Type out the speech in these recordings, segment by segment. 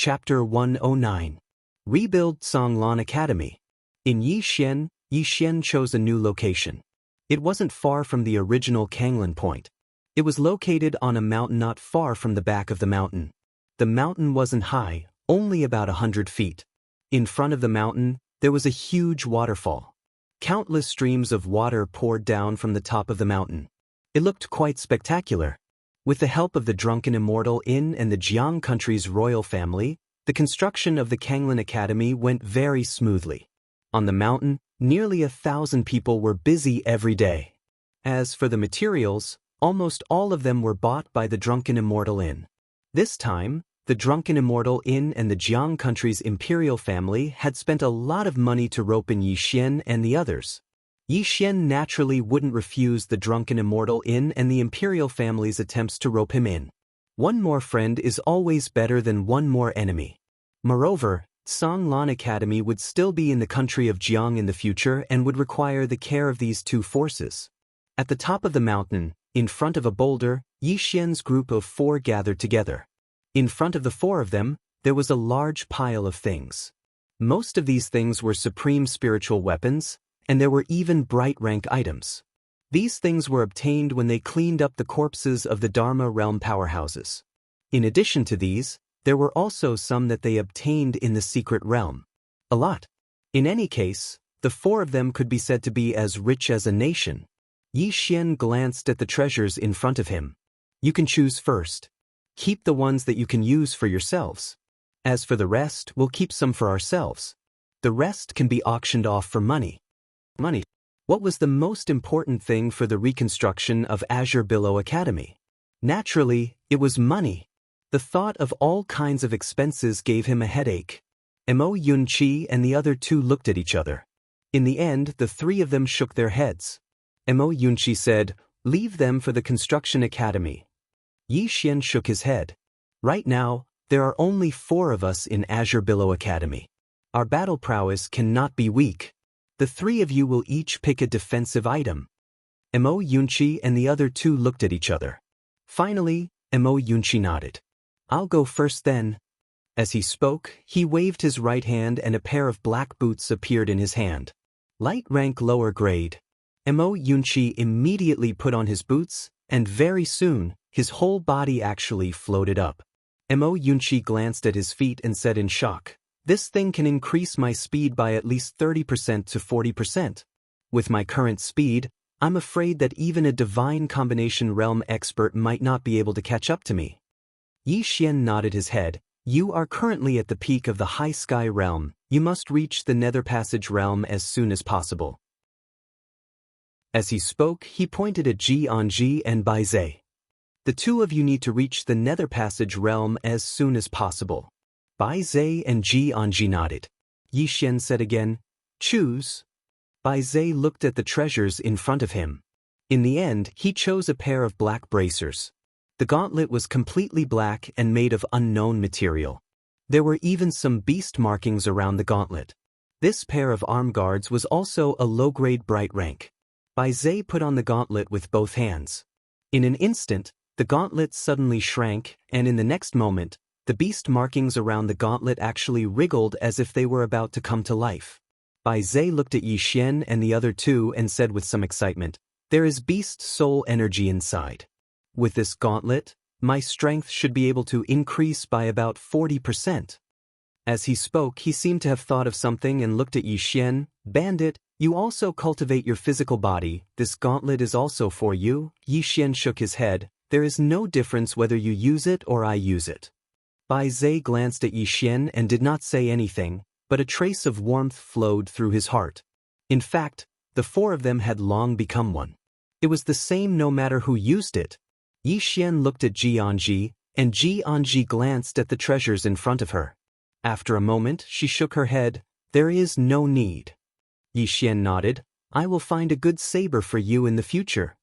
Chapter 109. Rebuild Songlan Academy. In Yixian chose a new location. It wasn't far from the original Kanglin point. It was located on a mountain not far from the back of the mountain. The mountain wasn't high, only about 100 feet. In front of the mountain, there was a huge waterfall. Countless streams of water poured down from the top of the mountain. It looked quite spectacular. With the help of the drunken Immortal Inn and the Jiang country's royal family, the construction of the Kanglin Academy went very smoothly. On the mountain, nearly 1,000 people were busy every day. As for the materials, almost all of them were bought by the drunken Immortal Inn. This time, the drunken Immortal Inn and the Jiang country's imperial family had spent a lot of money to rope in Yixian and the others. Yixian naturally wouldn't refuse the drunken Immortal Inn and the imperial family's attempts to rope him in. One more friend is always better than one more enemy. Moreover, Songlan Academy would still be in the country of Jiang in the future and would require the care of these two forces. At the top of the mountain, in front of a boulder, Yixian's group of 4 gathered together. In front of the 4 of them, there was a large pile of things. Most of these things were supreme spiritual weapons, and there were even bright rank items. These things were obtained when they cleaned up the corpses of the Dharma realm powerhouses. In addition to these, there were also some that they obtained in the secret realm. A lot. In any case, the 4 of them could be said to be as rich as a nation. Yixian glanced at the treasures in front of him. You can choose first. Keep the ones that you can use for yourselves. As for the rest, we'll keep some for ourselves. The rest can be auctioned off for money. What was the most important thing for the reconstruction of Azure Billow Academy? Naturally, it was money. The thought of all kinds of expenses gave him a headache. Mo Yunqi and the other 2 looked at each other. In the end, the 3 of them shook their heads. Mo Yunqi said, "Leave them for the construction academy." Yixian shook his head. "Right now, there are only 4 of us in Azure Billow Academy. Our battle prowess cannot be weak. The 3 of you will each pick a defensive item." Mo Yunqi and the other 2 looked at each other. Finally, Mo Yunqi nodded. "I'll go first then." As he spoke, he waved his right hand and a pair of black boots appeared in his hand. Light rank lower grade. Mo Yunqi immediately put on his boots, and very soon, his whole body actually floated up. Mo Yunqi glanced at his feet and said in shock, "This thing can increase my speed by at least 30% to 40%. With my current speed, I'm afraid that even a divine combination realm expert might not be able to catch up to me." Yixian nodded his head. "You are currently at the peak of the High Sky realm. You must reach the Nether Passage realm as soon as possible." As he spoke, he pointed at Xianxia and Baizhe. "The 2 of you need to reach the Nether Passage realm as soon as possible." Baizhe and Xianxia nodded. Yixian said again, "Choose." Baizhe looked at the treasures in front of him. In the end, he chose a pair of black bracers. The gauntlet was completely black and made of unknown material. There were even some beast markings around the gauntlet. This pair of arm guards was also a low-grade bright rank. Baizhe put on the gauntlet with both hands. In an instant, the gauntlet suddenly shrank, and in the next moment, the beast markings around the gauntlet actually wriggled as if they were about to come to life. Baizhe looked at Yixian and the other 2 and said with some excitement, "There is beast soul energy inside. With this gauntlet, my strength should be able to increase by about 40%. As he spoke, he seemed to have thought of something and looked at Yixian. "Bandit, you also cultivate your physical body. This gauntlet is also for you." Yixian shook his head. "There is no difference whether you use it or I use it." Baizhe glanced at Yixian and did not say anything, but a trace of warmth flowed through his heart. In fact, the 4 of them had long become one. It was the same no matter who used it. Yixian looked at Xianxia, and Xianxia glanced at the treasures in front of her. After a moment, she shook her head. "There is no need." Yixian nodded. "I will find a good saber for you in the future."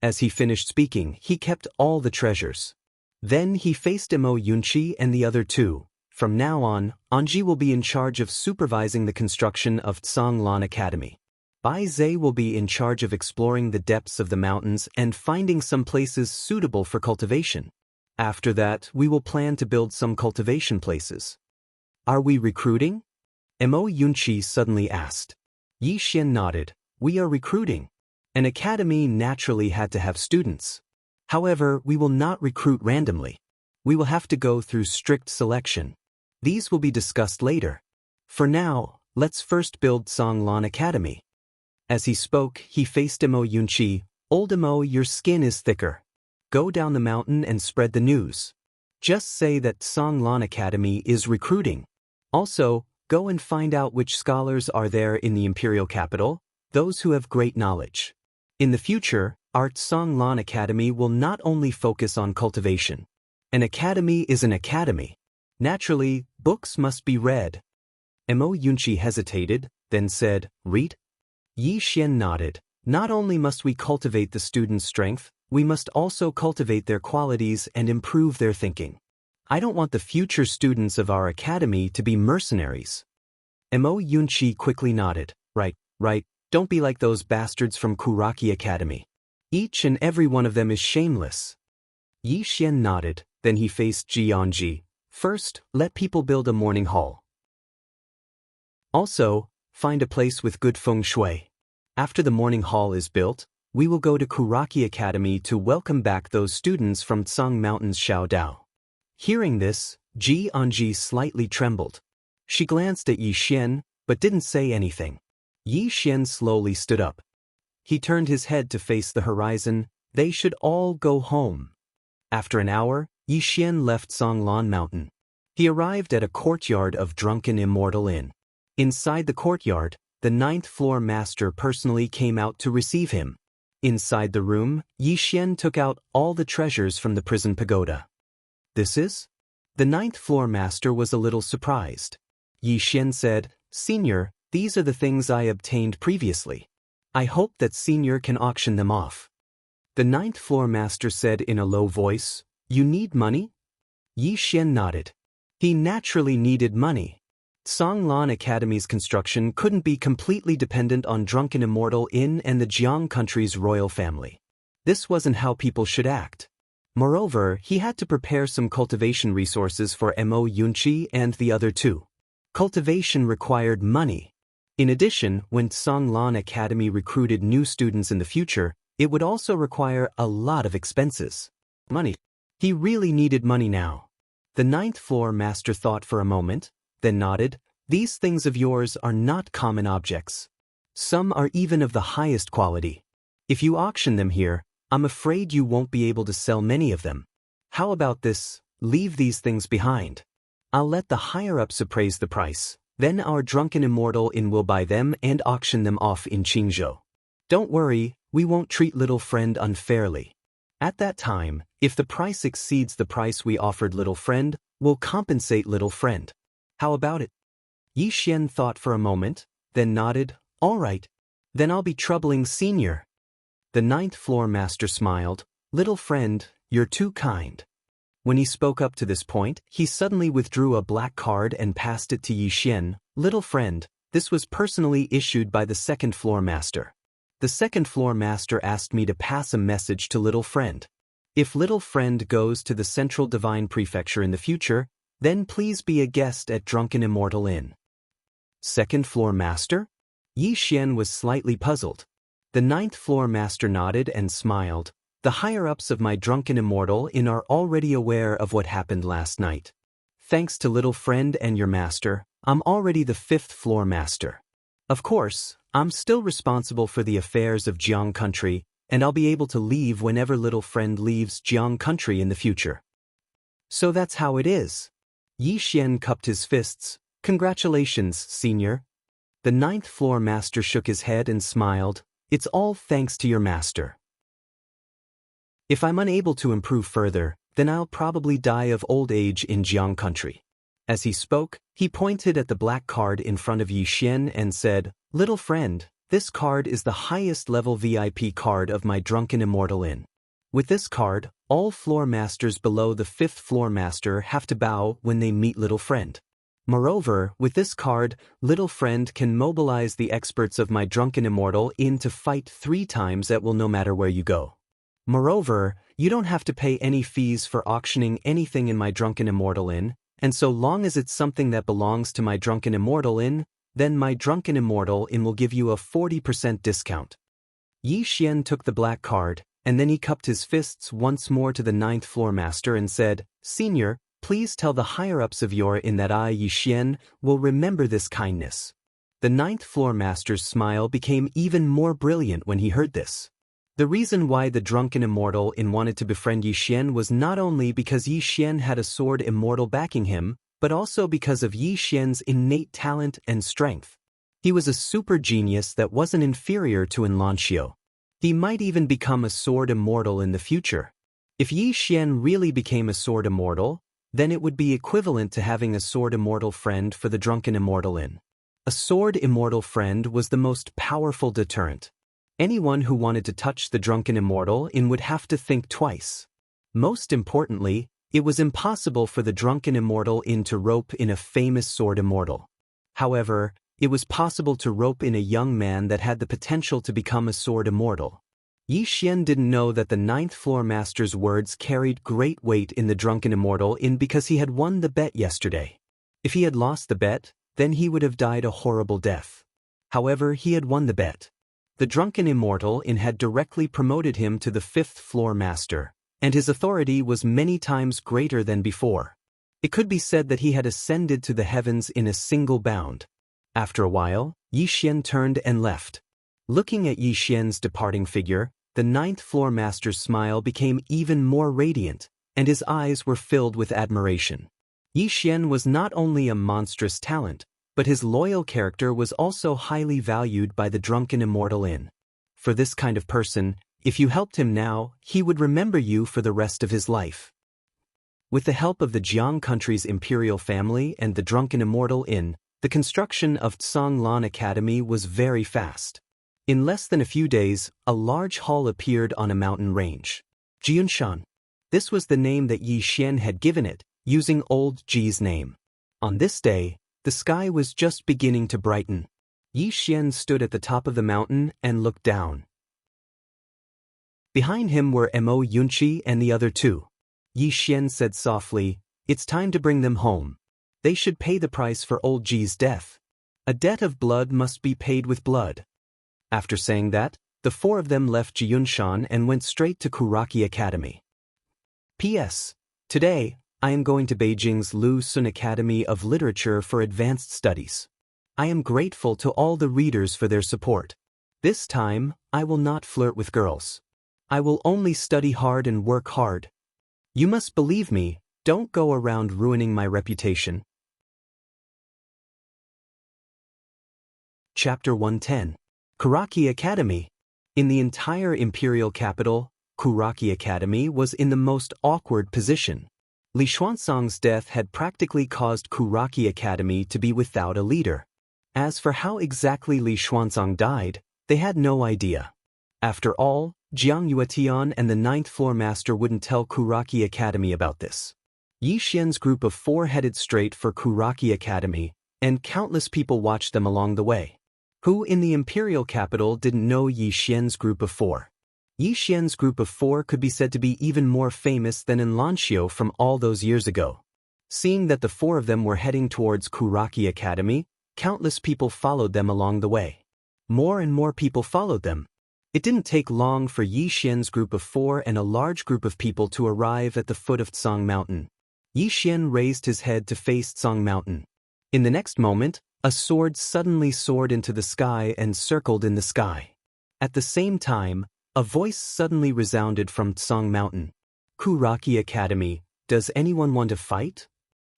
As he finished speaking, he kept all the treasures. Then he faced Mo Yunqi and the other 2. "From now on, Anji will be in charge of supervising the construction of Songlan Academy. Baizhe will be in charge of exploring the depths of the mountains and finding some places suitable for cultivation. After that, we will plan to build some cultivation places. Are we recruiting? Mo Yunqi suddenly asked. Yi Xian nodded. We are recruiting. An academy naturally had to have students. However, we will not recruit randomly. We will have to go through strict selection. These will be discussed later. For now, let's first build Songlan Academy. As he spoke, he faced Mo Yunqi. Old Mo, your skin is thicker. Go down the mountain and spread the news. Just say that Songlan Academy is recruiting. Also, go and find out which scholars are there in the imperial capital, those who have great knowledge. In the future, our Songlan Academy will not only focus on cultivation. An academy is an academy. Naturally, books must be read. Mo Yunqi hesitated, then said, Read? Yi Xian nodded. Not only must we cultivate the students' strength, we must also cultivate their qualities and improve their thinking. I don't want the future students of our academy to be mercenaries. Mo Yunqi quickly nodded. Right, don't be like those bastards from Kuraki Academy. Each and every one of them is shameless. Yi Xian nodded, then he faced Jianji. First, let people build a morning hall. Also, find a place with good feng shui. After the morning hall is built, we will go to Kuraki Academy to welcome back those students from Tsang Mountain's Xiaodao. Hearing this, Jianji slightly trembled. She glanced at Yi Xian, but didn't say anything. Yi Xian slowly stood up. He turned his head to face the horizon. They should all go home. After an hour, Yi Xian left Songlan Mountain. He arrived at a courtyard of Drunken Immortal Inn. Inside the courtyard, the 9th floor master personally came out to receive him. Inside the room, Yi Xian took out all the treasures from the prison pagoda. This is? The 9th floor master was a little surprised. Yi Xian said, Senior, these are the things I obtained previously. I hope that Senior can auction them off. The 9th floor master said in a low voice, You need money? Yi Xian nodded. He naturally needed money. Songlan Academy's construction couldn't be completely dependent on Drunken Immortal Inn and the Jiang country's royal family. This wasn't how people should act. Moreover, he had to prepare some cultivation resources for Mo Yunqi and the other two. Cultivation required money. In addition, when Songlan Academy recruited new students in the future, it would also require a lot of expenses. Money. He really needed money now. The 9th floor master thought for a moment, then nodded. These things of yours are not common objects. Some are even of the highest quality. If you auction them here, I'm afraid you won't be able to sell many of them. How about this? Leave these things behind. I'll let the higher-ups appraise the price. Then our Drunken Immortal Inn will buy them and auction them off in Qingzhou. Don't worry, we won't treat Little Friend unfairly. At that time, if the price exceeds the price we offered Little Friend, we'll compensate Little Friend. How about it? Yi Xian thought for a moment, then nodded. All right. Then I'll be troubling Senior. The 9th floor master smiled. Little Friend, you're too kind. When he spoke up to this point, he suddenly withdrew a black card and passed it to Yi Xian. Little Friend, this was personally issued by the 2nd floor master. The 2nd floor master asked me to pass a message to Little Friend. If Little Friend goes to the Central Divine Prefecture in the future, then please be a guest at Drunken Immortal Inn. 2nd floor master? Yi Xian was slightly puzzled. The 9th floor master nodded and smiled. The higher-ups of my Drunken Immortal Inn are already aware of what happened last night. Thanks to Little Friend and your master, I'm already the 5th floor master. Of course, I'm still responsible for the affairs of Jiang country, and I'll be able to leave whenever Little Friend leaves Jiang country in the future. So that's how it is. Yi Xian cupped his fists. Congratulations, Senior. The 9th floor master shook his head and smiled. It's all thanks to your master. If I'm unable to improve further, then I'll probably die of old age in Jiang country. As he spoke, he pointed at the black card in front of Yi Xian and said, Little Friend, this card is the highest level VIP card of my Drunken Immortal Inn. With this card, all floor masters below the 5th floor master have to bow when they meet Little Friend. Moreover, with this card, Little Friend can mobilize the experts of my Drunken Immortal Inn to fight 3 times at will no matter where you go. Moreover, you don't have to pay any fees for auctioning anything in my Drunken Immortal Inn, and so long as it's something that belongs to my Drunken Immortal Inn, then my Drunken Immortal Inn will give you a 40% discount. Yi Xian took the black card, and then he cupped his fists once more to the 9th floor master and said, "Senior, please tell the higher-ups of your inn that I, Yi Xian, will remember this kindness." The 9th floor master's smile became even more brilliant when he heard this. The reason why the Drunken Immortal Inn wanted to befriend Yi Xian was not only because Yi Xian had a sword immortal backing him, but also because of Yi Xian's innate talent and strength. He was a super genius that wasn't inferior to Xianxia. He might even become a sword immortal in the future. If Yi Xian really became a sword immortal, then it would be equivalent to having a sword immortal friend for the Drunken Immortal Inn. A sword immortal friend was the most powerful deterrent. Anyone who wanted to touch the Drunken Immortal Inn would have to think twice. Most importantly, it was impossible for the Drunken Immortal Inn to rope in a famous sword immortal. However, it was possible to rope in a young man that had the potential to become a sword immortal. Yi Xian didn't know that the 9th floor master's words carried great weight in the Drunken Immortal Inn because he had won the bet yesterday. If he had lost the bet, then he would have died a horrible death. However, he had won the bet. The Drunken Immortal Inn had directly promoted him to the 5th floor master, and his authority was many times greater than before. It could be said that he had ascended to the heavens in a single bound. After a while, Yi Xian turned and left. Looking at Yi Xian's departing figure, the 9th floor master's smile became even more radiant, and his eyes were filled with admiration. Yi Xian was not only a monstrous talent, but his loyal character was also highly valued by the Drunken Immortal Inn. For this kind of person, if you helped him now, he would remember you for the rest of his life. With the help of the Jiang country's imperial family and the Drunken Immortal Inn, the construction of Tsanglan Academy was very fast. In less than a few days, a large hall appeared on a mountain range. Jianshan. This was the name that Yi Xian had given it, using old Ji's name. On this day, the sky was just beginning to brighten. Yi Xian stood at the top of the mountain and looked down. Behind him were Mo Yunqi and the other two. Yi Xian said softly, "It's time to bring them home. They should pay the price for old Ji's death. A debt of blood must be paid with blood." After saying that, the four of them left Jiunshan and went straight to Kuraki Academy. P.S. Today, I am going to Beijing's Lu Sun Academy of Literature for Advanced Studies. I am grateful to all the readers for their support. This time, I will not flirt with girls. I will only study hard and work hard. You must believe me, don't go around ruining my reputation. Chapter 110. Kuraki Academy. In the entire imperial capital, Kuraki Academy was in the most awkward position. Li Xuanzang's death had practically caused Kuraki Academy to be without a leader. As for how exactly Li Xuanzang died, they had no idea. After all, Jiang Yuetian and the 9th floor master wouldn't tell Kuraki Academy about this. Yi Xian's group of four headed straight for Kuraki Academy, and countless people watched them along the way. Who in the imperial capital didn't know Yi Xian's group of four? Yi Xian's group of four could be said to be even more famous than Xianxia from all those years ago. Seeing that the four of them were heading towards Kuraki Academy, countless people followed them along the way. More and more people followed them. It didn't take long for Yi Xian's group of four and a large group of people to arrive at the foot of Tsang Mountain. Yi Xian raised his head to face Tsang Mountain. In the next moment, a sword suddenly soared into the sky and circled in the sky. At the same time, a voice suddenly resounded from Tsang Mountain. "Kuraki Academy, does anyone want to fight?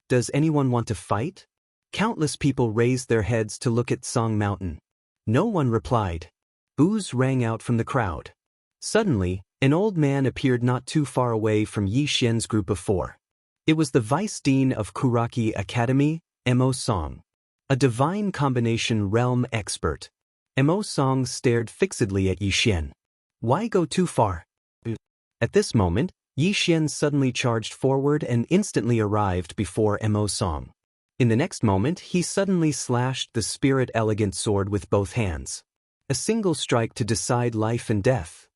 Does anyone want to fight?" Countless people raised their heads to look at Tsang Mountain. No one replied. Boos rang out from the crowd. Suddenly, an old man appeared not too far away from Yi Xian's group of four. It was the vice dean of Kuraki Academy, Mo Song. A divine combination realm expert. Mo Song stared fixedly at Yi Xian. Why go too far? At this moment, Yi Xian suddenly charged forward and instantly arrived before Mo Song. In the next moment, he suddenly slashed the spirit elegant sword with both hands. A single strike to decide life and death.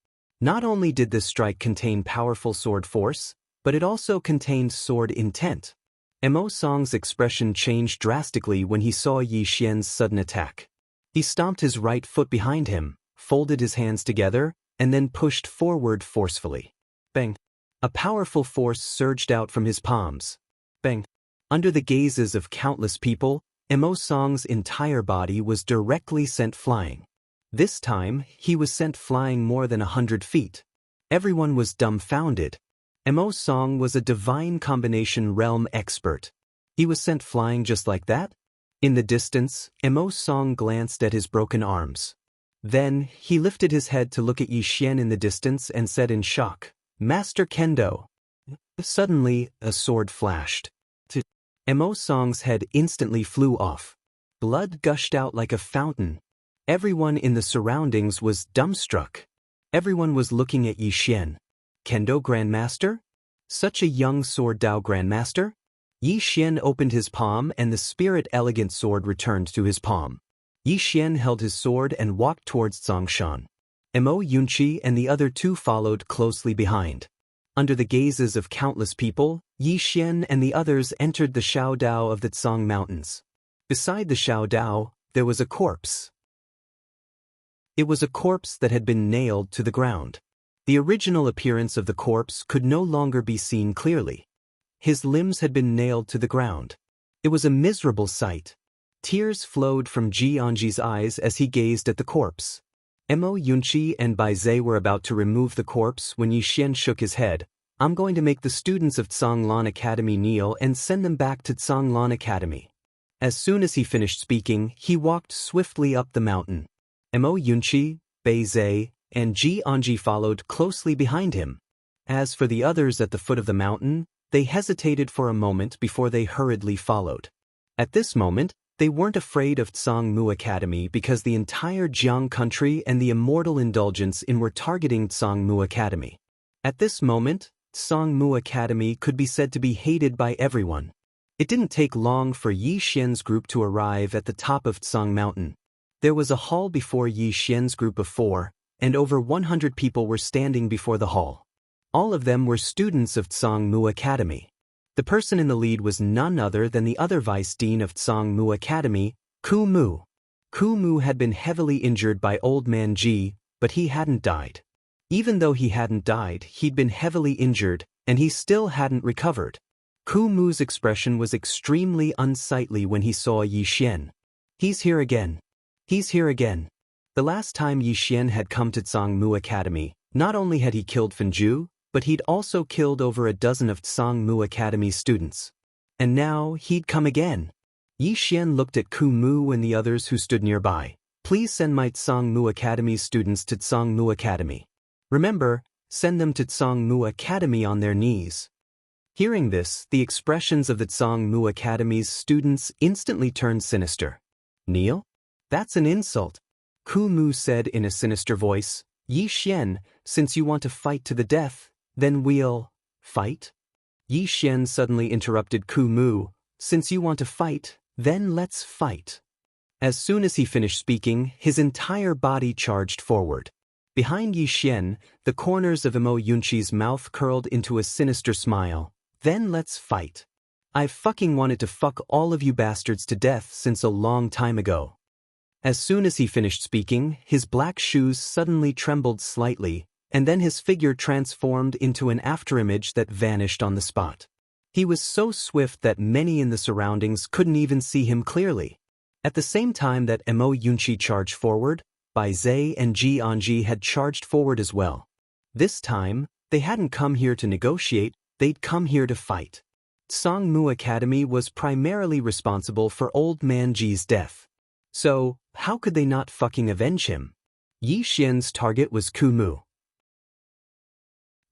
Not only did this strike contain powerful sword force, but it also contained sword intent. Mo Song's expression changed drastically when he saw Yi Xian's sudden attack. He stomped his right foot behind him, folded his hands together, and then pushed forward forcefully. Bang! A powerful force surged out from his palms. Bang! Under the gazes of countless people, Mo Song's entire body was directly sent flying. This time, he was sent flying more than 100 feet. Everyone was dumbfounded. Mo Song was a divine combination realm expert. He was sent flying just like that? In the distance, Mo Song glanced at his broken arms. Then, he lifted his head to look at Yi Xian in the distance and said in shock, "Master Kendo." Suddenly, a sword flashed. Mo Song's head instantly flew off. Blood gushed out like a fountain. Everyone in the surroundings was dumbstruck. Everyone was looking at Yi Xian. Kendo Grandmaster? Such a young sword Dao Grandmaster? Yi Xian opened his palm and the spirit elegant sword returned to his palm. Yi Xian held his sword and walked towards Zhongshan. Mo Yunqi and the other two followed closely behind. Under the gazes of countless people, Yi Xian and the others entered the Shao Dao of the Tsang Mountains. Beside the Shao Dao, there was a corpse. It was a corpse that had been nailed to the ground. The original appearance of the corpse could no longer be seen clearly. His limbs had been nailed to the ground. It was a miserable sight. Tears flowed from Jianji's eyes as he gazed at the corpse. Mo Yunqi and Bai Zhe were about to remove the corpse when Yi Xian shook his head. "I'm going to make the students of Tsanglan Academy kneel and send them back to Tsanglan Academy." As soon as he finished speaking, he walked swiftly up the mountain. Mo Yunqi, Bai Zhe, and Jianji followed closely behind him. As for the others at the foot of the mountain, they hesitated for a moment before they hurriedly followed. At this moment, they weren't afraid of Tsangmu Academy because the entire Jiang country and the Immortal indulgence in were targeting Tsangmu Academy. At this moment, Tsangmu Academy could be said to be hated by everyone. It didn't take long for Yi Xian's group to arrive at the top of Tsang Mountain. There was a hall before Yi Xian's group of 4, and over 100 people were standing before the hall. All of them were students of Tsangmu Academy. The person in the lead was none other than the other vice dean of Tsangmu Academy, Ku Mu. Ku Mu had been heavily injured by Old Man Ji, but he hadn't died. Even though he hadn't died, he'd been heavily injured, and he still hadn't recovered. Ku Mu's expression was extremely unsightly when he saw Yi Xian. "He's here again. He's here again." The last time Yi Xian had come to Tsangmu Academy, not only had he killed Fenju, but he'd also killed over a dozen of Tsangmu Academy's students. And now, he'd come again. Yi Xian looked at Ku Mu and the others who stood nearby. "Please send my Tsangmu Academy's students to Tsangmu Academy. Remember, send them to Tsangmu Academy on their knees." Hearing this, the expressions of the Tsangmu Academy's students instantly turned sinister. "Kneel? That's an insult," Ku Mu said in a sinister voice. "Yi Xian, since you want to fight to the death, then we'll fight?" Yi Xian suddenly interrupted Ku Mu. "Since you want to fight, then let's fight." As soon as he finished speaking, his entire body charged forward. Behind Yi Xian, the corners of Mo Yunqi's mouth curled into a sinister smile. "Then let's fight. I've fucking wanted to fuck all of you bastards to death since a long time ago." As soon as he finished speaking, his black shoes suddenly trembled slightly, and then his figure transformed into an afterimage that vanished on the spot. He was so swift that many in the surroundings couldn't even see him clearly. At the same time that Mo Yunqi charged forward, Bai Zhe and Jianji had charged forward as well. This time, they hadn't come here to negotiate, they'd come here to fight. Tsangmu Academy was primarily responsible for Old Man Ji's death. So, how could they not fucking avenge him? Yi Xian's target was Ku Mu.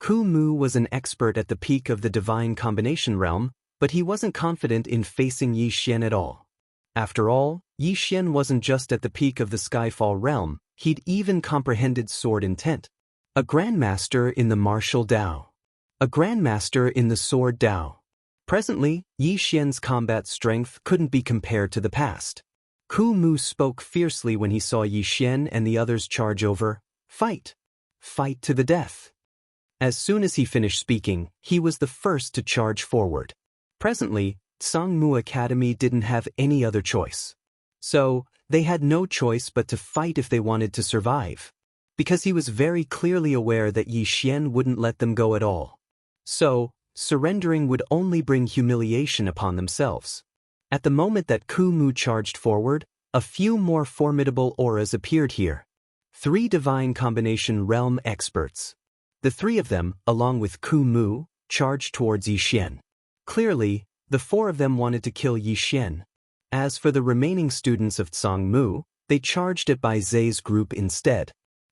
Ku Mu was an expert at the peak of the divine combination realm, but he wasn't confident in facing Yi Xian at all. After all, Yi Xian wasn't just at the peak of the Skyfall realm, he'd even comprehended sword intent. A grandmaster in the martial Dao. A grandmaster in the sword Dao. Presently, Yi Xian's combat strength couldn't be compared to the past. Ku Mu spoke fiercely when he saw Yi Xian and the others charge over. "Fight! Fight to the death. As soon as he finished speaking, he was the first to charge forward. Presently, Sangmu Academy didn't have any other choice. So, they had no choice but to fight if they wanted to survive. Because he was very clearly aware that Yi Xian wouldn't let them go at all. So, surrendering would only bring humiliation upon themselves. At the moment that Ku Mu charged forward, a few more formidable auras appeared here. 3 divine combination realm experts. The 3 of them, along with Ku Mu, charged towards Yi Xian. Clearly, the 4 of them wanted to kill Yi Xian. As for the remaining students of Tsangmu, they charged at Bai Zai's group instead.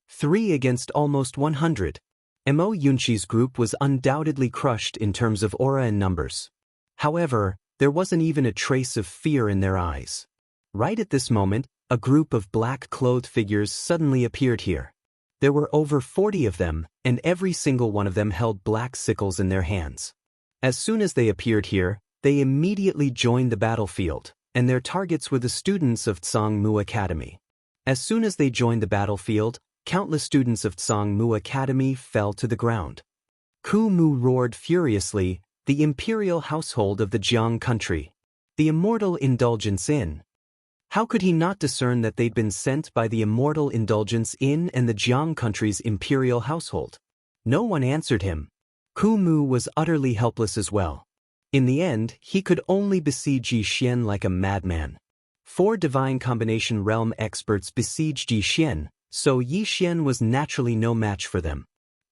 3 against almost 100. Mo Yunqi's group was undoubtedly crushed in terms of aura and numbers. However, there wasn't even a trace of fear in their eyes. Right at this moment, a group of black-clothed figures suddenly appeared here. There were over 40 of them, and every single one of them held black sickles in their hands. As soon as they appeared here, they immediately joined the battlefield, and their targets were the students of Tsangmu Academy. As soon as they joined the battlefield, countless students of Tsangmu Academy fell to the ground. Ku Mu roared furiously, "The imperial household of the Jiang country. The Immortal Indulgence Inn." How could he not discern that they'd been sent by the Immortal Indulgence Inn and the Jiang country's imperial household? No one answered him. Ku Mu was utterly helpless as well. In the end, he could only besiege Yi Xian like a madman. 4 divine combination realm experts besieged Yi Xian, so Yi Xian was naturally no match for them.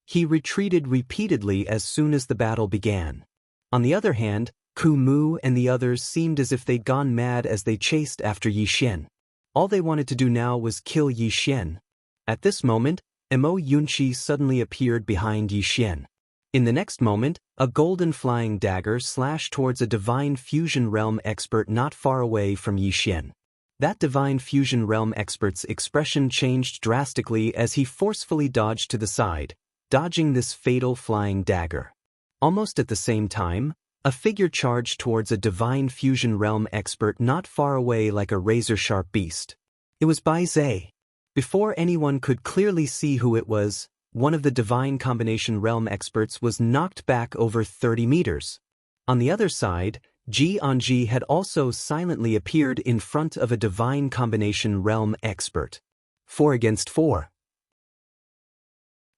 He retreated repeatedly as soon as the battle began. On the other hand, Ku Mu and the others seemed as if they'd gone mad as they chased after Yi Xian. All they wanted to do now was kill Yi Xian. At this moment, Mo Yunqi suddenly appeared behind Yi Xian. In the next moment, a golden flying dagger slashed towards a divine fusion realm expert not far away from Yi Xian. That divine fusion realm expert's expression changed drastically as he forcefully dodged to the side, dodging this fatal flying dagger. Almost at the same time, a figure charged towards a divine fusion realm expert not far away like a razor-sharp beast. It was Bai Zai. Before anyone could clearly see who it was, one of the divine combination realm experts was knocked back over 30 meters. On the other side, Ji Anji had also silently appeared in front of a divine combination realm expert. 4 against 4.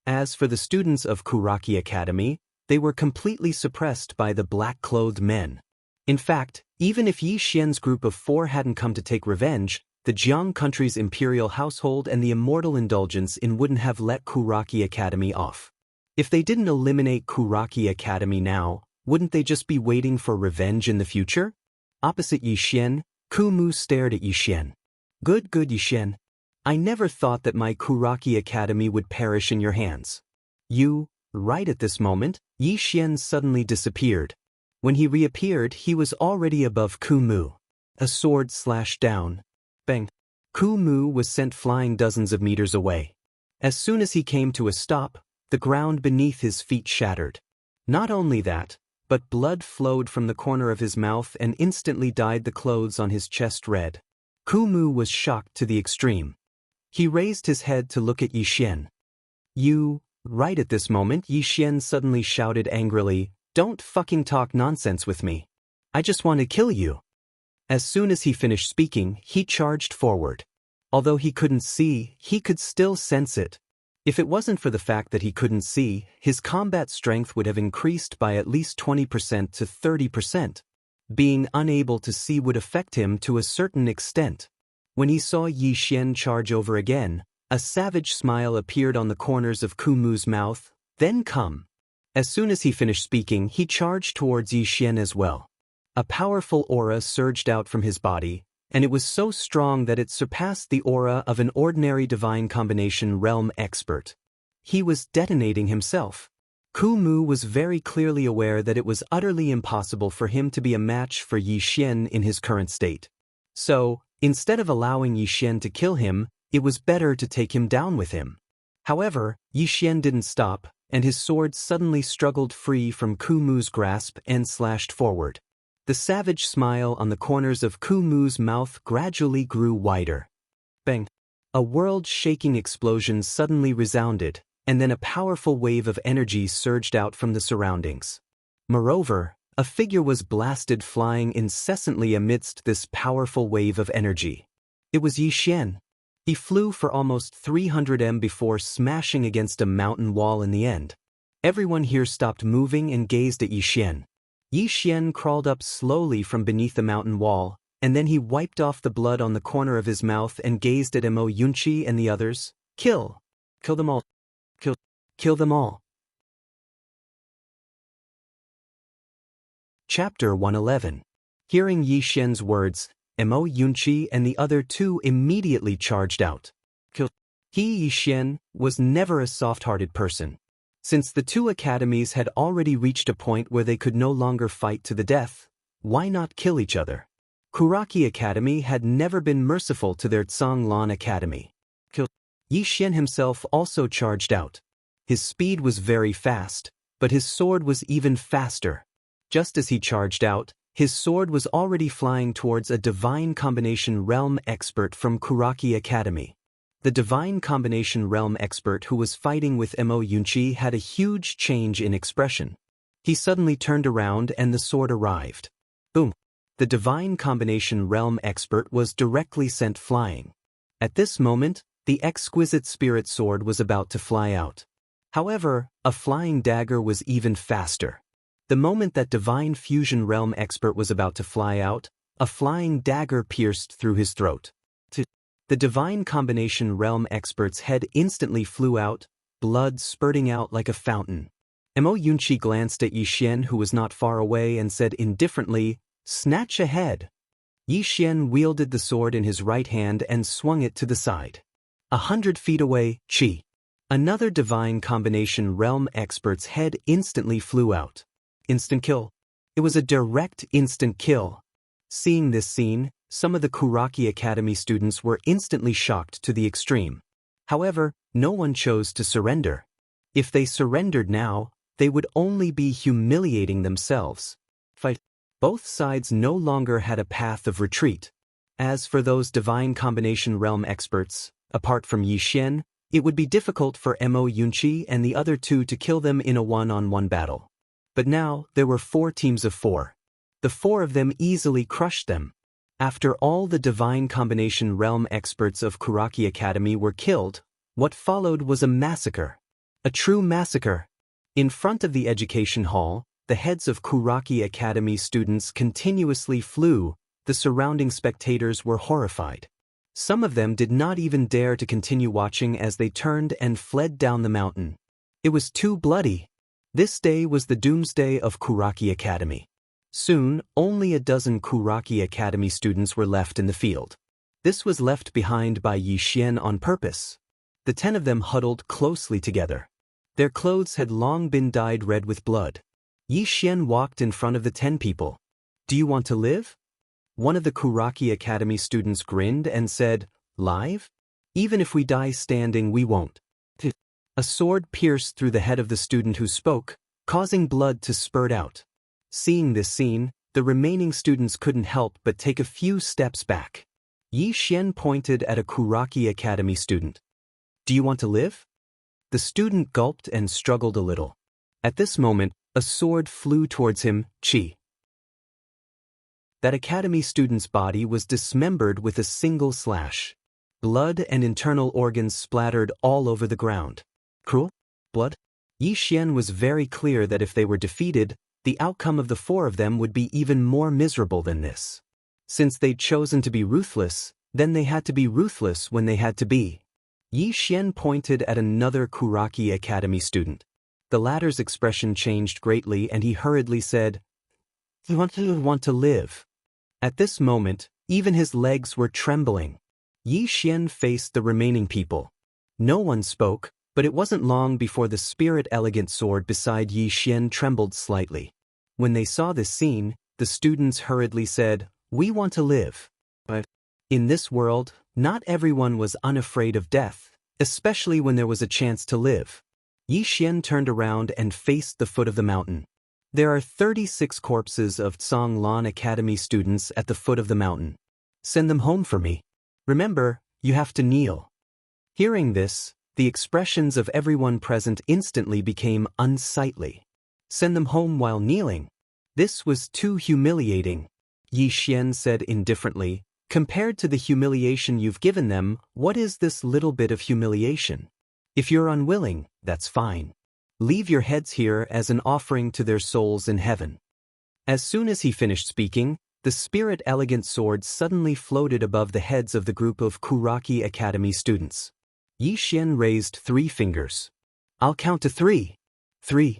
As for the students of Kuraki Academy, they were completely suppressed by the black-clothed men. In fact, even if Yi Xian's group of 4 hadn't come to take revenge, the Jiang country's imperial household and the Immortal Indulgence Inn wouldn't have let Kuraki Academy off. If they didn't eliminate Kuraki Academy now, wouldn't they just be waiting for revenge in the future? Opposite Yi Xian, Ku Mu stared at Yi Xian. Good Yi Xian. I never thought that my Kuraki Academy would perish in your hands. Right at this moment, Yi Xian suddenly disappeared. When he reappeared, he was already above Ku Mu. A sword slashed down. Bang! Ku Mu was sent flying dozens of meters away. As soon as he came to a stop, the ground beneath his feet shattered. Not only that, but blood flowed from the corner of his mouth and instantly dyed the clothes on his chest red. Ku Mu was shocked to the extreme. He raised his head to look at Yi Xian. Right at this moment, Yi Xian suddenly shouted angrily, "Don't fucking talk nonsense with me. I just want to kill you." As soon as he finished speaking, he charged forward. Although he couldn't see, he could still sense it. If it wasn't for the fact that he couldn't see, his combat strength would have increased by at least 20% to 30%. Being unable to see would affect him to a certain extent. When he saw Yi Xian charge over again, a savage smile appeared on the corners of Ku Mu's mouth, then come. As soon as he finished speaking, he charged towards Yi Xian as well. A powerful aura surged out from his body, and it was so strong that it surpassed the aura of an ordinary divine combination realm expert. He was detonating himself. Ku Mu was very clearly aware that it was utterly impossible for him to be a match for Yi Xian in his current state. So, instead of allowing Yi Xian to kill him, it was better to take him down with him. However, Yi Xian didn't stop, and his sword suddenly struggled free from Ku Mu's grasp and slashed forward. The savage smile on the corners of Ku Mu's mouth gradually grew wider. Bang! A world-shaking explosion suddenly resounded, and then a powerful wave of energy surged out from the surroundings. Moreover, a figure was blasted flying incessantly amidst this powerful wave of energy. It was Yixian. He flew for almost 300 m before smashing against a mountain wall in the end. Everyone here stopped moving and gazed at Yixian. Yixian crawled up slowly from beneath the mountain wall, and then he wiped off the blood on the corner of his mouth and gazed at Mo Yunqi and the others. Kill! Kill them all! Kill them all! Chapter 111. Hearing Yixian's words, Mo Yunqi and the other two immediately charged out. He, Yixian, was never a soft-hearted person. Since the two academies had already reached a point where they could no longer fight to the death, why not kill each other? Kuraki Academy had never been merciful to their Zhonglan Academy. Yixian himself also charged out. His speed was very fast, but his sword was even faster. Just as he charged out, his sword was already flying towards a divine combination realm expert from Kuraki Academy. The divine combination realm expert who was fighting with Mo Yunqi had a huge change in expression. He suddenly turned around and the sword arrived. Boom! The divine combination realm expert was directly sent flying. At this moment, the exquisite spirit sword was about to fly out. However, a flying dagger was even faster. The moment that divine fusion realm expert was about to fly out, a flying dagger pierced through his throat. The divine combination realm expert's head instantly flew out, blood spurting out like a fountain. Mo Yunqi glanced at Yixian, who was not far away, and said indifferently, "Snatch ahead." Yixian wielded the sword in his right hand and swung it to the side. 100 feet away, Qi. Another divine combination realm expert's head instantly flew out. Instant kill. It was a direct instant kill. Seeing this scene, some of the Kuraki Academy students were instantly shocked to the extreme. However, no one chose to surrender. If they surrendered now, they would only be humiliating themselves. Both sides no longer had a path of retreat. As for those divine combination realm experts, apart from Yixian, it would be difficult for Mo Yunqi and the other two to kill them in a one-on-one battle. But now, there were 4 teams of 4. The 4 of them easily crushed them. After all the divine combination realm experts of Kuraki Academy were killed, what followed was a massacre. A true massacre. In front of the education hall, the heads of Kuraki Academy students continuously flew. The surrounding spectators were horrified. Some of them did not even dare to continue watching as they turned and fled down the mountain. It was too bloody. This day was the doomsday of Kuraki Academy. Soon, only a dozen Kuraki Academy students were left in the field. This was left behind by Yixian on purpose. The 10 of them huddled closely together. Their clothes had long been dyed red with blood. Yixian walked in front of the 10 people. "Do you want to live?" One of the Kuraki Academy students grinned and said, "Live? Even if we die standing, we won't." A sword pierced through the head of the student who spoke, causing blood to spurt out. Seeing this scene, the remaining students couldn't help but take a few steps back. Yixian pointed at a Kuraki Academy student. "Do you want to live?" The student gulped and struggled a little. At this moment, a sword flew towards him, Qi. That Academy student's body was dismembered with a single slash. Blood and internal organs splattered all over the ground. Cruel? Blood? Yixian was very clear that if they were defeated, the outcome of the 4 of them would be even more miserable than this. Since they'd chosen to be ruthless, then they had to be ruthless when they had to be. Yixian pointed at another Kuraki Academy student. The latter's expression changed greatly and he hurriedly said, "You want to live." At this moment, even his legs were trembling. Yixian faced the remaining people. No one spoke, but it wasn't long before the spirit-elegant sword beside Yixian trembled slightly. When they saw this scene, the students hurriedly said, "We want to live." But in this world, not everyone was unafraid of death, especially when there was a chance to live. Yixian turned around and faced the foot of the mountain. There are 36 corpses of Zhonglan Academy students at the foot of the mountain. Send them home for me. Remember, you have to kneel. Hearing this, the expressions of everyone present instantly became unsightly. Send them home while kneeling. This was too humiliating, Yi Xian said indifferently. Compared to the humiliation you've given them, what is this little bit of humiliation? If you're unwilling, that's fine. Leave your heads here as an offering to their souls in heaven. As soon as he finished speaking, the spirit elegant sword suddenly floated above the heads of the group of Kuraki Academy students. Yi Xian raised 3 fingers. I'll count to 3. 3.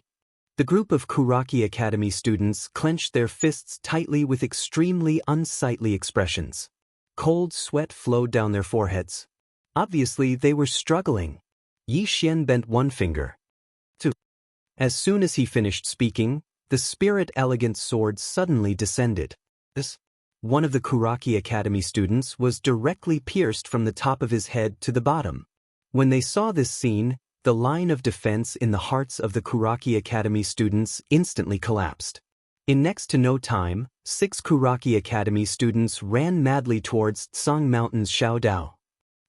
The group of Kuraki Academy students clenched their fists tightly with extremely unsightly expressions. Cold sweat flowed down their foreheads. Obviously, they were struggling. Yi Xian bent 1 finger. 2. As soon as he finished speaking, the spirit elegant sword suddenly descended. One of the Kuraki Academy students was directly pierced from the top of his head to the bottom. When they saw this scene, the line of defense in the hearts of the Kuraki Academy students instantly collapsed. In next to no time, 6 Kuraki Academy students ran madly towards Tsang Mountain's Xiaodao.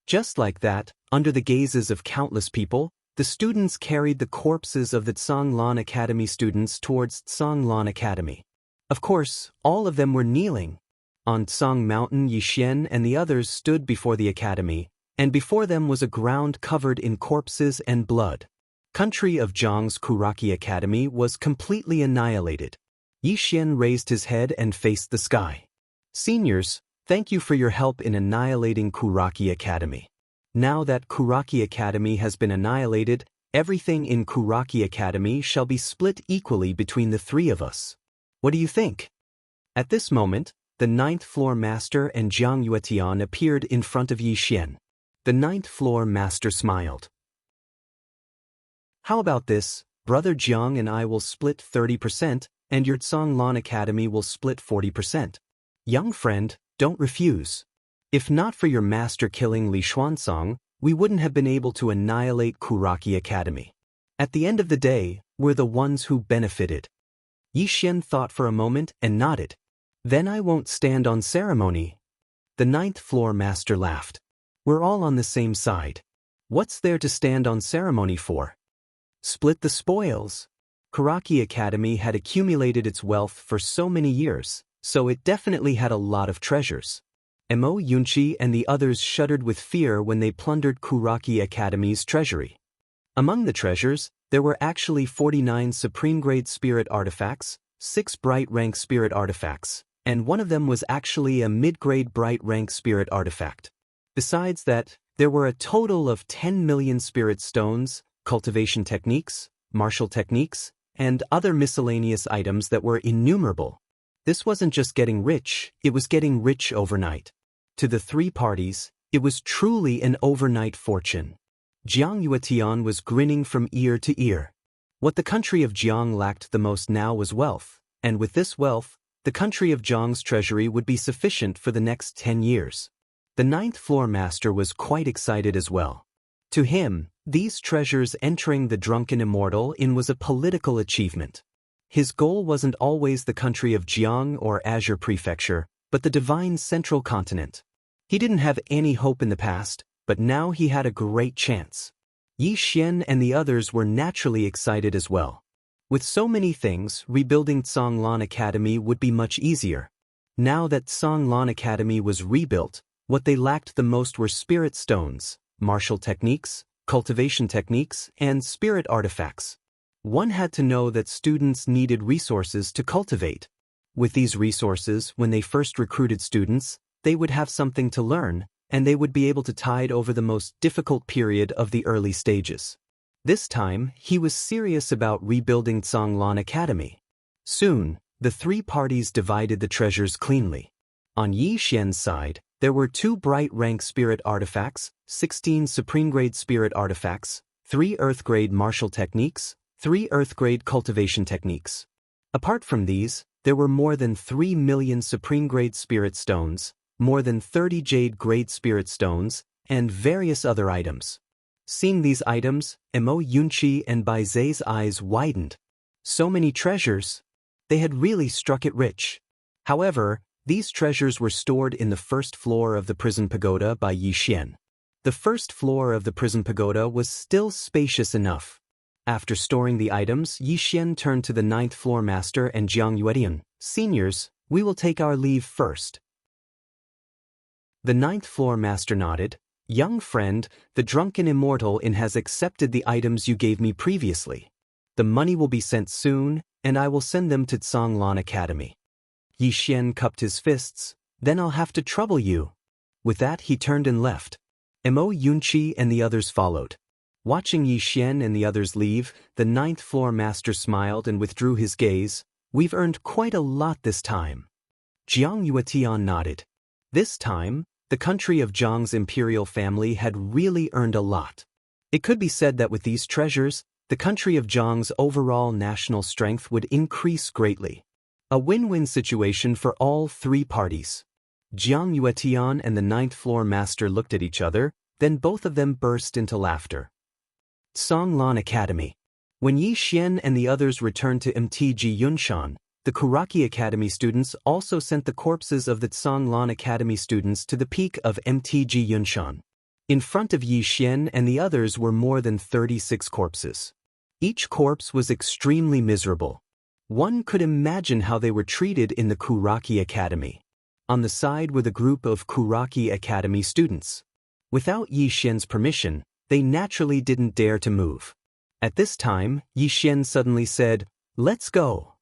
Just like that, under the gazes of countless people, the students carried the corpses of the Tsanglan Academy students towards Tsanglan Academy. Of course, all of them were kneeling. On Tsang Mountain, Yi Xian and the others stood before the academy, and before them was a ground covered in corpses and blood. Country of Zhang's Kuraki Academy was completely annihilated. Yi Xian raised his head and faced the sky. Seniors, thank you for your help in annihilating Kuraki Academy. Now that Kuraki Academy has been annihilated, everything in Kuraki Academy shall be split equally between the 3 of us. What do you think? At this moment, the 9th floor master and Jiang Yuetian appeared in front of Yi Xian. The 9th floor master smiled. How about this? Brother Jiang and I will split 30%, and your Tsanglan Academy will split 40%. Young friend, don't refuse. If not for your master killing Li Xuanzong, we wouldn't have been able to annihilate Kuraki Academy. At the end of the day, we're the ones who benefited. Yi Xian thought for a moment and nodded. Then I won't stand on ceremony. The 9th floor master laughed. We're all on the same side. What's there to stand on ceremony for? Split the spoils. Kuraki Academy had accumulated its wealth for so many years, so it definitely had a lot of treasures. Mo Yunqi and the others shuddered with fear when they plundered Kuraki Academy's treasury. Among the treasures, there were actually 49 supreme-grade spirit artifacts, 6 bright-rank spirit artifacts, and one of them was actually a mid-grade bright-rank spirit artifact. Besides that, there were a total of 10 million spirit stones, cultivation techniques, martial techniques, and other miscellaneous items that were innumerable. This wasn't just getting rich, it was getting rich overnight. To the 3 parties, it was truly an overnight fortune. Jiang Yuetian was grinning from ear to ear. What the country of Jiang lacked the most now was wealth, and with this wealth, the country of Jiang's treasury would be sufficient for the next 10 years. The 9th floor master was quite excited as well. To him, these treasures entering the drunken immortal in was a political achievement. His goal wasn't always the country of Jiang or Azure Prefecture, but the divine central continent. He didn't have any hope in the past, but now he had a great chance. Yi Xian and the others were naturally excited as well. With so many things, rebuilding Tsanglan Academy would be much easier. Now that Tsanglan Academy was rebuilt, what they lacked the most were spirit stones, martial techniques, cultivation techniques, and spirit artifacts. One had to know that students needed resources to cultivate. With these resources, when they first recruited students, they would have something to learn, and they would be able to tide over the most difficult period of the early stages. This time, he was serious about rebuilding Tsanglan Academy. Soon, the 3 parties divided the treasures cleanly. On Yi Xian's side, there were 2 bright-rank spirit artifacts, 16 supreme-grade spirit artifacts, 3 earth-grade martial techniques, 3 earth-grade cultivation techniques. Apart from these, there were more than 3 million supreme-grade spirit stones, more than 30 jade-grade spirit stones, and various other items. Seeing these items, Mo Yunqi and Bai Zai's eyes widened. So many treasures! They had really struck it rich. However, these treasures were stored in the first floor of the prison pagoda by Yi Xian. The first floor of the prison pagoda was still spacious enough. After storing the items, Yi Xian turned to the 9th floor master and Jiang Yuetian. Seniors, we will take our leave first. The 9th floor master nodded. Young friend, the drunken immortal has accepted the items you gave me previously. The money will be sent soon, and I will send them to Songlan Academy. Yi Xian cupped his fists. Then I'll have to trouble you. With that he turned and left. Mo Yunqi and the others followed. Watching Yi Xian and the others leave, the 9th floor master smiled and withdrew his gaze. We've earned quite a lot this time. Jiang Yuetian nodded. This time, the country of Zhang's imperial family had really earned a lot. It could be said that with these treasures, the country of Zhang's overall national strength would increase greatly. A win-win situation for all three parties. Jiang Yuetian and the 9th floor master looked at each other, then both of them burst into laughter. Songlan Academy. When Yi Xian and the others returned to MTG Yunshan, the Kuraki Academy students also sent the corpses of the Songlan Academy students to the peak of MTG Yunshan. In front of Yi Xian and the others were more than 36 corpses. Each corpse was extremely miserable. One could imagine how they were treated in the Kuraki Academy. On the side were the group of Kuraki Academy students. Without Yi Xian's permission, they naturally didn't dare to move. At this time, Yi Xian suddenly said, "Let's go."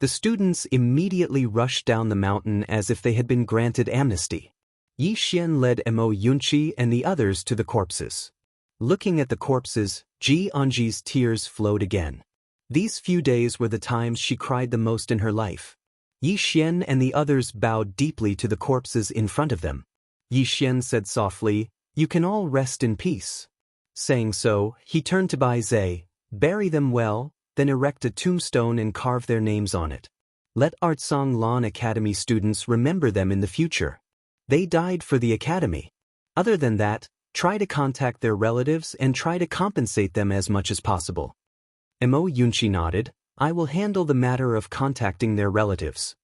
The students immediately rushed down the mountain as if they had been granted amnesty. Yi Xian led Mo Yunqi and the others to the corpses. Looking at the corpses, Ji Anji's tears flowed again. These few days were the times she cried the most in her life. Yi Xian and the others bowed deeply to the corpses in front of them. Yi Xian said softly, "You can all rest in peace." Saying so, he turned to Bai Zhe, "Bury them well, then erect a tombstone and carve their names on it. Let Art Songlan Academy students remember them in the future. They died for the academy. Other than that, try to contact their relatives and try to compensate them as much as possible." Mo Yunqi nodded. "I will handle the matter of contacting their relatives."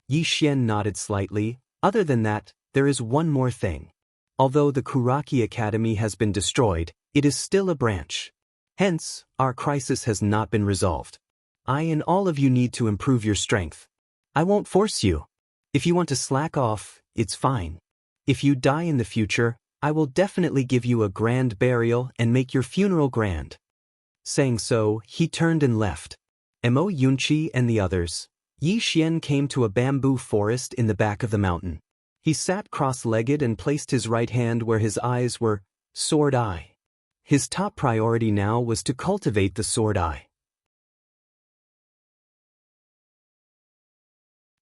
Yi Xian nodded slightly. "Other than that, there is one more thing. Although the Kuraki Academy has been destroyed, it is still a branch. Hence, our crisis has not been resolved. I and all of you need to improve your strength. I won't force you. If you want to slack off, it's fine. If you die in the future, I will definitely give you a grand burial and make your funeral grand." Saying so, he turned and left. Mo Yunqi and the others. Yi Xian came to a bamboo forest in the back of the mountain. He sat cross-legged and placed his right hand where his eyes were, sword eye. His top priority now was to cultivate the sword eye.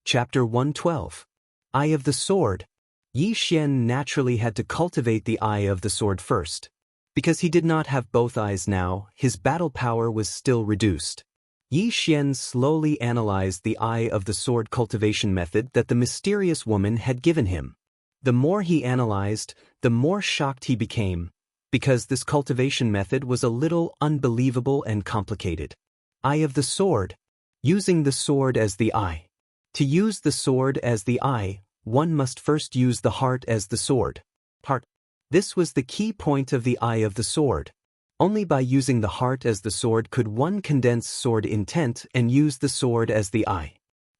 Chapter 112. Eye of the Sword. Yi Xian naturally had to cultivate the eye of the sword first. Because he did not have both eyes now, his battle power was still reduced. Yi Xian slowly analyzed the eye of the sword cultivation method that the mysterious woman had given him. The more he analyzed, the more shocked he became, because this cultivation method was a little unbelievable and complicated. Eye of the sword. Using the sword as the eye. To use the sword as the eye, one must first use the heart as the sword. Heart. This was the key point of the eye of the sword. Only by using the heart as the sword could one condense sword intent and use the sword as the eye.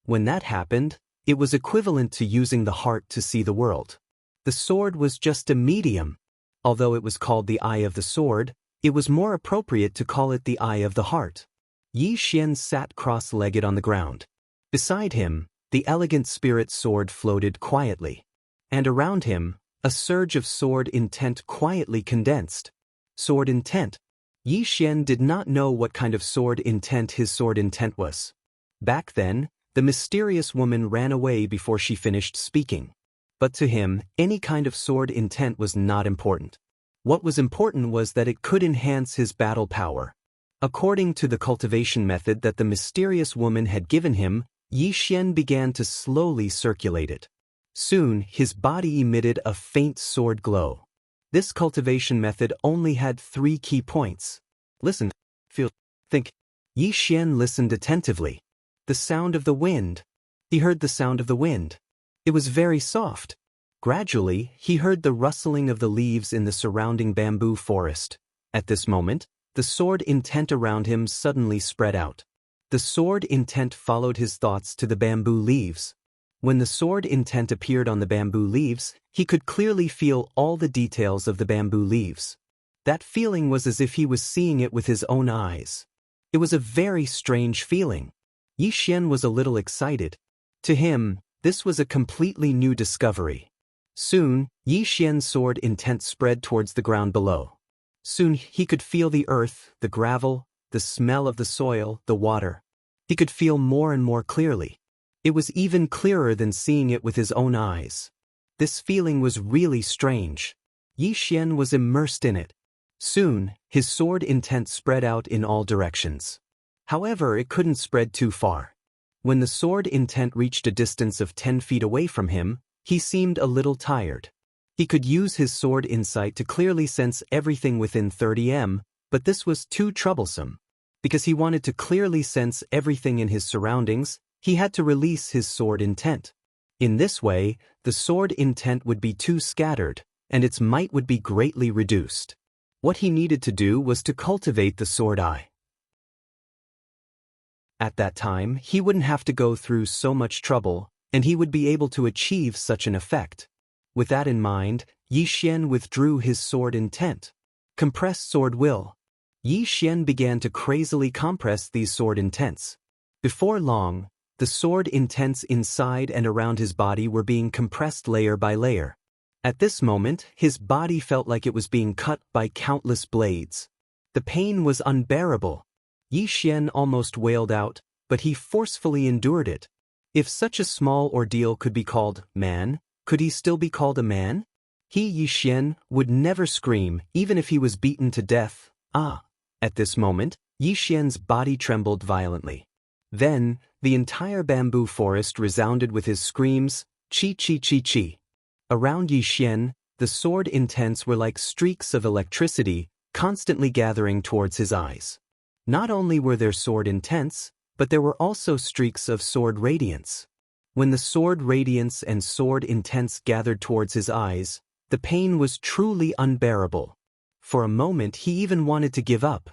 When that happened, it was equivalent to using the heart to see the world. The sword was just a medium. Although it was called the eye of the sword, it was more appropriate to call it the eye of the heart. Yi Xian sat cross-legged on the ground. Beside him, the elegant spirit sword floated quietly. And around him, a surge of sword intent quietly condensed. Sword intent. Yi Xian did not know what kind of sword intent his sword intent was. Back then, the mysterious woman ran away before she finished speaking. But to him, any kind of sword intent was not important. What was important was that it could enhance his battle power. According to the cultivation method that the mysterious woman had given him, Yi Xian began to slowly circulate it. Soon, his body emitted a faint sword glow. This cultivation method only had 3 key points. Listen, feel, think. Yi Xian listened attentively. The sound of the wind. He heard the sound of the wind. It was very soft. Gradually, he heard the rustling of the leaves in the surrounding bamboo forest. At this moment, the sword intent around him suddenly spread out. The sword intent followed his thoughts to the bamboo leaves. When the sword intent appeared on the bamboo leaves, he could clearly feel all the details of the bamboo leaves. That feeling was as if he was seeing it with his own eyes. It was a very strange feeling. Xian was a little excited. To him, this was a completely new discovery. Soon, Xian's sword intent spread towards the ground below. Soon he could feel the earth, the gravel, the smell of the soil, the water. He could feel more and more clearly. It was even clearer than seeing it with his own eyes. This feeling was really strange. Xian was immersed in it. Soon, his sword intent spread out in all directions. However, it couldn't spread too far. When the sword intent reached a distance of 10 feet away from him, he seemed a little tired. He could use his sword insight to clearly sense everything within 30 m, but this was too troublesome. Because he wanted to clearly sense everything in his surroundings, he had to release his sword intent. In this way, the sword intent would be too scattered, and its might would be greatly reduced. What he needed to do was to cultivate the sword eye. At that time, he wouldn't have to go through so much trouble, and he would be able to achieve such an effect. With that in mind, Xian withdrew his sword intent. Compressed sword will. Xian began to crazily compress these sword intents. Before long, the sword intents inside and around his body were being compressed layer by layer. At this moment, his body felt like it was being cut by countless blades. The pain was unbearable. Xian almost wailed out, but he forcefully endured it. If such a small ordeal could be called man, could he still be called a man? Xian would never scream, even if he was beaten to death. At this moment, Xian's body trembled violently. Then, the entire bamboo forest resounded with his screams, chi chi chi chi. Around Xian, the sword intents were like streaks of electricity, constantly gathering towards his eyes. Not only were there sword intents, but there were also streaks of sword radiance. When the sword radiance and sword intents gathered towards his eyes, the pain was truly unbearable. For a moment he even wanted to give up.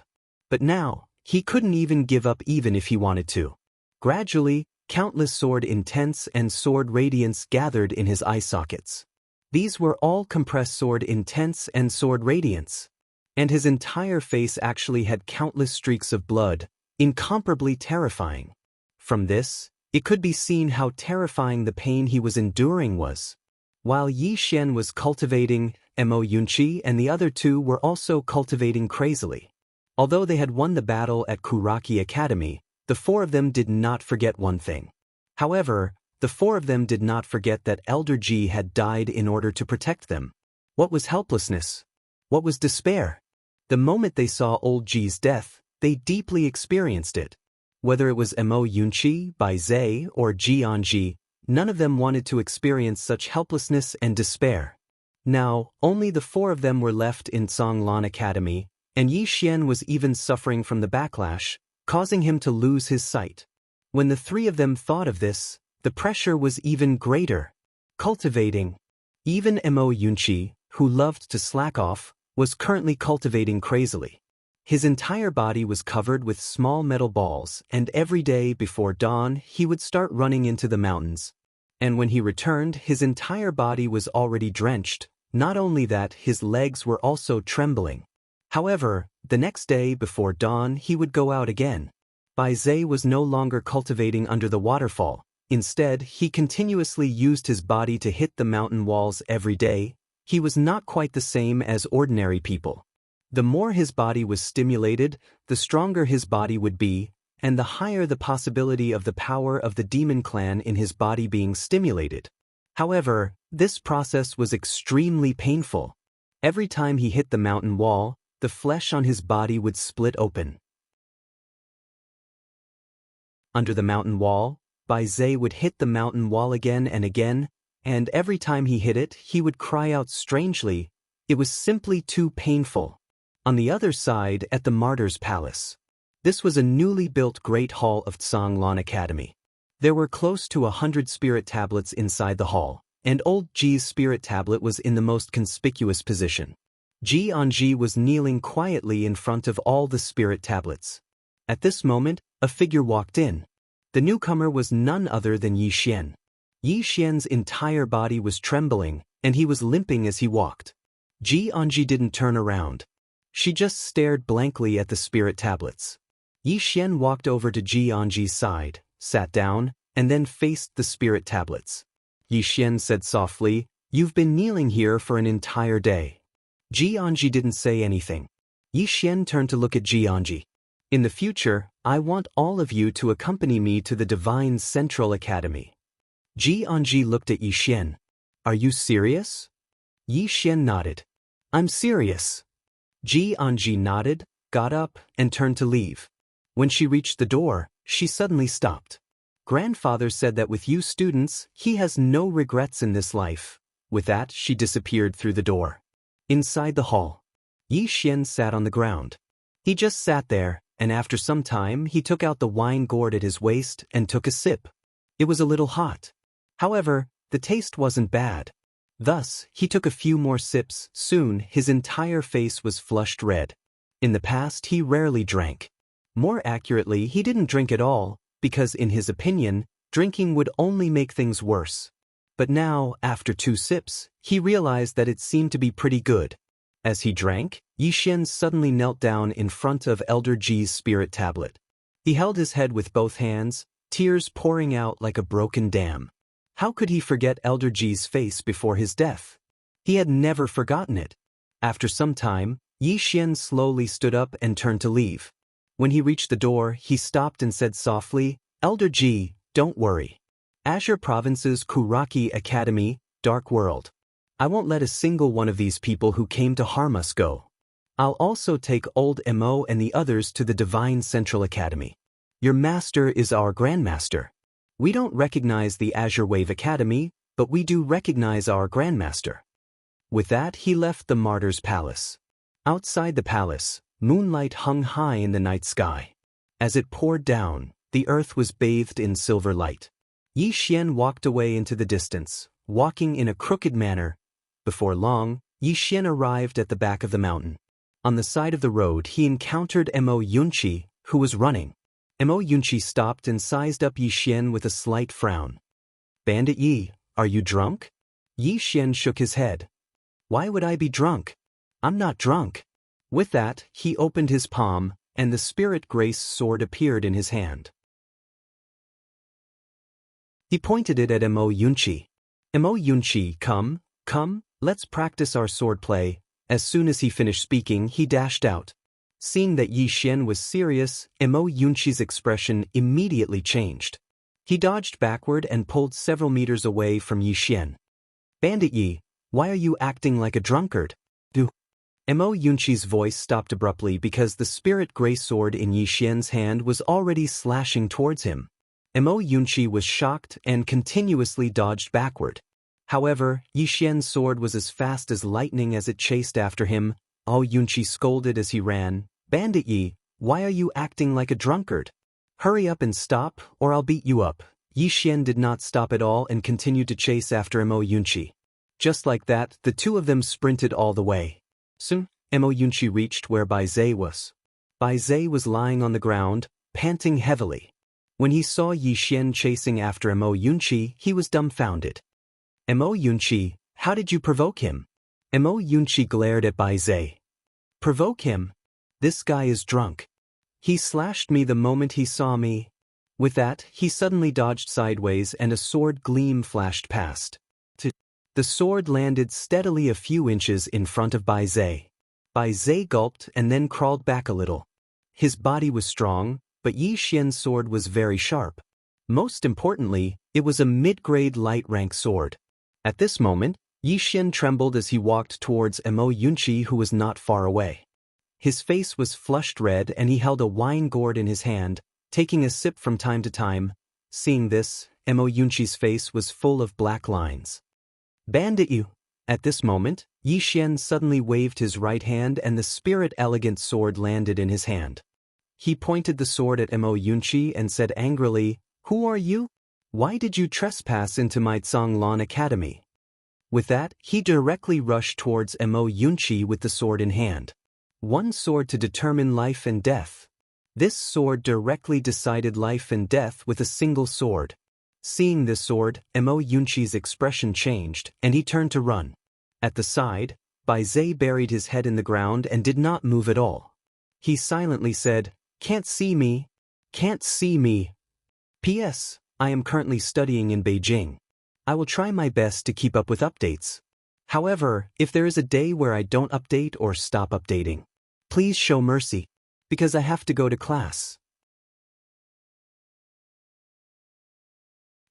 But now, he couldn't even give up even if he wanted to. Gradually, countless sword intents and sword radiance gathered in his eye sockets. These were all compressed sword intents and sword radiance. And his entire face actually had countless streaks of blood, incomparably terrifying. From this, it could be seen how terrifying the pain he was enduring was. While Xian was cultivating, Yunqi and the other two were also cultivating crazily. Although they had won the battle at Kuraki Academy, the four of them did not forget one thing. However, the four of them did not forget that Elder Ji had died in order to protect them. What was helplessness? What was despair? The moment they saw Old Ji's death, they deeply experienced it. Whether it was Yunqi, Bai Zhe, or Jianji, none of them wanted to experience such helplessness and despair. Now, only the four of them were left in Songlan Academy, and Xian was even suffering from the backlash, causing him to lose his sight. When the three of them thought of this, the pressure was even greater. Cultivating. Even Yunqi, who loved to slack off, was currently cultivating crazily. His entire body was covered with small metal balls, and every day before dawn he would start running into the mountains. And when he returned, his entire body was already drenched. Not only that, his legs were also trembling. However, the next day before dawn he would go out again. Bai Zhe was no longer cultivating under the waterfall. Instead, he continuously used his body to hit the mountain walls every day. He was not quite the same as ordinary people. The more his body was stimulated, the stronger his body would be, and the higher the possibility of the power of the demon clan in his body being stimulated. However, this process was extremely painful. Every time he hit the mountain wall, the flesh on his body would split open. Under the mountain wall, Bai Zhe would hit the mountain wall again and again, and every time he hit it, he would cry out strangely. It was simply too painful. On the other side, at the Martyr's Palace. This was a newly built great hall of Songlan Academy. There were close to 100 spirit tablets inside the hall, and old Ji's spirit tablet was in the most conspicuous position. Ji was kneeling quietly in front of all the spirit tablets. At this moment, a figure walked in. The newcomer was none other than Yi Xian. Yi Xian's entire body was trembling, and he was limping as he walked. Ji didn't turn around. She just stared blankly at the spirit tablets. Yi Xian walked over to Ji's side, sat down, and then faced the spirit tablets. Yi Xian said softly, "You've been kneeling here for an entire day." Ji didn't say anything. Yi Xian turned to look at Ji. "In the future, I want all of you to accompany me to the Divine Central Academy." Ji looked at Yi Xian. "Are you serious?" Yi Xian nodded. "I'm serious." Ji nodded, got up, and turned to leave. When she reached the door, she suddenly stopped. "Grandfather said that with you students, he has no regrets in this life." With that, she disappeared through the door. Inside the hall, Yi Xian sat on the ground. He just sat there, and after some time he took out the wine gourd at his waist and took a sip. It was a little hot. However, the taste wasn't bad. Thus, he took a few more sips. Soon, his entire face was flushed red. In the past, he rarely drank. More accurately, he didn't drink at all, because in his opinion, drinking would only make things worse. But now, after 2 sips, he realized that it seemed to be pretty good. As he drank, Yi Xian suddenly knelt down in front of Elder Ji's spirit tablet. He held his head with both hands, tears pouring out like a broken dam. How could he forget Elder Ji's face before his death? He had never forgotten it. After some time, Yi Xian slowly stood up and turned to leave. When he reached the door, he stopped and said softly, "Elder Ji, don't worry. Azure Province's Kuraki Academy, Dark World. I won't let a single one of these people who came to harm us go. I'll also take old Mo and the others to the Divine Central Academy. Your master is our grandmaster. We don't recognize the Azure Wave Academy, but we do recognize our grandmaster." With that, he left the Martyr's Palace. Outside the palace, moonlight hung high in the night sky. As it poured down, the earth was bathed in silver light. Yi Xian walked away into the distance, walking in a crooked manner. Before long, Yi Xian arrived at the back of the mountain. On the side of the road, he encountered Mo Yunqi, who was running. Mo Yunqi stopped and sized up Yi Xian with a slight frown. "Bandit Yi, are you drunk?" Yi Xian shook his head. "Why would I be drunk? I'm not drunk." With that, he opened his palm, and the Spirit Grace sword appeared in his hand. He pointed it at Mo Yunqi. "Mo Yunqi, come, let's practice our swordplay." As soon as he finished speaking, he dashed out. Seeing that Yi Xian was serious, Mo Yunqi's expression immediately changed. He dodged backward and pulled several meters away from Yi Xian. "Bandit Yi, why are you acting like a drunkard?" Mo Yunqi's voice stopped abruptly because the Spirit Grace sword in Yi Xian's hand was already slashing towards him. Mo Yunqi was shocked and continuously dodged backward. However, Yi Xian's sword was as fast as lightning as it chased after him. Mo Yunqi scolded as he ran, "Bandit Yi, why are you acting like a drunkard? Hurry up and stop, or I'll beat you up." Yi Xian did not stop at all and continued to chase after Mo Yunqi. Just like that, the two of them sprinted all the way. Soon, Mo Yunqi reached where Bai Zhe was. Bai Zhe was lying on the ground, panting heavily. When he saw Yi Xian chasing after Mo Yunqi, he was dumbfounded. "Mo Yunqi, how did you provoke him?" Mo Yunqi glared at Bai Zhe. "Provoke him? This guy is drunk. He slashed me the moment he saw me." With that, he suddenly dodged sideways and a sword gleam flashed past. The sword landed steadily a few inches in front of Bai Zhe. Bai Zhe gulped and then crawled back a little. His body was strong, but Yi Xian's sword was very sharp. Most importantly, it was a mid-grade light-rank sword. At this moment, Yi Xian trembled as he walked towards Mo Yunqi, who was not far away. His face was flushed red and he held a wine gourd in his hand, taking a sip from time to time. Seeing this, Mo Yunqi's face was full of black lines. "Bandit you!" At this moment, Yi Xian suddenly waved his right hand and the Spirit Elegant sword landed in his hand. He pointed the sword at Mo Yunqi and said angrily, "Who are you? Why did you trespass into my Zhonglan Academy?" With that, he directly rushed towards Mo Yunqi with the sword in hand. One sword to determine life and death. This sword directly decided life and death with a single sword. Seeing this sword, Mo Yunqi's expression changed, and he turned to run. At the side, Bai Zhe buried his head in the ground and did not move at all. He silently said, "Can't see me. Can't see me. P.S. I am currently studying in Beijing. I will try my best to keep up with updates. However, if there is a day where I don't update or stop updating, please show mercy, because I have to go to class."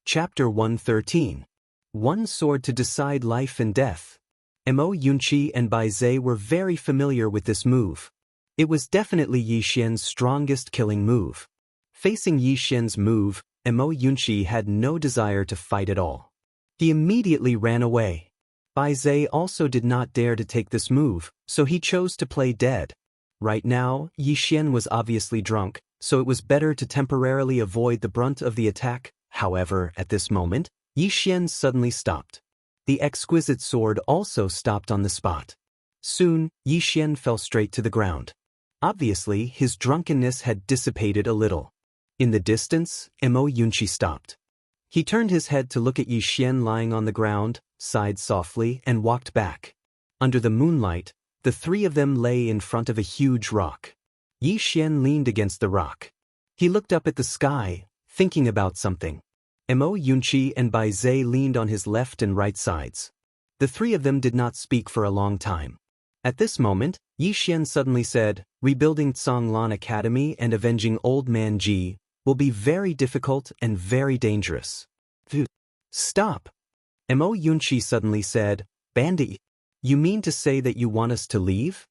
Chapter 113. One sword to decide life and death. Mo Yunqi and Bai Zhe were very familiar with this move. It was definitely Yi Xian's strongest killing move. Facing Yi Xian's move, Mo Yunqi had no desire to fight at all. He immediately ran away. Bai Zhe also did not dare to take this move, so he chose to play dead. Right now, Yi Xian was obviously drunk, so it was better to temporarily avoid the brunt of the attack. However, at this moment, Yi Xian suddenly stopped. The exquisite sword also stopped on the spot. Soon, Yi Xian fell straight to the ground. Obviously, his drunkenness had dissipated a little. In the distance, Mo Yunqi stopped. He turned his head to look at Yi Xian lying on the ground, sighed softly, and walked back. Under the moonlight, the three of them lay in front of a huge rock. Yi Xian leaned against the rock. He looked up at the sky, thinking about something. Mo Yunqi and Bai Zhe leaned on his left and right sides. The three of them did not speak for a long time. At this moment, Yi Xian suddenly said, "Rebuilding Conglan Academy and avenging Old Man Ji will be very difficult and very dangerous." "Stop!" Mo Yunqi suddenly said, "Bandit, you mean to say that you want us to leave?"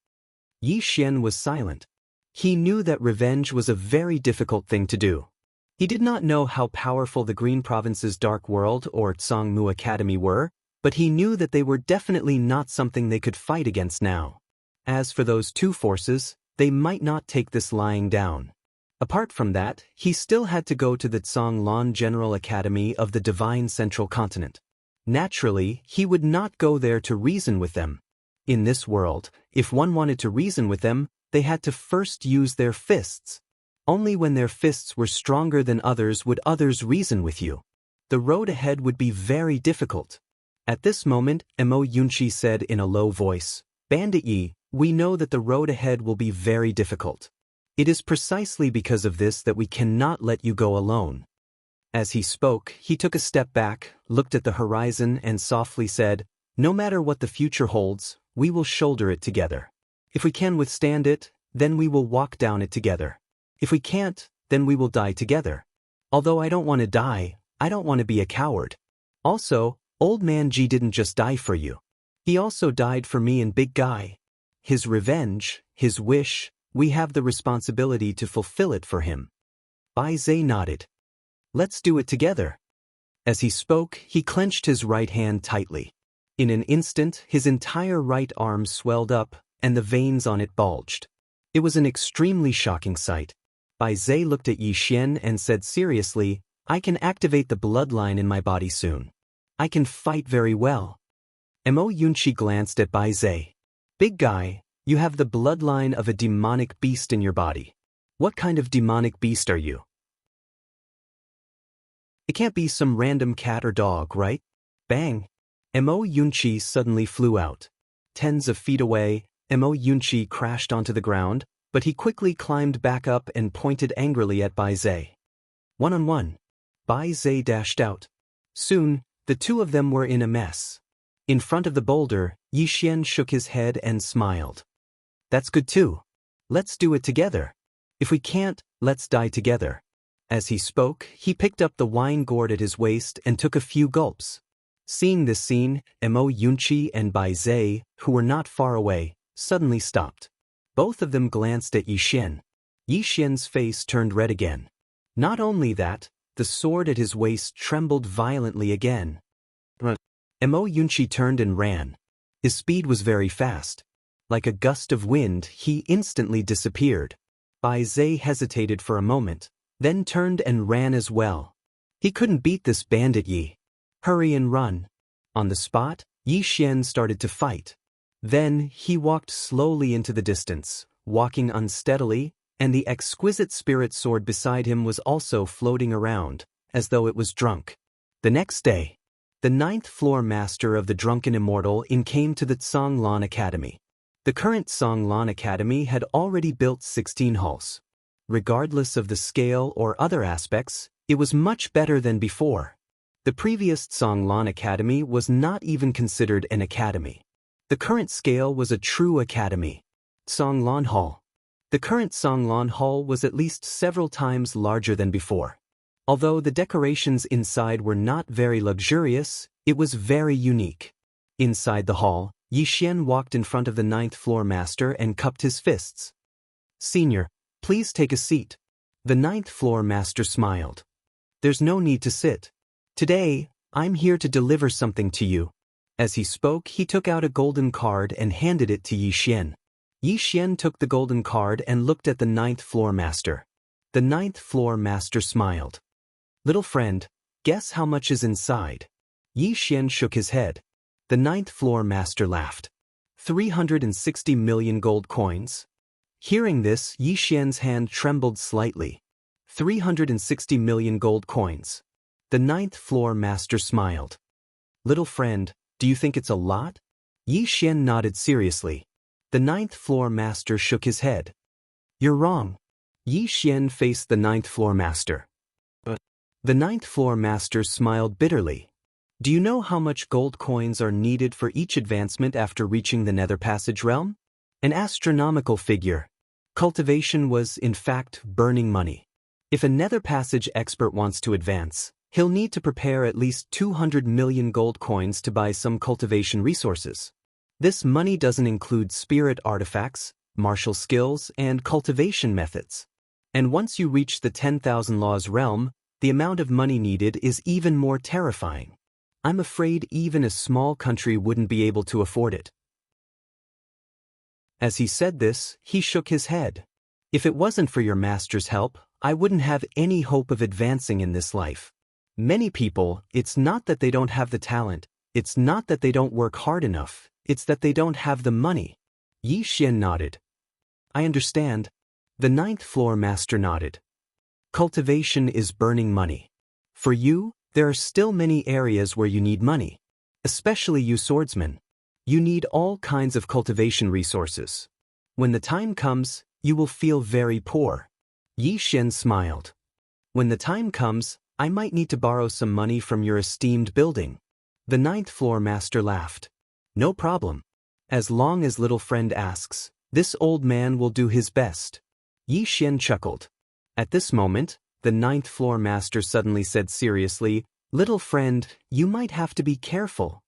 Yi Xian was silent. He knew that revenge was a very difficult thing to do. He did not know how powerful the Green Province's Dark World or Congmu Academy were, but he knew that they were definitely not something they could fight against now. As for those two forces, they might not take this lying down. Apart from that, he still had to go to the Conglan General Academy of the Divine Central Continent. Naturally, he would not go there to reason with them. In this world, if one wanted to reason with them, they had to first use their fists. Only when their fists were stronger than others would others reason with you. The road ahead would be very difficult. At this moment, Mo Yunqi said in a low voice, "Bandit Yi, we know that the road ahead will be very difficult. It is precisely because of this that we cannot let you go alone." As he spoke, he took a step back, looked at the horizon and softly said, "No matter what the future holds, we will shoulder it together. If we can withstand it, then we will walk down it together. If we can't, then we will die together. Although I don't want to die, I don't want to be a coward. Also, Old Man Ji didn't just die for you. He also died for me and Big Guy. His revenge, his wish, we have the responsibility to fulfill it for him." Bai Zhe nodded. "Let's do it together." As he spoke, he clenched his right hand tightly. In an instant, his entire right arm swelled up, and the veins on it bulged. It was an extremely shocking sight. Bai Zhe looked at Yi Xian and said seriously, "I can activate the bloodline in my body soon. I can fight very well." Mo Yunqi glanced at Bai Zhe. "Big Guy, you have the bloodline of a demonic beast in your body. What kind of demonic beast are you? It can't be some random cat or dog, right?" Bang! Mo Yunqi suddenly flew out. Tens of feet away, Mo Yunqi crashed onto the ground, but he quickly climbed back up and pointed angrily at Bai Zhe. One-on-one. Bai Zhe dashed out. Soon, the two of them were in a mess. In front of the boulder, Yi Xian shook his head and smiled. "That's good too. Let's do it together. If we can't, let's die together." As he spoke, he picked up the wine gourd at his waist and took a few gulps. Seeing this scene, Mo Yunqi and Bai Zhe, who were not far away, suddenly stopped. Both of them glanced at Yi Xian. Yi Xian's face turned red again. Not only that, the sword at his waist trembled violently again. Mo Yunqi turned and ran. His speed was very fast. Like a gust of wind, he instantly disappeared. Bai Zhe hesitated for a moment, then turned and ran as well. He couldn't beat this Bandit Yi. Hurry and run. On the spot, Yi Xian started to fight. Then he walked slowly into the distance, walking unsteadily, and the exquisite spirit sword beside him was also floating around, as though it was drunk. The next day, the 9th floor master of the drunken immortal came to the Zhonglan Academy. The current Zhonglan Academy had already built 16 halls. Regardless of the scale or other aspects, it was much better than before. The previous Zhonglan Academy was not even considered an academy. The current scale was a true academy. Zhonglan Hall. The current Zhonglan Hall was at least several times larger than before. Although the decorations inside were not very luxurious, it was very unique. Inside the hall, Yi Xian walked in front of the 9th floor master and cupped his fists. "Senior, please take a seat." The 9th floor master smiled. "There's no need to sit. Today, I'm here to deliver something to you." As he spoke, he took out a golden card and handed it to Yi Xian. Yi Xian took the golden card and looked at the 9th floor master. The 9th floor master smiled. "Little friend, guess how much is inside?" Yi Xian shook his head. The 9th floor master laughed. 360 million gold coins. Hearing this, Yi Xian's hand trembled slightly. 360 million gold coins. The 9th floor master smiled. "Little friend, do you think it's a lot?" Yi Xian nodded seriously. The 9th floor master shook his head. "You're wrong." Yi Xian faced the 9th floor master. But the 9th floor master smiled bitterly. "Do you know how much gold coins are needed for each advancement after reaching the Nether Passage realm? An astronomical figure. Cultivation was, in fact, burning money. If a Nether Passage expert wants to advance, he'll need to prepare at least 200 million gold coins to buy some cultivation resources. This money doesn't include spirit artifacts, martial skills, and cultivation methods. And once you reach the 10,000 laws realm, the amount of money needed is even more terrifying. I'm afraid even a small country wouldn't be able to afford it." As he said this, he shook his head. "If it wasn't for your master's help, I wouldn't have any hope of advancing in this life. Many people, it's not that they don't have the talent, it's not that they don't work hard enough, it's that they don't have the money." Yi Xian nodded. "I understand." The 9th floor master nodded. "Cultivation is burning money. For you, there are still many areas where you need money. Especially you swordsmen. You need all kinds of cultivation resources. When the time comes, you will feel very poor." Yi Xian smiled. "When the time comes, I might need to borrow some money from your esteemed building." The 9th floor master laughed. "No problem. As long as little friend asks, this old man will do his best." Yi Xian chuckled. At this moment, the 9th floor master suddenly said seriously, "Little friend, you might have to be careful."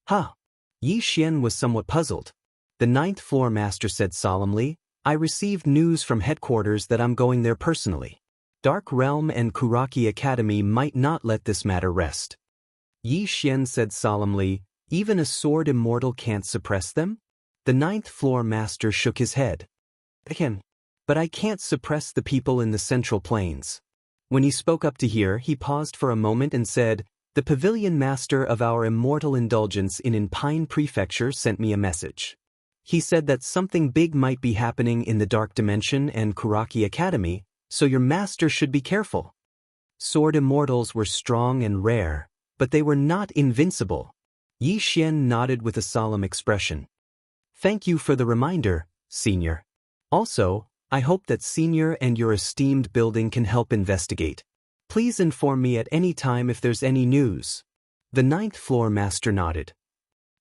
"Huh?" Yi Xian was somewhat puzzled. The 9th floor master said solemnly, "I received news from headquarters that I'm going there personally. Dark Realm and Kuraki Academy might not let this matter rest." Yi Xian said solemnly, "Even a sword immortal can't suppress them?" The 9th floor master shook his head. "Again, but I can't suppress the people in the Central Plains." When he spoke up to here, he paused for a moment and said, "The pavilion master of our immortal indulgence in Pine Prefecture sent me a message. He said that something big might be happening in the Dark Dimension and Kuraki Academy, so your master should be careful." Sword immortals were strong and rare, but they were not invincible. Yi Xian nodded with a solemn expression. "Thank you for the reminder, Senior. Also, I hope that Senior and your esteemed building can help investigate. Please inform me at any time if there's any news." The 9th floor master nodded.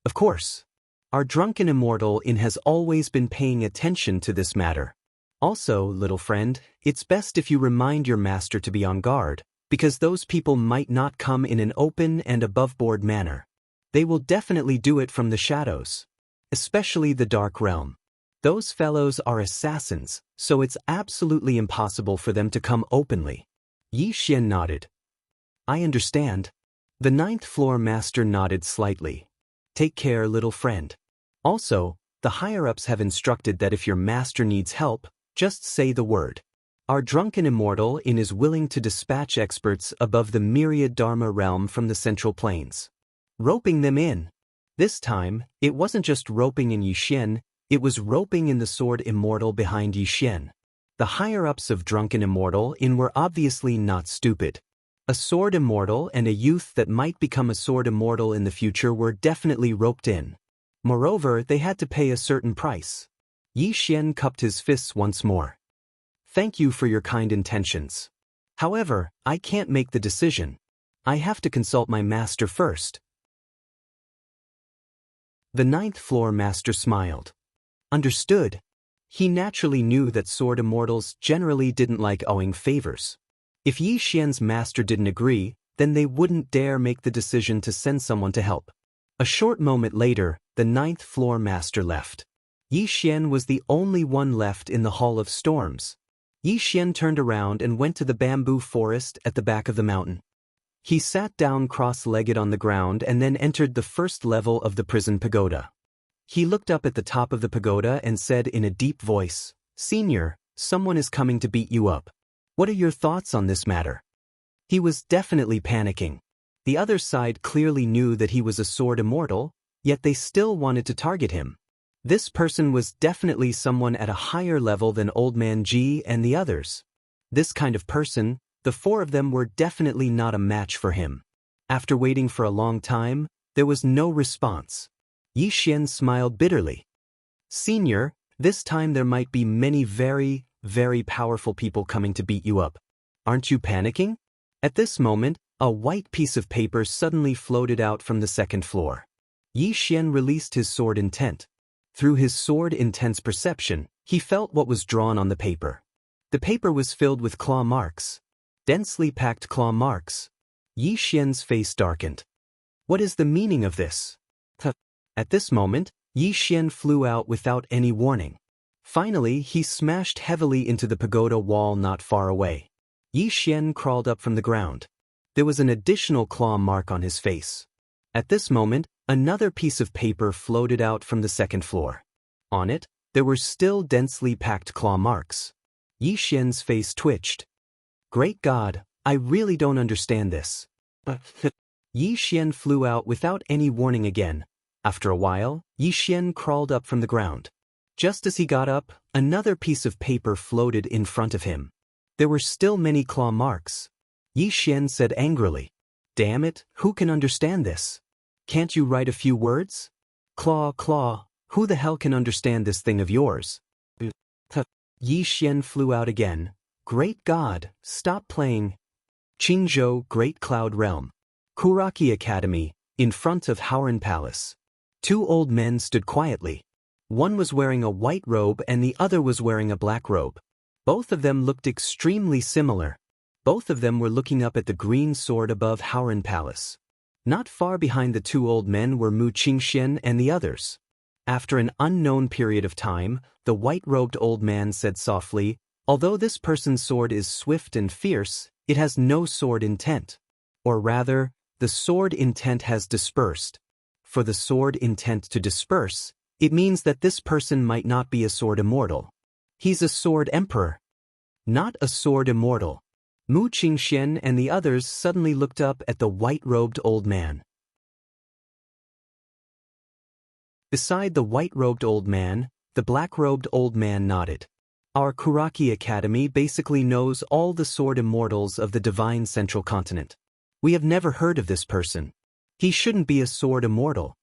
"Of course. Our drunken immortal has always been paying attention to this matter. Also, little friend, it's best if you remind your master to be on guard, because those people might not come in an open and above-board manner. They will definitely do it from the shadows. Especially the Dark Realm. Those fellows are assassins, so it's absolutely impossible for them to come openly." Yi Xian nodded. "I understand." The 9th floor master nodded slightly. "Take care, little friend. Also, the higher-ups have instructed that if your master needs help, just say the word. Our drunken immortal is willing to dispatch experts above the myriad Dharma realm from the Central Plains. Roping them in." This time, it wasn't just roping in Yixian, it was roping in the sword Immortal behind Yixian. The higher-ups of Drunken Immortal in were obviously not stupid. A sword Immortal and a youth that might become a sword Immortal in the future were definitely roped in. Moreover, they had to pay a certain price. Yixian cupped his fists once more. Thank you for your kind intentions. However, I can't make the decision. I have to consult my master first. The ninth floor master smiled. Understood. He naturally knew that sword immortals generally didn't like owing favors. If Yixian's master didn't agree, then they wouldn't dare make the decision to send someone to help. A short moment later, the ninth floor master left. Yixian was the only one left in the Hall of Storms. Yixian turned around and went to the bamboo forest at the back of the mountain. He sat down cross-legged on the ground and then entered the first level of the prison pagoda. He looked up at the top of the pagoda and said in a deep voice, "Senior, someone is coming to beat you up. What are your thoughts on this matter?" He was definitely panicking. The other side clearly knew that he was a sword immortal, yet they still wanted to target him. This person was definitely someone at a higher level than Old Man Ji and the others. This kind of person, the four of them were definitely not a match for him. After waiting for a long time, there was no response. Yixian smiled bitterly. "Senior, this time there might be many very, very powerful people coming to beat you up. Aren't you panicking?" At this moment, a white piece of paper suddenly floated out from the second floor. Yixian released his sword intent. Through his sword intense perception, he felt what was drawn on the paper. The paper was filled with claw marks. Densely packed claw marks. Yixian's face darkened. What is the meaning of this? At this moment, Yixian flew out without any warning. Finally, he smashed heavily into the pagoda wall not far away. Yixian crawled up from the ground. There was an additional claw mark on his face. At this moment, another piece of paper floated out from the second floor. On it, there were still densely packed claw marks. Yixian's face twitched. Great God, I really don't understand this. Yixian flew out without any warning again. After a while, Yixian crawled up from the ground. Just as he got up, another piece of paper floated in front of him. There were still many claw marks. Yixian said angrily, "Damn it, who can understand this? Can't you write a few words? Claw, claw, who the hell can understand this thing of yours?" Yixian flew out again. Great God, stop playing. Qingzhou Great Cloud Realm. Kuraki Academy, in front of Howren Palace. Two old men stood quietly. One was wearing a white robe and the other was wearing a black robe. Both of them looked extremely similar. Both of them were looking up at the green sword above Howren Palace. Not far behind the two old men were Mu Qingxian and the others. After an unknown period of time, the white-robed old man said softly, "Although this person's sword is swift and fierce, it has no sword intent. Or rather, the sword intent has dispersed. For the sword intent to disperse, it means that this person might not be a sword immortal. He's a sword emperor, not a sword immortal." Mu Qingxian and the others suddenly looked up at the white-robed old man. Beside the white-robed old man, the black-robed old man nodded. "Our Kuraki Academy basically knows all the sword immortals of the Divine Central Continent. We have never heard of this person. He shouldn't be a sword immortal."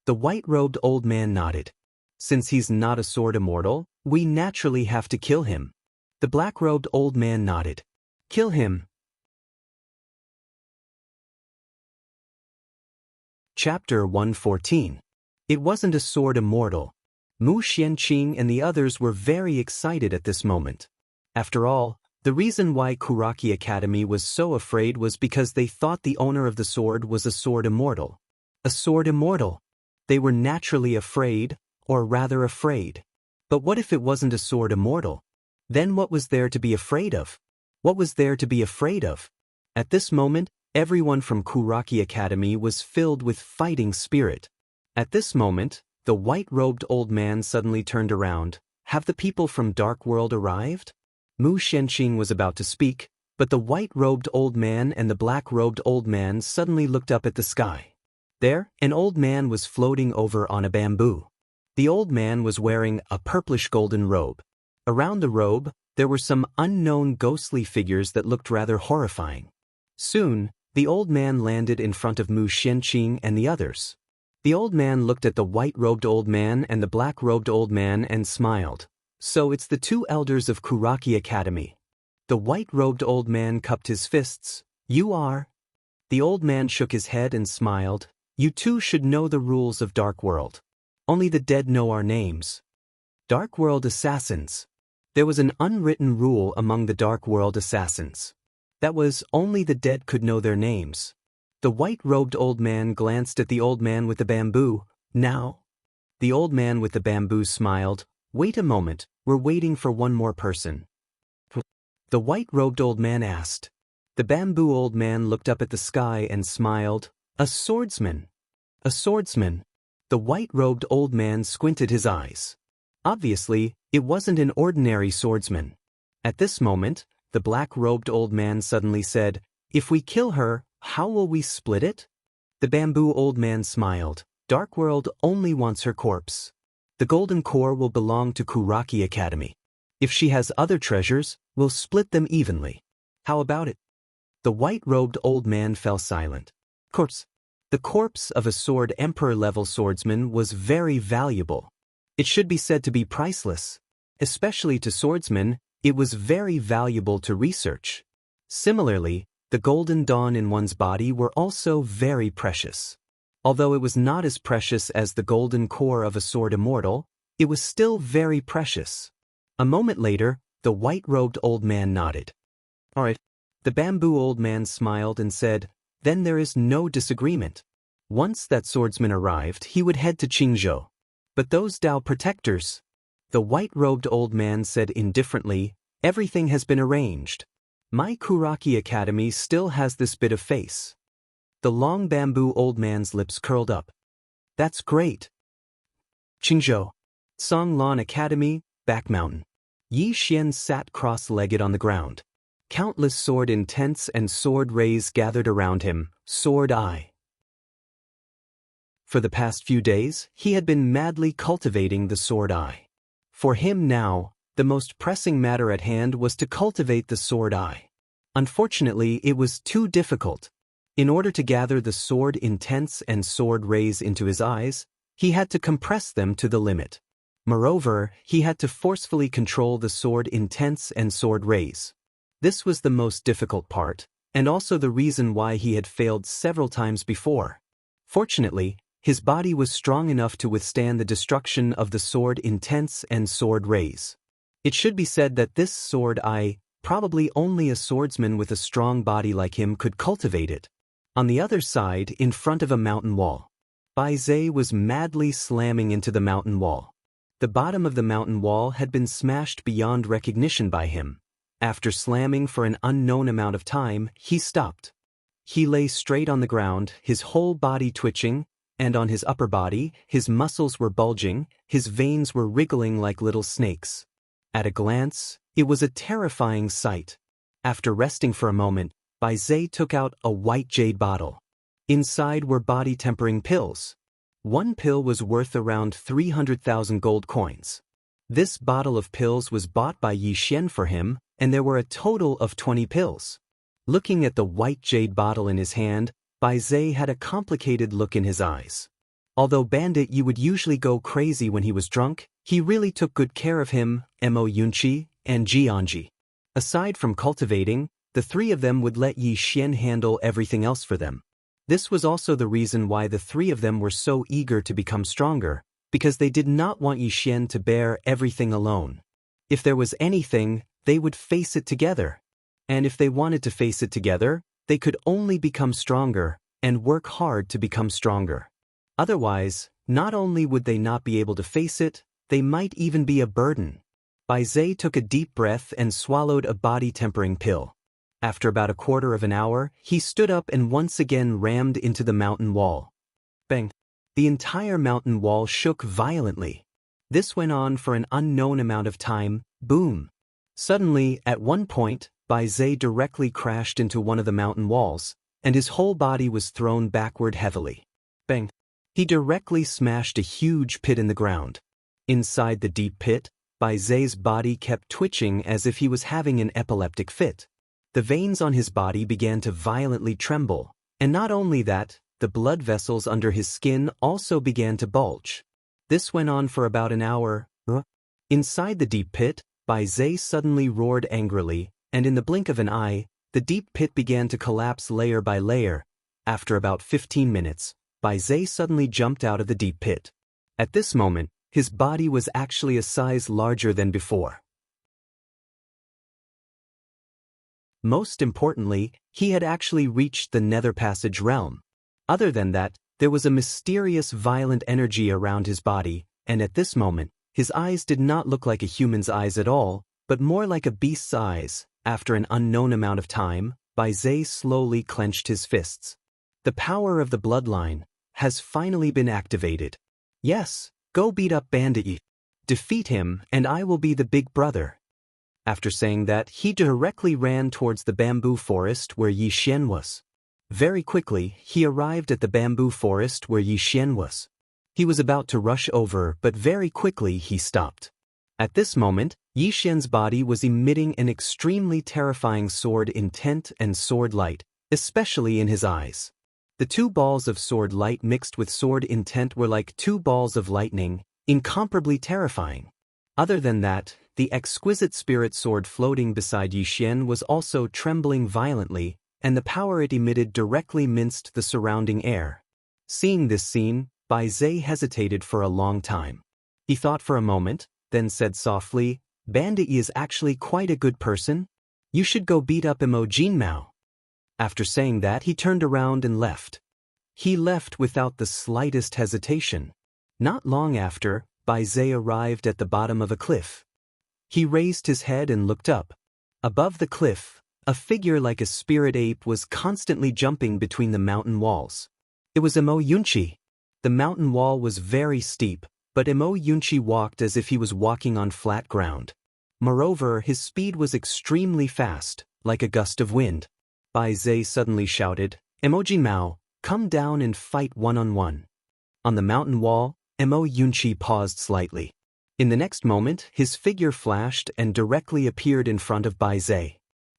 The white-robed old man nodded. "Since he's not a sword immortal, we naturally have to kill him." The black-robed old man nodded. "Kill him." Chapter 114. It wasn't a sword immortal. Mu Xianqing and the others were very excited at this moment. After all, the reason why Kuraki Academy was so afraid was because they thought the owner of the sword was a sword immortal. A sword immortal. They were naturally afraid, or rather afraid. But what if it wasn't a sword immortal? Then what was there to be afraid of? What was there to be afraid of? At this moment, everyone from Kuraki Academy was filled with fighting spirit. At this moment, the white-robed old man suddenly turned around. "Have the people from Dark World arrived?" Mu Xianqing was about to speak, but the white-robed old man and the black-robed old man suddenly looked up at the sky. There, an old man was floating over on a bamboo. The old man was wearing a purplish golden robe. Around the robe, there were some unknown ghostly figures that looked rather horrifying. Soon, the old man landed in front of Mu Xianqing and the others. The old man looked at the white-robed old man and the black-robed old man and smiled. So it's the two elders of Kuraki Academy. The white-robed old man cupped his fists. You are? The old man shook his head and smiled. You two should know the rules of Dark World. Only the dead know our names. Dark World Assassins. There was an unwritten rule among the Dark World Assassins. That was, only the dead could know their names. The white-robed old man glanced at the old man with the bamboo. Now? The old man with the bamboo smiled. Wait a moment, we're waiting for one more person. The white-robed old man asked. The bamboo old man looked up at the sky and smiled. A swordsman. A swordsman. The white-robed old man squinted his eyes. Obviously, it wasn't an ordinary swordsman. At this moment, the black-robed old man suddenly said, If we kill her, how will we split it? The bamboo old man smiled. Dark World only wants her corpse. The golden core will belong to Kuraki Academy. If she has other treasures, we'll split them evenly. How about it? The white-robed old man fell silent. Corpse. The corpse of a sword emperor-level swordsman was very valuable. It should be said to be priceless. Especially to swordsmen, it was very valuable to research. Similarly, the golden dawn in one's body were also very precious. Although it was not as precious as the golden core of a sword immortal, it was still very precious. A moment later, the white-robed old man nodded. All right. The bamboo old man smiled and said, Then there is no disagreement. Once that swordsman arrived, he would head to Qingzhou. But those Dao protectors, the white-robed old man said indifferently, everything has been arranged. My Kuraki Academy still has this bit of face. The long bamboo old man's lips curled up. That's great. Qingzhou. Songlan Academy, Back Mountain. Yi Xian sat cross-legged on the ground. Countless sword intents and sword rays gathered around him, sword eye. For the past few days, he had been madly cultivating the sword eye. For him now, the most pressing matter at hand was to cultivate the sword eye. Unfortunately, it was too difficult. In order to gather the sword intents and sword rays into his eyes, he had to compress them to the limit. Moreover, he had to forcefully control the sword intents and sword rays. This was the most difficult part, and also the reason why he had failed several times before. Fortunately, his body was strong enough to withstand the destruction of the sword intents and sword rays. It should be said that this sword eye, probably only a swordsman with a strong body like him could cultivate it. On the other side, in front of a mountain wall, Bai Zhe was madly slamming into the mountain wall. The bottom of the mountain wall had been smashed beyond recognition by him. After slamming for an unknown amount of time, he stopped. He lay straight on the ground, his whole body twitching, and on his upper body, his muscles were bulging, his veins were wriggling like little snakes. At a glance, it was a terrifying sight. After resting for a moment, Bai Zhe took out a white jade bottle. Inside were body-tempering pills. One pill was worth around 300,000 gold coins. This bottle of pills was bought by Yi Xian for him, and there were a total of 20 pills. Looking at the white jade bottle in his hand, Bai Zhe had a complicated look in his eyes. Although Bandit Yi would usually go crazy when he was drunk, he really took good care of him, Mo Yunqi, and Jianji. Aside from cultivating, the three of them would let Yi Xian handle everything else for them. This was also the reason why the three of them were so eager to become stronger, because they did not want Yi Xian to bear everything alone. If there was anything, they would face it together. And if they wanted to face it together, they could only become stronger and work hard to become stronger. Otherwise, not only would they not be able to face it, they might even be a burden. Bai Zhe took a deep breath and swallowed a body-tempering pill. After about a quarter of an hour, he stood up and once again rammed into the mountain wall. Bang! The entire mountain wall shook violently. This went on for an unknown amount of time. Boom! Suddenly, at one point, Bai Zhe directly crashed into one of the mountain walls, and his whole body was thrown backward heavily. Bang! He directly smashed a huge pit in the ground. Inside the deep pit, Bai Zai's body kept twitching as if he was having an epileptic fit. The veins on his body began to violently tremble, and not only that, the blood vessels under his skin also began to bulge. This went on for about an hour. Inside the deep pit, Bai Zai suddenly roared angrily, and in the blink of an eye, the deep pit began to collapse layer by layer. After about 15 minutes, Bai Zai suddenly jumped out of the deep pit. At this moment, his body was actually a size larger than before. Most importantly, he had actually reached the Nether Passage realm. Other than that, there was a mysterious violent energy around his body, and at this moment, his eyes did not look like a human's eyes at all, but more like a beast's eyes. After an unknown amount of time, Bai Zai slowly clenched his fists. The power of the bloodline has finally been activated. Yes, go beat up Bandit. Defeat him, and I will be the big brother. After saying that, he directly ran towards the bamboo forest where Yi Xian was. Very quickly, he arrived at the bamboo forest where Yi Xian was. He was about to rush over, but very quickly he stopped. At this moment, Yi Xian's body was emitting an extremely terrifying sword intent and sword light, especially in his eyes. The two balls of sword light mixed with sword intent were like two balls of lightning, incomparably terrifying. Other than that, the exquisite spirit sword floating beside Yi Xian was also trembling violently, and the power it emitted directly minced the surrounding air. Seeing this scene, Bai Zai hesitated for a long time. He thought for a moment, then said softly, "Bandit is actually quite a good person. You should go beat up Mao." After saying that, he turned around and left. He left without the slightest hesitation. Not long after, Bai Zai arrived at the bottom of a cliff. He raised his head and looked up. Above the cliff, a figure like a spirit ape was constantly jumping between the mountain walls. It was Imo Yunchi. The mountain wall was very steep, but Imo Yunchi walked as if he was walking on flat ground. Moreover, his speed was extremely fast, like a gust of wind. Bai Zai suddenly shouted, "Emoji Mao, come down and fight one-on-one." On the mountain wall, Imo Yunchi paused slightly. In the next moment, his figure flashed and directly appeared in front of Bai Zai.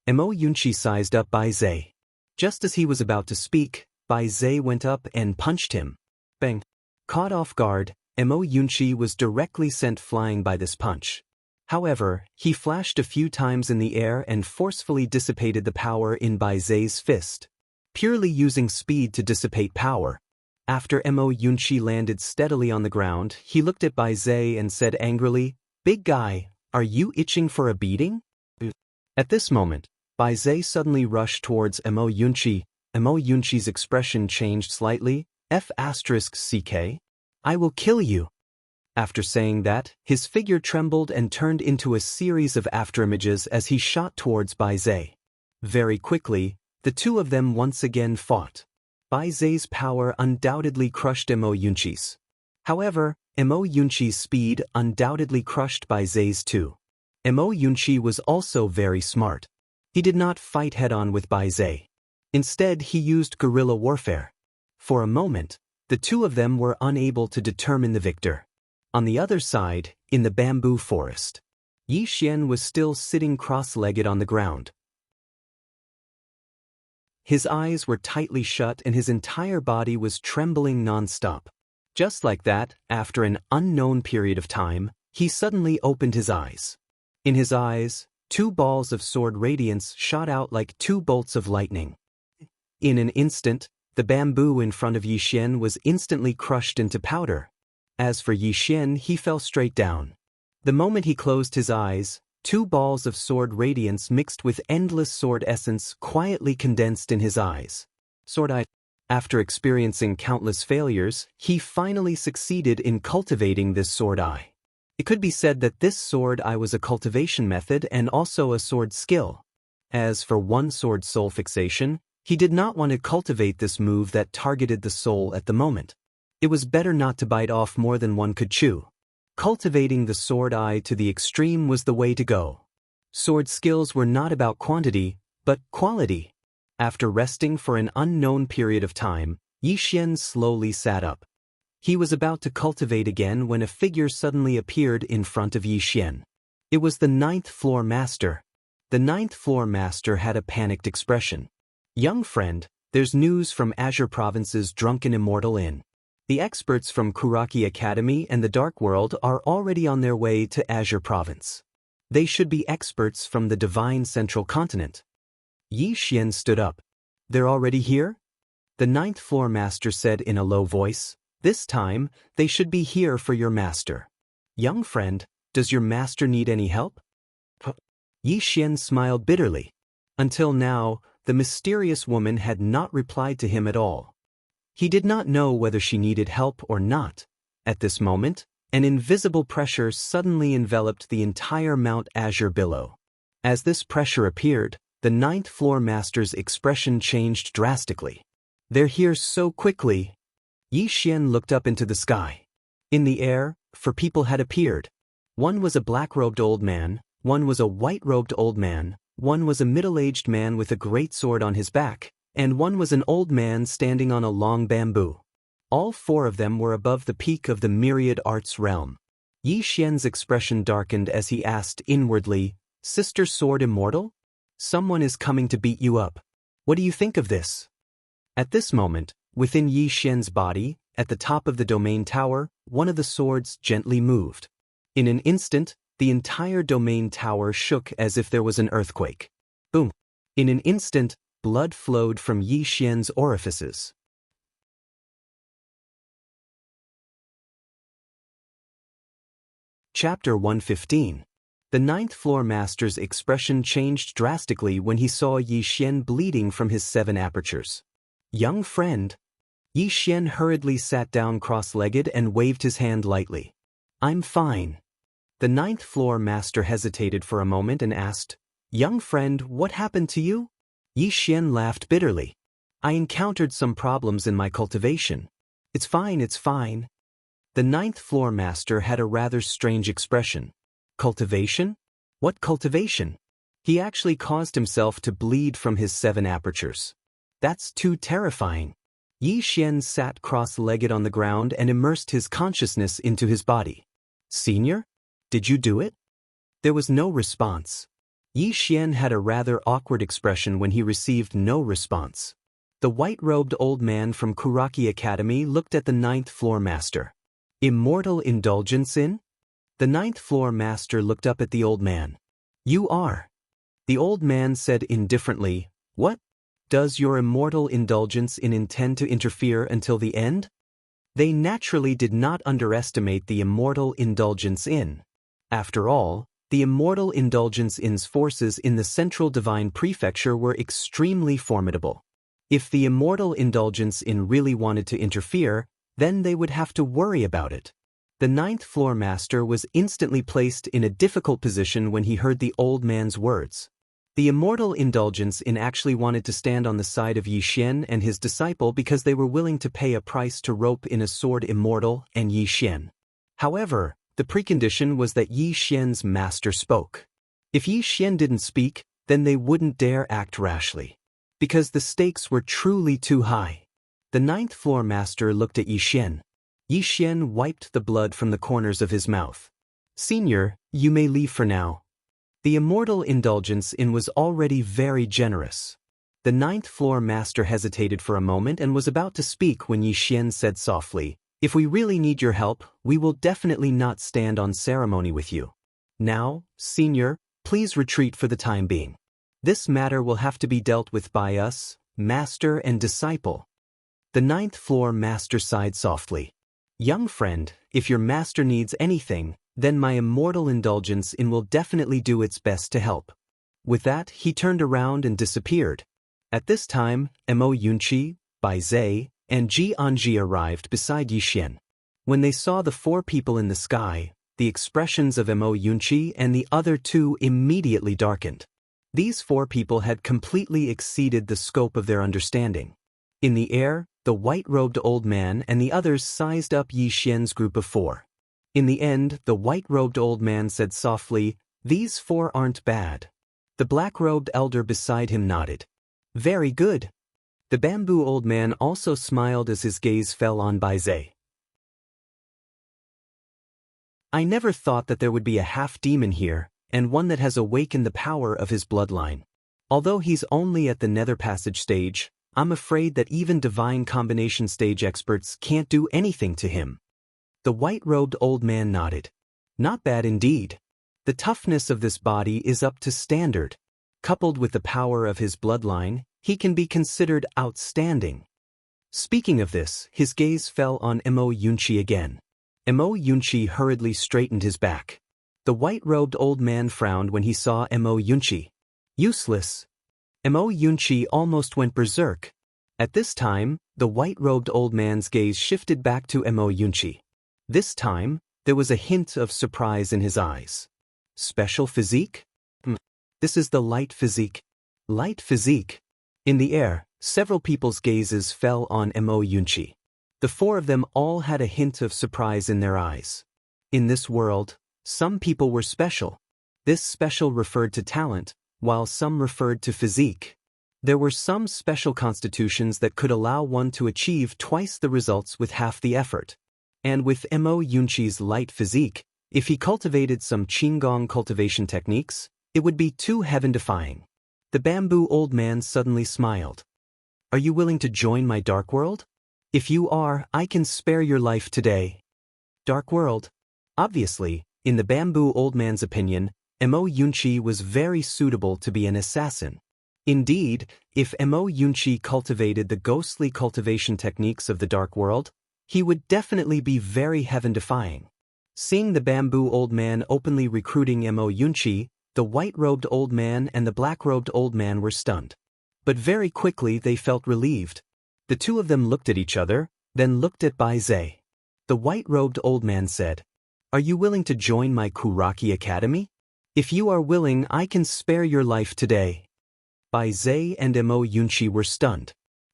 Imo Yunchi sized up Bai Zai. Just as he was about to speak, Bai Zai went up and punched him. Bang! Caught off guard, Imo Yunchi was directly sent flying by this punch. However, he flashed a few times in the air and forcefully dissipated the power in Bai Zai's fist, purely using speed to dissipate power. After Imo Yunchi landed steadily on the ground, he looked at Bai Zai and said angrily, "Big guy, are you itching for a beating?" At this moment, Bai Zai suddenly rushed towards Imo Yunchi. Imo Yunchi's expression changed slightly. "F***CK? I will kill you." After saying that, his figure trembled and turned into a series of afterimages as he shot towards Bai Zai. Very quickly, the two of them once again fought. Bai Zai's power undoubtedly crushed Imo Yunchi's. However, Imo Yunchi's speed undoubtedly crushed Bai Zai's too. Imo Yunchi was also very smart. He did not fight head-on with Bai Zai. Instead, he used guerrilla warfare. For a moment, the two of them were unable to determine the victor. On the other side, in the bamboo forest, Yi Xian was still sitting cross-legged on the ground. His eyes were tightly shut and his entire body was trembling non-stop. Just like that, after an unknown period of time, he suddenly opened his eyes. In his eyes, two balls of sword radiance shot out like two bolts of lightning. In an instant, the bamboo in front of Yi Xian was instantly crushed into powder. As for Yi Xian, he fell straight down. The moment he closed his eyes, two balls of sword radiance mixed with endless sword essence quietly condensed in his eyes. Sword Eye. After experiencing countless failures, he finally succeeded in cultivating this sword eye. It could be said that this sword eye was a cultivation method and also a sword skill. As for one sword soul fixation, he did not want to cultivate this move that targeted the soul at the moment. It was better not to bite off more than one could chew. Cultivating the sword eye to the extreme was the way to go. Sword skills were not about quantity, but quality. After resting for an unknown period of time, Yi Xian slowly sat up. He was about to cultivate again when a figure suddenly appeared in front of Yi Xian. It was the ninth-floor master. The ninth-floor master had a panicked expression. "Young friend, there's news from Azure Province's drunken Immortal Inn. The experts from Kuraki Academy and the Dark World are already on their way to Azure Province. They should be experts from the Divine Central Continent." Yi Xian stood up. "They're already here?" The ninth-floor master said in a low voice. "This time, they should be here for your master. Young friend, does your master need any help?" Yi Xian smiled bitterly. Until now, the mysterious woman had not replied to him at all. He did not know whether she needed help or not. At this moment, an invisible pressure suddenly enveloped the entire Mount Azure billow. As this pressure appeared, the ninth-floor master's expression changed drastically. "They're here so quickly." Yi Xian looked up into the sky. In the air, 4 people had appeared. One was a black-robed old man, one was a white-robed old man, one was a middle-aged man with a great sword on his back, and one was an old man standing on a long bamboo. All 4 of them were above the peak of the myriad arts realm. Yi Xian's expression darkened as he asked inwardly, "Sister Sword Immortal? Someone is coming to beat you up. What do you think of this?" At this moment, within Yi Xian's body, at the top of the domain tower, one of the swords gently moved. In an instant, the entire domain tower shook as if there was an earthquake. Boom! In an instant, blood flowed from Yi Xian's orifices. Chapter 115. The ninth-floor master's expression changed drastically when he saw Yi Xian bleeding from his 7 apertures. "Young friend." Yi Xian hurriedly sat down cross-legged and waved his hand lightly. "I'm fine." The ninth-floor master hesitated for a moment and asked, "Young friend, what happened to you?" Yi Xian laughed bitterly. "I encountered some problems in my cultivation. It's fine, it's fine." The ninth-floor master had a rather strange expression. "Cultivation? What cultivation?" He actually caused himself to bleed from his 7 apertures. "That's too terrifying." Yi Xian sat cross-legged on the ground and immersed his consciousness into his body. "Senior? Did you do it?" There was no response. Yi Xian had a rather awkward expression when he received no response. The white-robed old man from Kuraki Academy looked at the ninth-floor master. "Immortal indulgence in?" The ninth-floor master looked up at the old man. "You are." The old man said indifferently, "What? Does your immortal indulgence in intend to interfere until the end?" They naturally did not underestimate the immortal indulgence in. After all, the immortal indulgence in's forces in the Central Divine Prefecture were extremely formidable. If the immortal indulgence in really wanted to interfere, then they would have to worry about it. The ninth-floor master was instantly placed in a difficult position when he heard the old man's words. The immortal indulgence in actually wanted to stand on the side of Yi Xian and his disciple because they were willing to pay a price to rope in a sword Immortal and Yi Xian. However, the precondition was that Yi Xian's master spoke. If Yi Xian didn't speak, then they wouldn't dare act rashly. Because the stakes were truly too high. The ninth-floor master looked at Yi Xian. Yi Xian wiped the blood from the corners of his mouth. "Senior, you may leave for now." The immortal indulgence in was already very generous. The ninth-floor master hesitated for a moment and was about to speak when Yi Xian said softly, "If we really need your help, we will definitely not stand on ceremony with you. Now, senior, please retreat for the time being. This matter will have to be dealt with by us, master and disciple." The ninth-floor master sighed softly. "Young friend, if your master needs anything, then my immortal indulgence in will definitely do its best to help." With that, he turned around and disappeared. At this time, Mo Yunqi, Bai Zhe, and Ji Anji arrived beside Yi Xian. When they saw the 4 people in the sky, the expressions of Mo Yunqi and the other 2 immediately darkened. These 4 people had completely exceeded the scope of their understanding. In the air, the white-robed old man and the others sized up Yi Xian's group of 4. In the end, the white-robed old man said softly, "These 4 aren't bad." The black-robed elder beside him nodded. "Very good." The bamboo old man also smiled as his gaze fell on Bai Zhe. I never thought that there would be a half-demon here, and one that has awakened the power of his bloodline. Although he's only at the nether passage stage, I'm afraid that even divine combination stage experts can't do anything to him. The white-robed old man nodded. Not bad indeed. The toughness of this body is up to standard. Coupled with the power of his bloodline, he can be considered outstanding. Speaking of this, his gaze fell on Mo Yunqi again. Mo Yunqi hurriedly straightened his back. The white-robed old man frowned when he saw Mo Yunqi. Useless. Mo Yunqi almost went berserk. At this time, the white-robed old man's gaze shifted back to Mo Yunqi. This time, there was a hint of surprise in his eyes. Special physique? This is the light physique. Light physique. In the air, several people's gazes fell on Mo Yunqi. The four of them all had a hint of surprise in their eyes. In this world, some people were special. This special referred to talent, while some referred to physique. There were some special constitutions that could allow one to achieve twice the results with half the effort. And with Mo Yunqi's light physique, if he cultivated some Qigong cultivation techniques, it would be too heaven-defying. The bamboo old man suddenly smiled. Are you willing to join my dark world? If you are, I can spare your life today. Dark world. Obviously, in the bamboo old man's opinion, Mo Yunqi was very suitable to be an assassin. Indeed, if Mo Yunqi cultivated the ghostly cultivation techniques of the dark world, he would definitely be very heaven-defying. Seeing the bamboo old man openly recruiting Mo Yunqi, the white-robed old man and the black-robed old man were stunned. But very quickly they felt relieved. The two of them looked at each other, then looked at Bai Zhe. The white-robed old man said, Are you willing to join my Kuraki Academy? If you are willing, I can spare your life today. Bai Zhe and Mo Yunqi were stunned.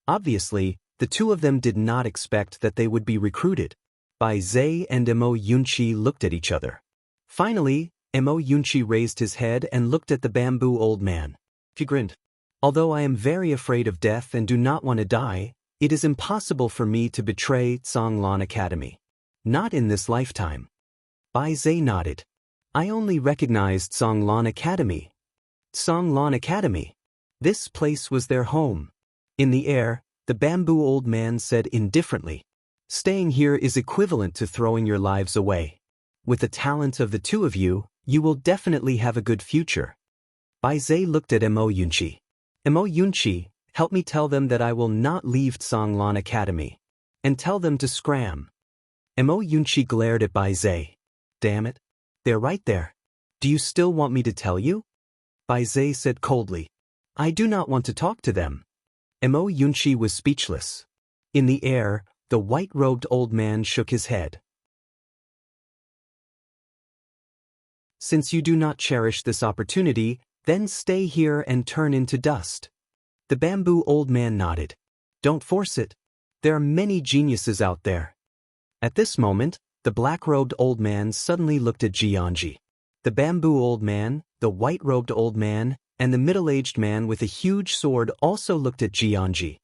Obviously, the two of them did not expect that they would be recruited. Bai Zhe and Mo Yunqi looked at each other. Finally, Mo Yunqi raised his head and looked at the bamboo old man. He grinned. Although I am very afraid of death and do not want to die, it is impossible for me to betray Songlan Academy. Not in this lifetime. Bai Zhe nodded. I only recognized Songlan Academy. Songlan Academy. This place was their home. In the air, the bamboo old man said indifferently, Staying here is equivalent to throwing your lives away. With the talent of the two of you, you will definitely have a good future. Bai Zhe looked at Mo Yunqi. Mo Yunqi, help me tell them that I will not leave Songlan Academy. And tell them to scram. Mo Yunqi glared at Bai Zhe. Damn it. They're right there. Do you still want me to tell you? Bai Zhe said coldly. I do not want to talk to them. Mo Yunqi was speechless. In the air, the white-robed old man shook his head. Since you do not cherish this opportunity, then stay here and turn into dust. The bamboo old man nodded. Don't force it. There are many geniuses out there. At this moment, the black-robed old man suddenly looked at Xianxia. The bamboo old man, the white-robed old man, and the middle-aged man with a huge sword also looked at Xianxia.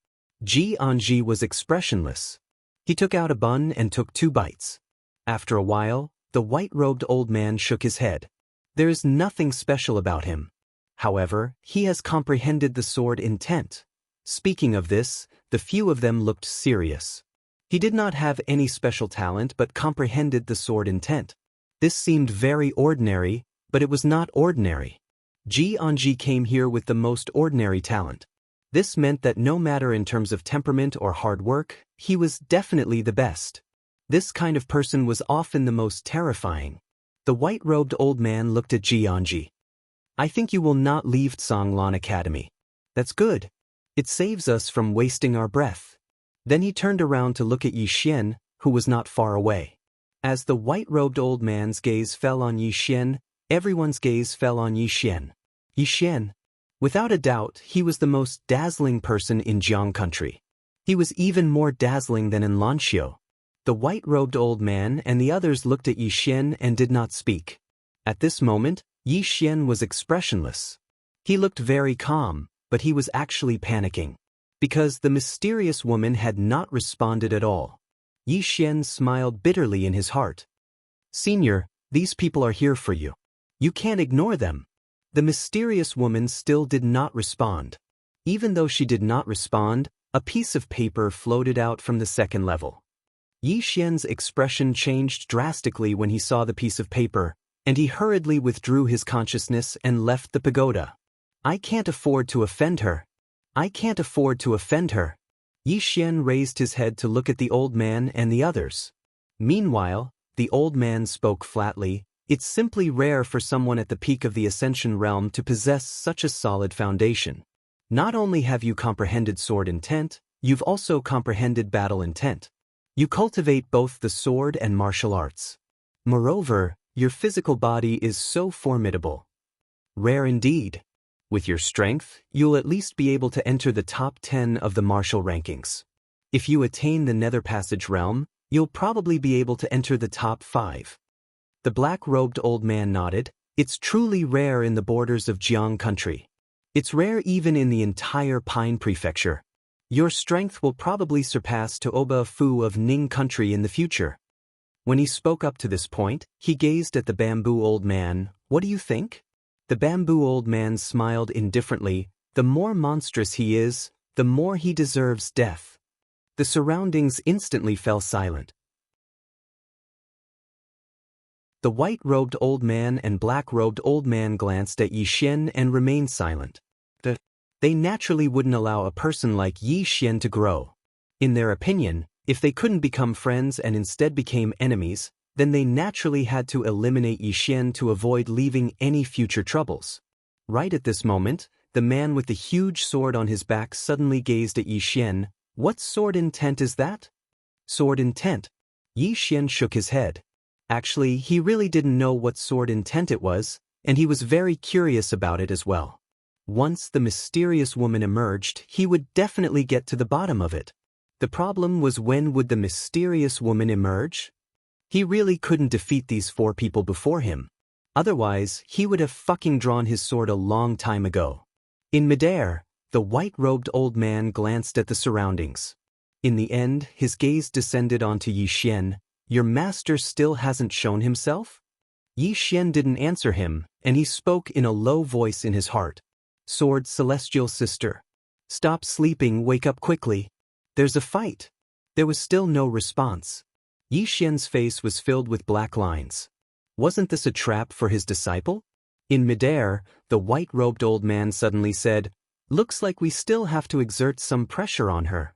Xianxia was expressionless. He took out a bun and took 2 bites. After a while, the white-robed old man shook his head. There is nothing special about him. However, he has comprehended the sword intent. Speaking of this, the few of them looked serious. He did not have any special talent but comprehended the sword intent. This seemed very ordinary, but it was not ordinary. Xianxia came here with the most ordinary talent. This meant that no matter in terms of temperament or hard work, he was definitely the best. This kind of person was often the most terrifying. The white-robed old man looked at Xianxia. I think you will not leave Songlan Academy. That's good. It saves us from wasting our breath. Then he turned around to look at Yixian, who was not far away. As the white-robed old man's gaze fell on Yixian, everyone's gaze fell on Yixian. Yixian. Without a doubt, he was the most dazzling person in Jiang country. He was even more dazzling than in Lanxiu. The white-robed old man and the others looked at Yixian and did not speak. At this moment, Yixian was expressionless. He looked very calm, but he was actually panicking. because the mysterious woman had not responded at all. Yi Xian smiled bitterly in his heart. Senior, these people are here for you. You can't ignore them. The mysterious woman still did not respond. Even though she did not respond, a piece of paper floated out from the second level. Yi Xian's expression changed drastically when he saw the piece of paper, and he hurriedly withdrew his consciousness and left the pagoda. I can't afford to offend her. I can't afford to offend her. Yi Xian raised his head to look at the old man and the others. Meanwhile, the old man spoke flatly. It's simply rare for someone at the peak of the Ascension realm to possess such a solid foundation. Not only have you comprehended sword intent, you've also comprehended battle intent. You cultivate both the sword and martial arts. Moreover, your physical body is so formidable. Rare indeed. With your strength, you'll at least be able to enter the top 10 of the martial rankings. If you attain the Nether Passage realm, you'll probably be able to enter the top 5. The black-robed old man nodded. It's truly rare in the borders of Jiang country. It's rare even in the entire Pine Prefecture. Your strength will probably surpass Toba Fu of Ning country in the future. When he spoke up to this point, he gazed at the bamboo old man. What do you think? The bamboo old man smiled indifferently. The more monstrous he is, the more he deserves death. The surroundings instantly fell silent. The white-robed old man and black-robed old man glanced at Yi Xian and remained silent. They naturally wouldn't allow a person like Yi Xian to grow. In their opinion, if they couldn't become friends and instead became enemies, then they naturally had to eliminate Yi Xian to avoid leaving any future troubles. Right at this moment, the man with the huge sword on his back suddenly gazed at Yi Xian. What sword intent is that? Sword intent. Yi Xian shook his head. Actually, he really didn't know what sword intent it was, and he was very curious about it as well. Once the mysterious woman emerged, he would definitely get to the bottom of it. The problem was, when would the mysterious woman emerge? He really couldn't defeat these 4 people before him. Otherwise, he would have fucking drawn his sword a long time ago. In midair, the white-robed old man glanced at the surroundings. In the end, his gaze descended onto Yi Xian. Your master still hasn't shown himself? Yi Xian didn't answer him, and he spoke in a low voice in his heart. Sword celestial sister. Stop sleeping, wake up quickly. There's a fight. There was still no response. Yi Xian's face was filled with black lines. Wasn't this a trap for his disciple? In midair, the white-robed old man suddenly said, Looks like we still have to exert some pressure on her.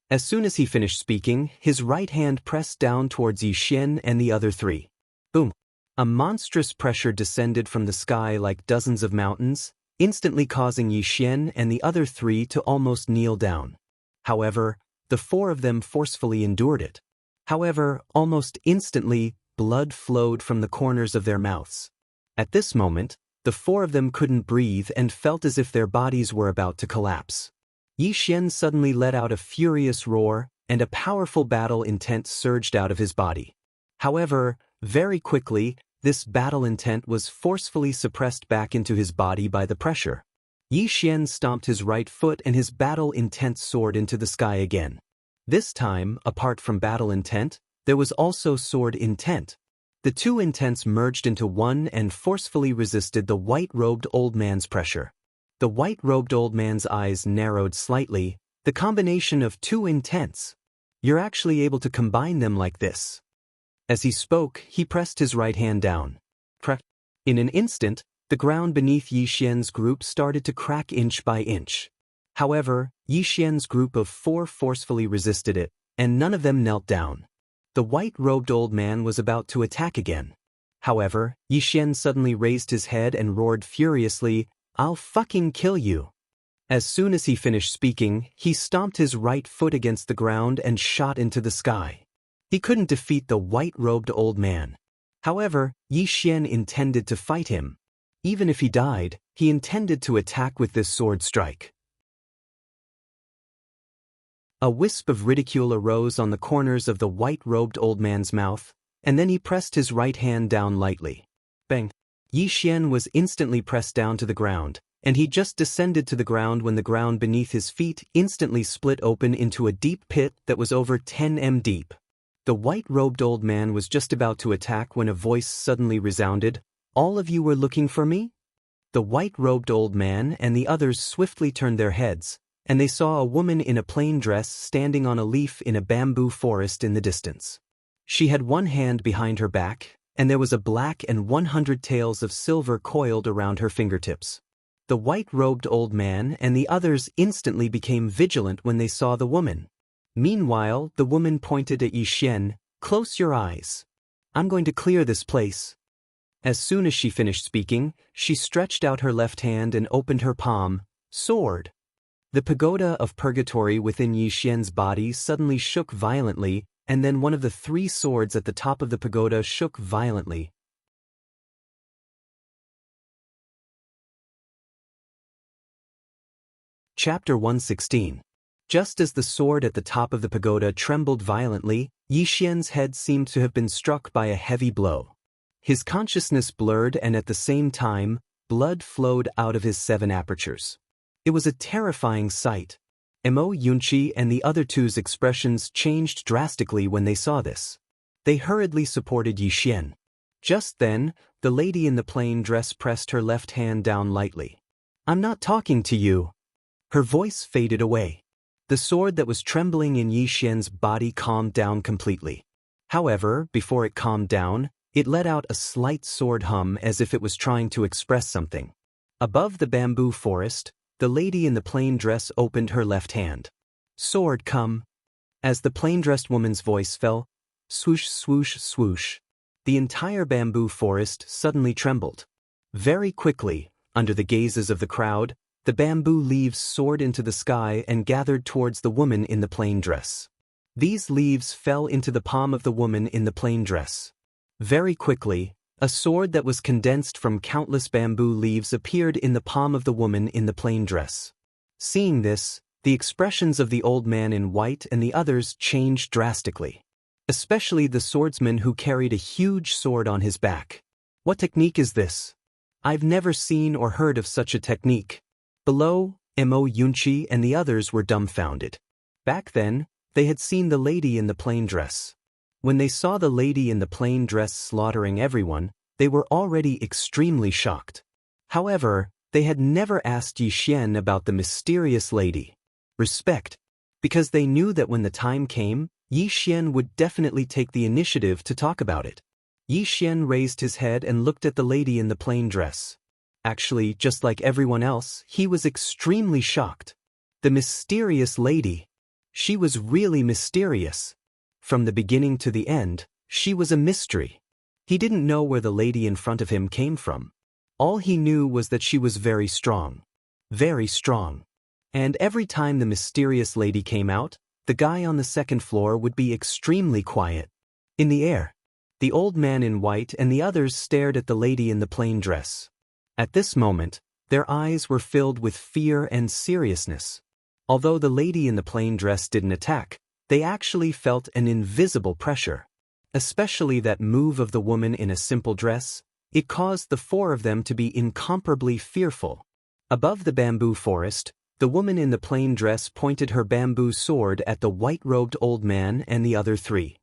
As soon as he finished speaking, his right hand pressed down towards Yi Xian and the other 3. Boom. A monstrous pressure descended from the sky like dozens of mountains, instantly causing Yi Xian and the other 3 to almost kneel down. However, the 4 of them forcefully endured it. However, almost instantly, blood flowed from the corners of their mouths. At this moment, the 4 of them couldn't breathe and felt as if their bodies were about to collapse. Yi Xian suddenly let out a furious roar, and a powerful battle intent surged out of his body. However, very quickly, this battle intent was forcefully suppressed back into his body by the pressure. Yi Xian stomped his right foot and his battle intent soared into the sky again. This time, apart from battle intent, there was also sword intent. The 2 intents merged into one and forcefully resisted the white-robed old man's pressure. The white-robed old man's eyes narrowed slightly. The combination of 2 intents. You're actually able to combine them like this. As he spoke, he pressed his right hand down. Crack. In an instant, the ground beneath Yi Xian's group started to crack inch by inch. However, Yi Xian's group of 4 forcefully resisted it, and none of them knelt down. The white-robed old man was about to attack again. However, Yi Xian suddenly raised his head and roared furiously, I'll fucking kill you. As soon as he finished speaking, he stomped his right foot against the ground and shot into the sky. He couldn't defeat the white-robed old man. However, Yi Xian intended to fight him. Even if he died, he intended to attack with this sword strike. A wisp of ridicule arose on the corners of the white-robed old man's mouth, and then he pressed his right hand down lightly. Bang! Yi Xian was instantly pressed down to the ground, and he just descended to the ground when the ground beneath his feet instantly split open into a deep pit that was over 10 m deep. The white-robed old man was just about to attack when a voice suddenly resounded, "All of you were looking for me?" The white-robed old man and the others swiftly turned their heads, and they saw a woman in a plain dress standing on a leaf in a bamboo forest in the distance. She had one hand behind her back, and there was a black and 100 tails of silver coiled around her fingertips. The white-robed old man and the others instantly became vigilant when they saw the woman. Meanwhile, the woman pointed at Yixian, "Close your eyes. I'm going to clear this place." As soon as she finished speaking, she stretched out her left hand and opened her palm, sword. The pagoda of purgatory within Yixian's body suddenly shook violently, and then one of the 3 swords at the top of the pagoda shook violently. Chapter 116. Just as the sword at the top of the pagoda trembled violently, Yixian's head seemed to have been struck by a heavy blow. His consciousness blurred and at the same time, blood flowed out of his 7 apertures. It was a terrifying sight. Mo Yunqi and the other 2's expressions changed drastically when they saw this. They hurriedly supported Yixian. Just then, the lady in the plain dress pressed her left hand down lightly. "I'm not talking to you." Her voice faded away. The sword that was trembling in Yixian's body calmed down completely. However, before it calmed down, it let out a slight sword hum as if it was trying to express something. Above the bamboo forest, the lady in the plain dress opened her left hand. "Sword, come." As the plain-dressed woman's voice fell, swoosh, swoosh, swoosh, the entire bamboo forest suddenly trembled. Very quickly, under the gazes of the crowd, the bamboo leaves soared into the sky and gathered towards the woman in the plain dress. These leaves fell into the palm of the woman in the plain dress. Very quickly, a sword that was condensed from countless bamboo leaves appeared in the palm of the woman in the plain dress. Seeing this, the expressions of the old man in white and the others changed drastically. Especially the swordsman who carried a huge sword on his back. "What technique is this? I've never seen or heard of such a technique." Below, Mo Yunqi and the others were dumbfounded. Back then, they had seen the lady in the plain dress. When they saw the lady in the plain dress slaughtering everyone, they were already extremely shocked. However, they had never asked Yixian about the mysterious lady. Respect, because they knew that when the time came, Yixian would definitely take the initiative to talk about it. Yixian raised his head and looked at the lady in the plain dress. Actually, just like everyone else, he was extremely shocked. The mysterious lady. She was really mysterious. From the beginning to the end, she was a mystery. He didn't know where the lady in front of him came from. All he knew was that she was very strong. Very strong. And every time the mysterious lady came out, the guy on the 2nd floor would be extremely quiet. In the air, the old man in white and the others stared at the lady in the plain dress. At this moment, their eyes were filled with fear and seriousness. Although the lady in the plain dress didn't attack, they actually felt an invisible pressure. Especially that move of the woman in a simple dress, it caused the 4 of them to be incomparably fearful. Above the bamboo forest, the woman in the plain dress pointed her bamboo sword at the white-robed old man and the other 3.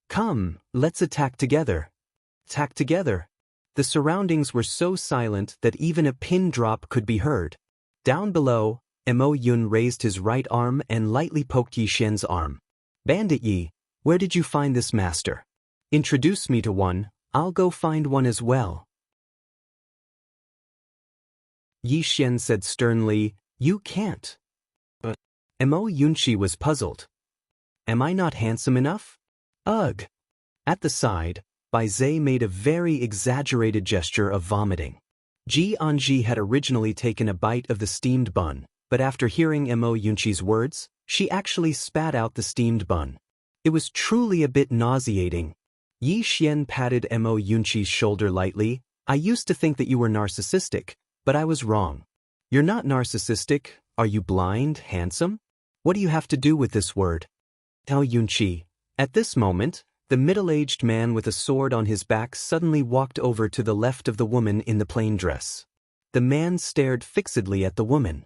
"Come, let's attack together." Attack together. The surroundings were so silent that even a pin drop could be heard. Down below, Mo Yun raised his right arm and lightly poked Yixian's arm. "Bandit Yi, where did you find this master? Introduce me to one, I'll go find one as well." Yixian said sternly, "You can't." But Mo Yunqi was puzzled. "Am I not handsome enough?" "Ugh." At the side, Bai Zhe made a very exaggerated gesture of vomiting. Ji Anji had originally taken a bite of the steamed bun, but after hearing Mo Yunqi's words, she actually spat out the steamed bun. It was truly a bit nauseating. Yixian patted Mo Yunqi's shoulder lightly. "I used to think that you were narcissistic, but I was wrong." "You're not narcissistic. Are you blind, handsome? What do you have to do with this word?" Tao Yunqi. At this moment, the middle-aged man with a sword on his back suddenly walked over to the left of the woman in the plain dress. The man stared fixedly at the woman.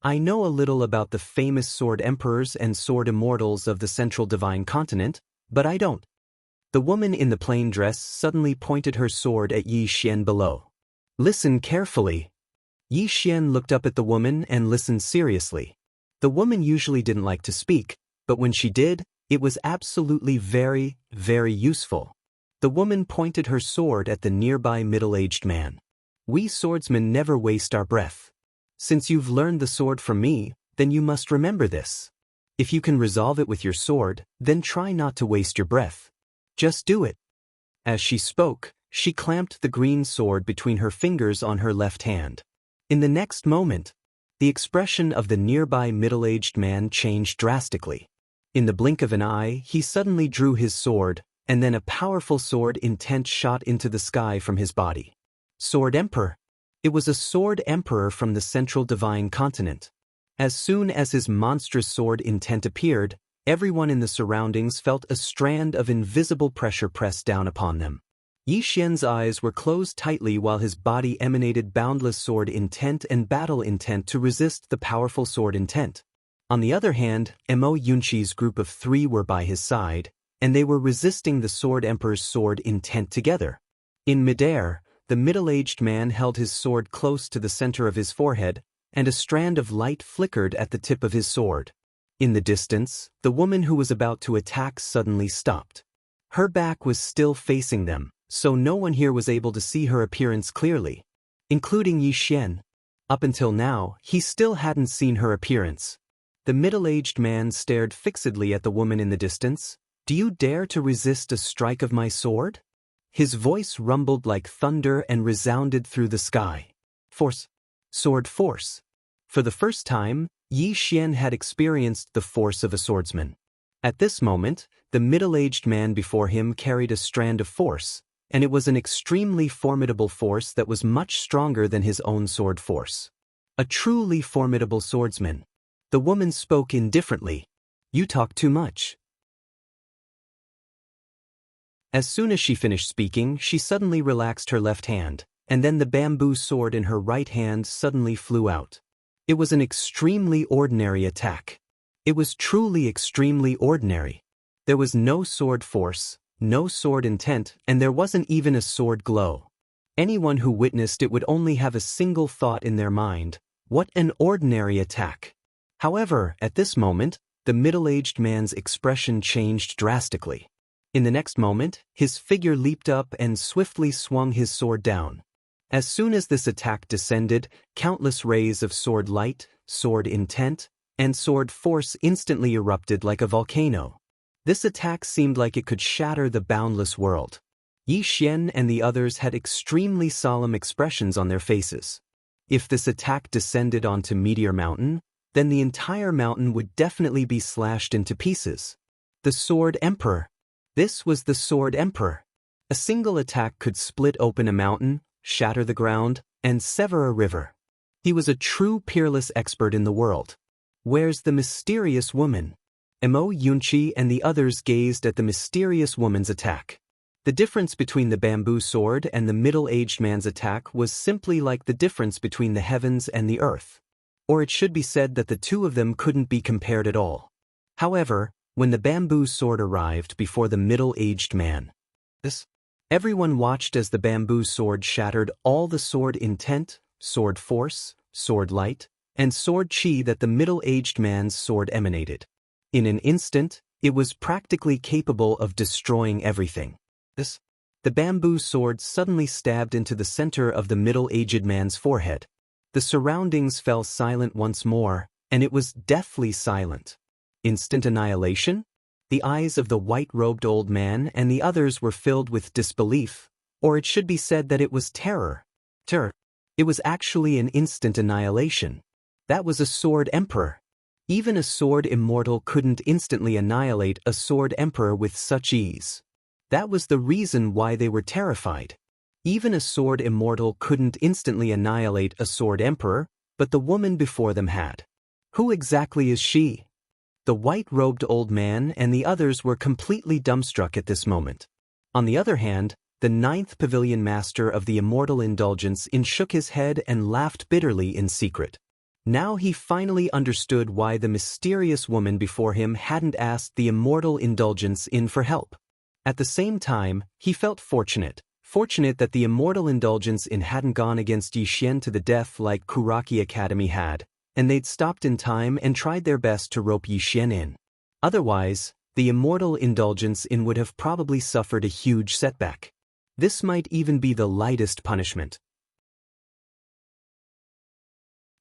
I know a little about the famous sword emperors and sword immortals of the central divine continent, but I don't. The woman in the plain dress suddenly pointed her sword at Yi Xian below. Listen carefully. Yi Xian looked up at the woman and listened seriously. The woman usually didn't like to speak, but when she did, it was absolutely very, very useful. The woman pointed her sword at the nearby middle-aged man. We swordsmen never waste our breath. Since you've learned the sword from me, then you must remember this. If you can resolve it with your sword, then try not to waste your breath. Just do it. As she spoke, she clamped the green sword between her fingers on her left hand. In the next moment, the expression of the nearby middle-aged man changed drastically. In the blink of an eye, he suddenly drew his sword, and then a powerful sword intent shot into the sky from his body. Sword Emperor. It was a sword emperor from the central divine continent. As soon as his monstrous sword intent appeared, everyone in the surroundings felt a strand of invisible pressure pressed down upon them. Yi Xian's eyes were closed tightly while his body emanated boundless sword intent and battle intent to resist the powerful sword intent. On the other hand, Mo Yunqi's group of 3 were by his side, and they were resisting the sword emperor's sword intent together. In midair, the middle-aged man held his sword close to the center of his forehead, and a strand of light flickered at the tip of his sword. In the distance, the woman who was about to attack suddenly stopped. Her back was still facing them, so no one here was able to see her appearance clearly, including Yi Xian. Up until now, he still hadn't seen her appearance. The middle-aged man stared fixedly at the woman in the distance. Do you dare to resist a strike of my sword? His voice rumbled like thunder and resounded through the sky. Force. Sword force. For the first time, Yi Xian had experienced the force of a swordsman. At this moment, the middle-aged man before him carried a strand of force, and it was an extremely formidable force that was much stronger than his own sword force. A truly formidable swordsman. The woman spoke indifferently. You talk too much. As soon as she finished speaking, she suddenly relaxed her left hand, and then the bamboo sword in her right hand suddenly flew out. It was an extremely ordinary attack. It was truly extremely ordinary. There was no sword force, no sword intent, and there wasn't even a sword glow. Anyone who witnessed it would only have a single thought in their mind: what an ordinary attack. However, at this moment, the middle-aged man's expression changed drastically. In the next moment, his figure leaped up and swiftly swung his sword down. As soon as this attack descended, countless rays of sword light, sword intent, and sword force instantly erupted like a volcano. This attack seemed like it could shatter the boundless world. Yi Xian and the others had extremely solemn expressions on their faces. If this attack descended onto Meteor Mountain, then the entire mountain would definitely be slashed into pieces. The Sword Emperor. This was the Sword Emperor. A single attack could split open a mountain, shatter the ground, and sever a river. He was a true peerless expert in the world. Where's the mysterious woman? Mo Yunqi and the others gazed at the mysterious woman's attack. The difference between the bamboo sword and the middle-aged man's attack was simply like the difference between the heavens and the earth. Or it should be said that the two of them couldn't be compared at all. However, when the bamboo sword arrived before the middle-aged man, everyone watched as the bamboo sword shattered all the sword intent, sword force, sword light, and sword chi that the middle-aged man's sword emanated. In an instant, it was practically capable of destroying everything. The bamboo sword suddenly stabbed into the center of the middle-aged man's forehead. The surroundings fell silent once more, and it was deathly silent. Instant annihilation? The eyes of the white-robed old man and the others were filled with disbelief, or it should be said that it was terror. It was actually an instant annihilation. That was a sword emperor. Even a sword immortal couldn't instantly annihilate a sword emperor with such ease. That was the reason why they were terrified. Even a sword immortal couldn't instantly annihilate a sword emperor, but the woman before them had. Who exactly is she? The white-robed old man and the others were completely dumbstruck at this moment. On the other hand, the ninth pavilion master of the Immortal Indulgence shook his head and laughed bitterly in secret. Now he finally understood why the mysterious woman before him hadn't asked the Immortal Indulgence for help. At the same time, he felt fortunate that the Immortal Indulgence hadn't gone against Yixian to the death like Kuraki Academy had, and they'd stopped in time and tried their best to rope Yixian in. Otherwise, the Immortal Indulgence would have probably suffered a huge setback. This might even be the lightest punishment.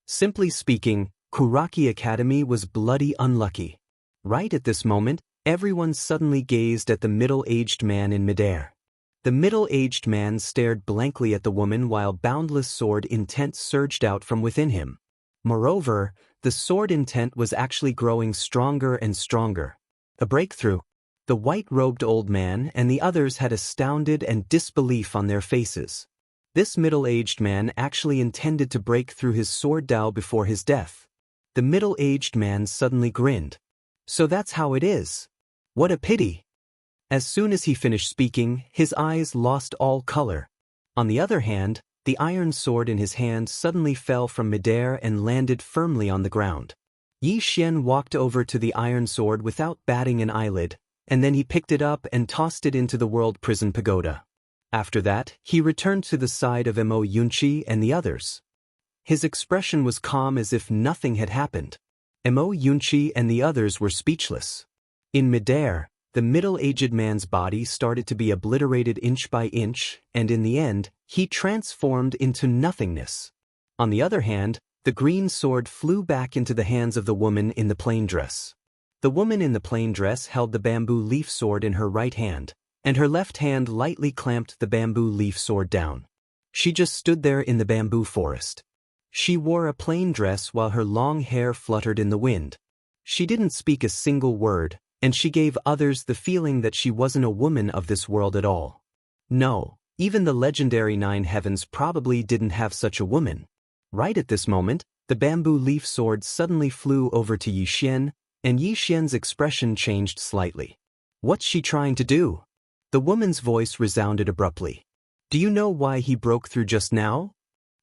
Simply speaking, Kuraki Academy was bloody unlucky. Right at this moment, everyone suddenly gazed at the middle-aged man in midair. The middle-aged man stared blankly at the woman while boundless sword intent surged out from within him. Moreover, the sword intent was actually growing stronger and stronger. A breakthrough. The white-robed old man and the others had astounded and disbelief on their faces. This middle-aged man actually intended to break through his sword Dao before his death. The middle-aged man suddenly grinned. So that's how it is. What a pity. As soon as he finished speaking, his eyes lost all color. On the other hand, the iron sword in his hand suddenly fell from midair and landed firmly on the ground. Yixian walked over to the iron sword without batting an eyelid, and then he picked it up and tossed it into the world prison pagoda. After that, he returned to the side of Mo Yunqi and the others. His expression was calm as if nothing had happened. Mo Yunqi and the others were speechless. In midair, the middle-aged man's body started to be obliterated inch by inch, and in the end, he transformed into nothingness. On the other hand, the green sword flew back into the hands of the woman in the plain dress. The woman in the plain dress held the bamboo leaf sword in her right hand, and her left hand lightly clamped the bamboo leaf sword down. She just stood there in the bamboo forest. She wore a plain dress while her long hair fluttered in the wind. She didn't speak a single word, and she gave others the feeling that she wasn't a woman of this world at all. No, even the legendary Nine Heavens probably didn't have such a woman. Right at this moment, the bamboo leaf sword suddenly flew over to Yixian, and Yixian's expression changed slightly. What's she trying to do? The woman's voice resounded abruptly. Do you know why he broke through just now?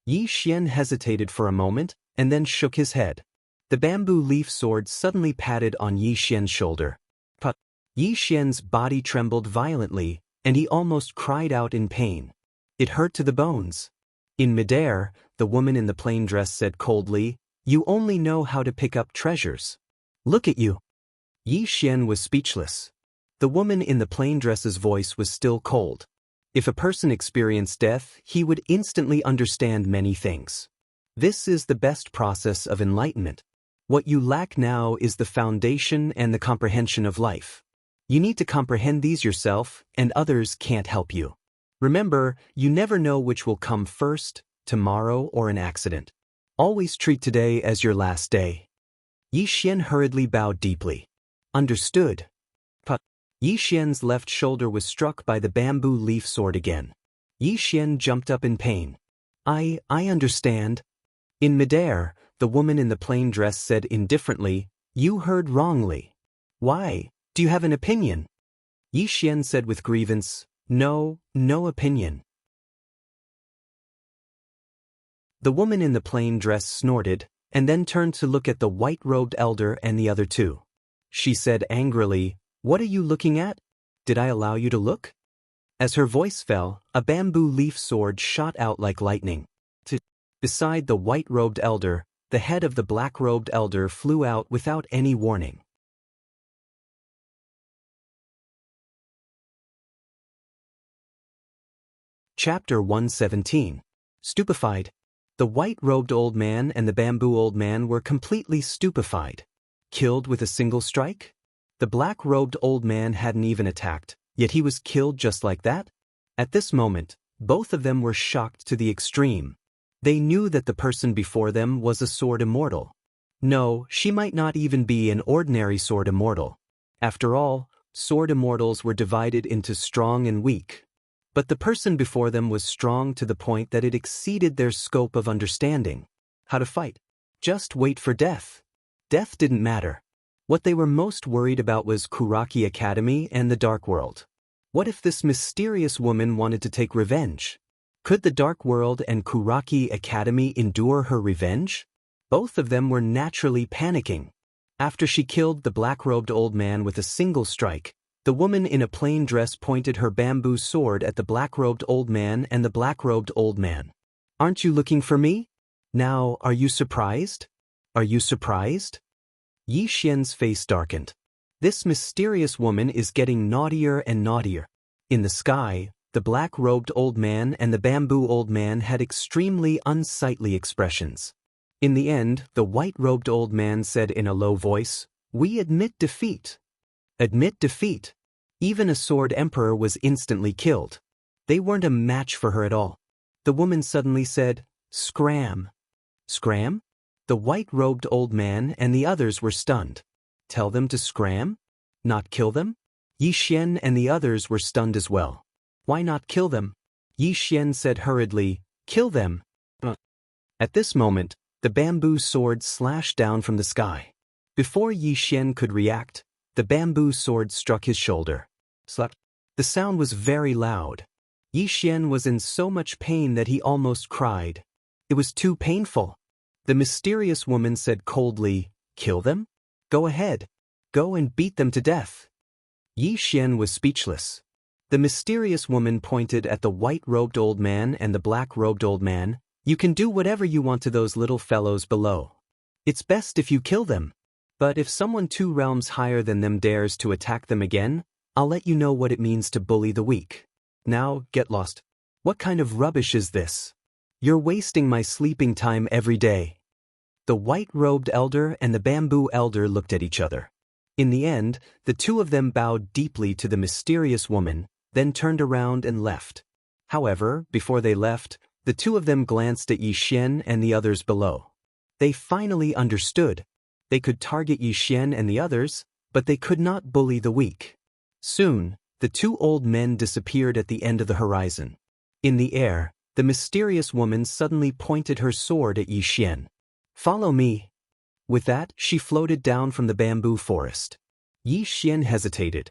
Yixian hesitated for a moment, and then shook his head. The bamboo leaf sword suddenly patted on Yixian's shoulder. But Yixian's body trembled violently, and he almost cried out in pain. It hurt to the bones. In midair, the woman in the plain dress said coldly, "You only know how to pick up treasures. Look at you." Yixian was speechless. The woman in the plain dress's voice was still cold. If a person experienced death, he would instantly understand many things. This is the best process of enlightenment. What you lack now is the foundation and the comprehension of life. You need to comprehend these yourself, and others can't help you. Remember, you never know which will come first, tomorrow or an accident. Always treat today as your last day. Yixian hurriedly bowed deeply. Understood. Yixian's left shoulder was struck by the bamboo leaf sword again. Yixian jumped up in pain. I understand. In midair, the woman in the plain dress said indifferently, "You heard wrongly." Why? Do you have an opinion? Yixian said with grievance, No opinion. The woman in the plain dress snorted, and then turned to look at the white-robed elder and the other two. She said angrily, "What are you looking at? Did I allow you to look?" As her voice fell, a bamboo leaf sword shot out like lightning. Beside the white-robed elder, the head of the black-robed elder flew out without any warning. Chapter 117. Stupefied. The white-robed old man and the bamboo old man were completely stupefied. Killed with a single strike? The black-robed old man hadn't even attacked, yet he was killed just like that? At this moment, both of them were shocked to the extreme. They knew that the person before them was a sword immortal. No, she might not even be an ordinary sword immortal. After all, sword immortals were divided into strong and weak. But the person before them was strong to the point that it exceeded their scope of understanding. How to fight? Just wait for death. Death didn't matter. What they were most worried about was Kuraki Academy and the Dark World. What if this mysterious woman wanted to take revenge? Could the Dark World and Kuraki Academy endure her revenge? Both of them were naturally panicking. After she killed the black-robed old man with a single strike, the woman in a plain dress pointed her bamboo sword at the black-robed old man and the black-robed old man. "Aren't you looking for me? Now, are you surprised? Are you surprised?" Yi Xian's face darkened. This mysterious woman is getting naughtier and naughtier. In the sky, the black-robed old man and the bamboo old man had extremely unsightly expressions. In the end, the white-robed old man said in a low voice, "We admit defeat." Admit defeat. Even a sword emperor was instantly killed. They weren't a match for her at all. The woman suddenly said, "Scram." Scram? The white-robed old man and the others were stunned. Tell them to scram? Not kill them? Yi Xian and the others were stunned as well. Why not kill them? Yi Xian said hurriedly, "Kill them." At this moment, the bamboo sword slashed down from the sky. Before Yi Xian could react, the bamboo sword struck his shoulder. Slap. The sound was very loud. Yi Xian was in so much pain that he almost cried. It was too painful. The mysterious woman said coldly, "Kill them? Go ahead. Go and beat them to death." Yi Xian was speechless. The mysterious woman pointed at the white-robed old man and the black-robed old man. "You can do whatever you want to those little fellows below. It's best if you kill them. But if someone 2 realms higher than them dares to attack them again, I'll let you know what it means to bully the weak. Now, get lost. What kind of rubbish is this? You're wasting my sleeping time every day." The white-robed elder and the bamboo elder looked at each other. In the end, the two of them bowed deeply to the mysterious woman, then turned around and left. However, before they left, the two of them glanced at Yi Xian and the others below. They finally understood. They could target Yi Xian and the others, but they could not bully the weak. Soon, the 2 old men disappeared at the end of the horizon. In the air, the mysterious woman suddenly pointed her sword at Yi Xian. "Follow me." With that, she floated down from the bamboo forest. Yi Xian hesitated.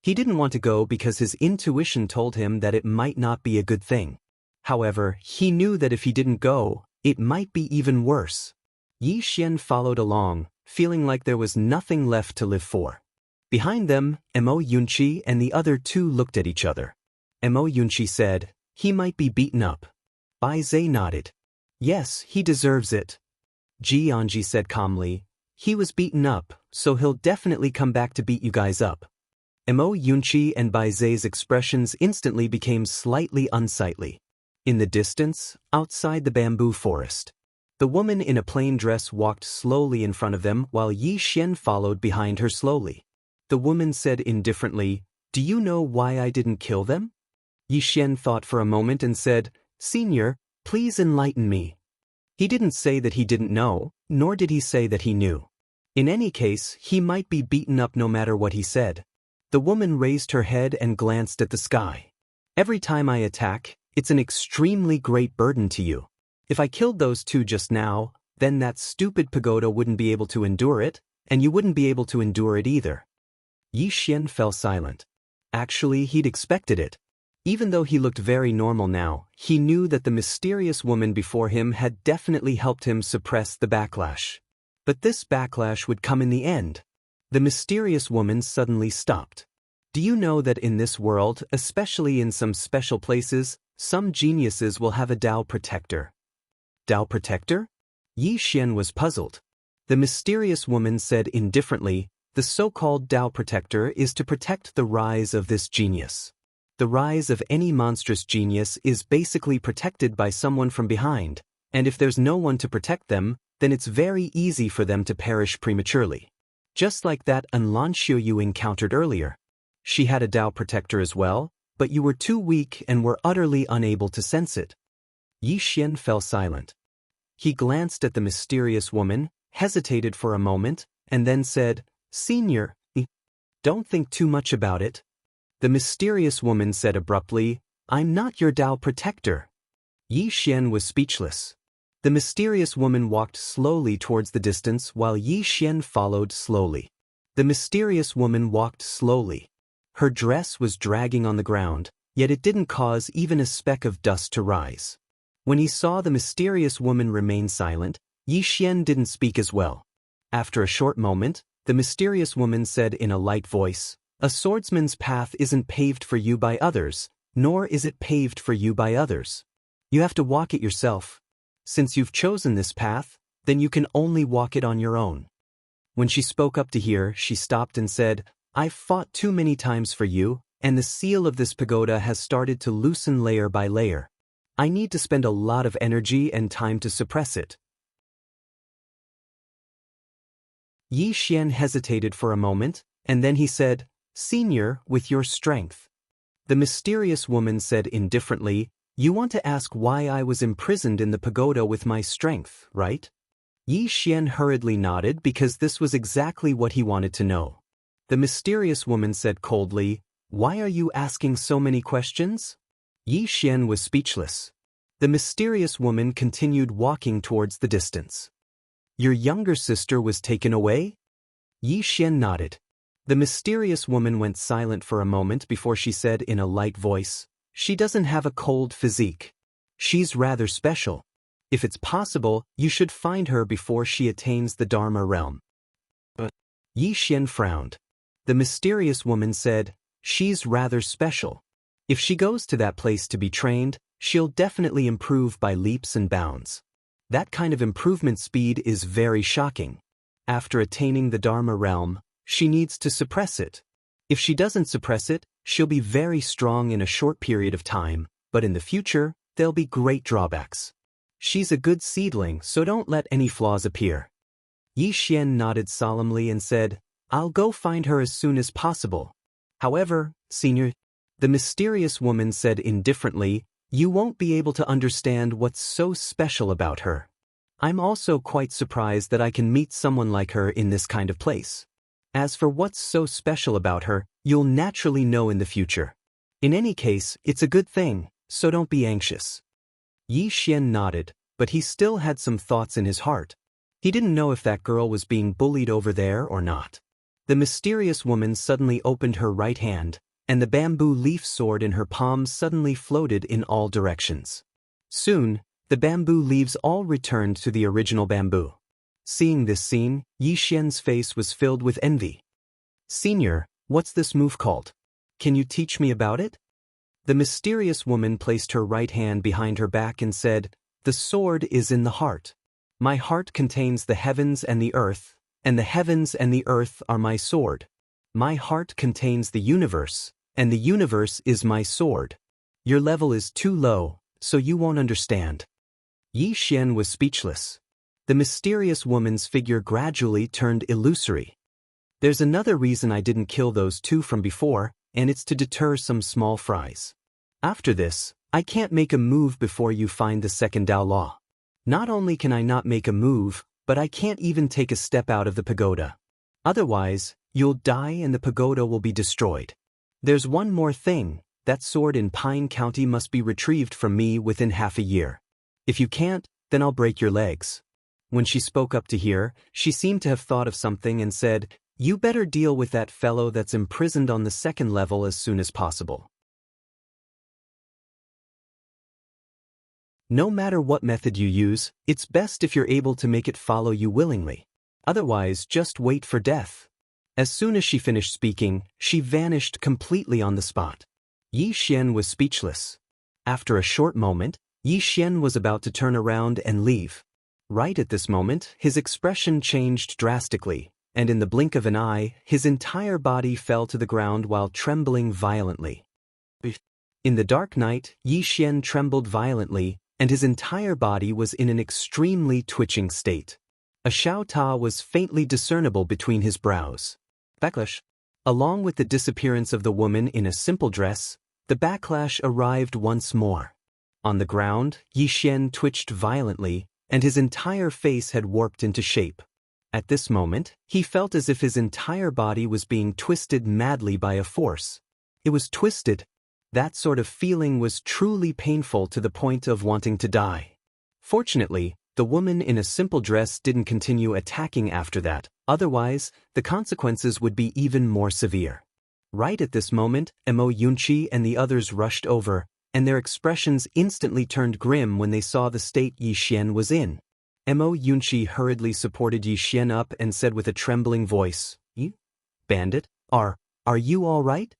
He didn't want to go because his intuition told him that it might not be a good thing. However, he knew that if he didn't go, it might be even worse. Yi Xian followed along, feeling like there was nothing left to live for. Behind them, Mo Yunqi and the other 2 looked at each other. Mo Yunqi said, "He might be beaten up." Bai Zhe nodded. "Yes, he deserves it." Ji Anji said calmly, "He was beaten up, so he'll definitely come back to beat you guys up." Mo Yunqi and Bai Zhe's expressions instantly became slightly unsightly. In the distance, outside the bamboo forest, the woman in a plain dress walked slowly in front of them while Yi Xian followed behind her slowly. The woman said indifferently, "Do you know why I didn't kill them?" Yi Xian thought for a moment and said, "Senior, please enlighten me." He didn't say that he didn't know, nor did he say that he knew. In any case, he might be beaten up no matter what he said. The woman raised her head and glanced at the sky. "Every time I attack, it's an extremely great burden to you. If I killed those 2 just now, then that stupid pagoda wouldn't be able to endure it, and you wouldn't be able to endure it either." Yi Xian fell silent. Actually, he'd expected it. Even though he looked very normal now, he knew that the mysterious woman before him had definitely helped him suppress the backlash. But this backlash would come in the end. The mysterious woman suddenly stopped. "Do you know that in this world, especially in some special places, some geniuses will have a Dao protector?" "Dao protector?" Yi Xian was puzzled. The mysterious woman said indifferently, "The so-called Dao protector is to protect the rise of this genius. The rise of any monstrous genius is basically protected by someone from behind, and if there's no one to protect them, then it's very easy for them to perish prematurely. Just like that Anlanxiu you encountered earlier. She had a Dao protector as well, but you were too weak and were utterly unable to sense it." Yi Xian fell silent. He glanced at the mysterious woman, hesitated for a moment, and then said, "Senior, don't think too much about it." The mysterious woman said abruptly, "I'm not your Dao protector." Yi Xian was speechless. The mysterious woman walked slowly towards the distance while Yi Xian followed slowly. The mysterious woman walked slowly. Her dress was dragging on the ground, yet it didn't cause even a speck of dust to rise. When he saw the mysterious woman remain silent, Yi Xian didn't speak as well. After a short moment, the mysterious woman said in a light voice, "A swordsman's path isn't paved for you by others, nor is it paved for you by others. You have to walk it yourself. Since you've chosen this path, then you can only walk it on your own." When she spoke up to hear, she stopped and said, "I've fought too many times for you, and the seal of this pagoda has started to loosen layer by layer. I need to spend a lot of energy and time to suppress it." Yi Xian hesitated for a moment, and then he said, "Senior, with your strength." The mysterious woman said indifferently, "You want to ask why I was imprisoned in the pagoda with my strength, right?" Yi Xian hurriedly nodded because this was exactly what he wanted to know. The mysterious woman said coldly, "Why are you asking so many questions?" Yi Xian was speechless. The mysterious woman continued walking towards the distance. "Your younger sister was taken away?" Yi Xian nodded. The mysterious woman went silent for a moment before she said in a light voice, "She doesn't have a cold physique. She's rather special. If it's possible, you should find her before she attains the Dharma realm." But Yi Xian frowned. The mysterious woman said, "She's rather special. If she goes to that place to be trained, she'll definitely improve by leaps and bounds. That kind of improvement speed is very shocking. After attaining the Dharma realm, she needs to suppress it. If she doesn't suppress it, she'll be very strong in a short period of time, but in the future, there'll be great drawbacks. She's a good seedling, so don't let any flaws appear." Yi Xian nodded solemnly and said, "I'll go find her as soon as possible. However, Senior," the mysterious woman said indifferently, "you won't be able to understand what's so special about her. I'm also quite surprised that I can meet someone like her in this kind of place. As for what's so special about her, you'll naturally know in the future. In any case, it's a good thing, so don't be anxious." Yi Xian nodded, but he still had some thoughts in his heart. He didn't know if that girl was being bullied over there or not. The mysterious woman suddenly opened her right hand, and the bamboo leaf sword in her palm suddenly floated in all directions. Soon, the bamboo leaves all returned to the original bamboo. Seeing this scene, Yi Xian's face was filled with envy. "Senior, what's this move called? Can you teach me about it?" The mysterious woman placed her right hand behind her back and said, "The sword is in the heart. My heart contains the heavens and the earth, and the heavens and the earth are my sword. My heart contains the universe, and the universe is my sword. Your level is too low, so you won't understand." Yi Xian was speechless. The mysterious woman's figure gradually turned illusory. "There's another reason I didn't kill those two from before, and it's to deter some small fries. After this, I can't make a move before you find the second Tao law. Not only can I not make a move, but I can't even take a step out of the pagoda. Otherwise, you'll die and the pagoda will be destroyed. There's one more thing, that sword in Pine County must be retrieved from me within half a year. If you can't, then I'll break your legs." When she spoke up to hear, she seemed to have thought of something and said, "You better deal with that fellow that's imprisoned on the second level as soon as possible. No matter what method you use, it's best if you're able to make it follow you willingly. Otherwise, just wait for death." As soon as she finished speaking, she vanished completely on the spot. Yi Xian was speechless. After a short moment, Yi Xian was about to turn around and leave. Right at this moment, his expression changed drastically, and in the blink of an eye, his entire body fell to the ground while trembling violently. In the dark night, Yi Xian trembled violently, and his entire body was in an extremely twitching state. A Xiao Ta was faintly discernible between his brows. Backlash. Along with the disappearance of the woman in a simple dress, the backlash arrived once more. On the ground, Yi Xian twitched violently, and his entire face had warped into shape. At this moment, he felt as if his entire body was being twisted madly by a force. It was twisted. That sort of feeling was truly painful to the point of wanting to die. Fortunately, the woman in a simple dress didn't continue attacking after that, Otherwise, the consequences would be even more severe. Right at this moment, Mo Yunqi and the others rushed over, and their expressions instantly turned grim when they saw the state Yi Xian was in. Mo Yunqi hurriedly supported Yi Xian up and said with a trembling voice, "You, bandit, are you all right?"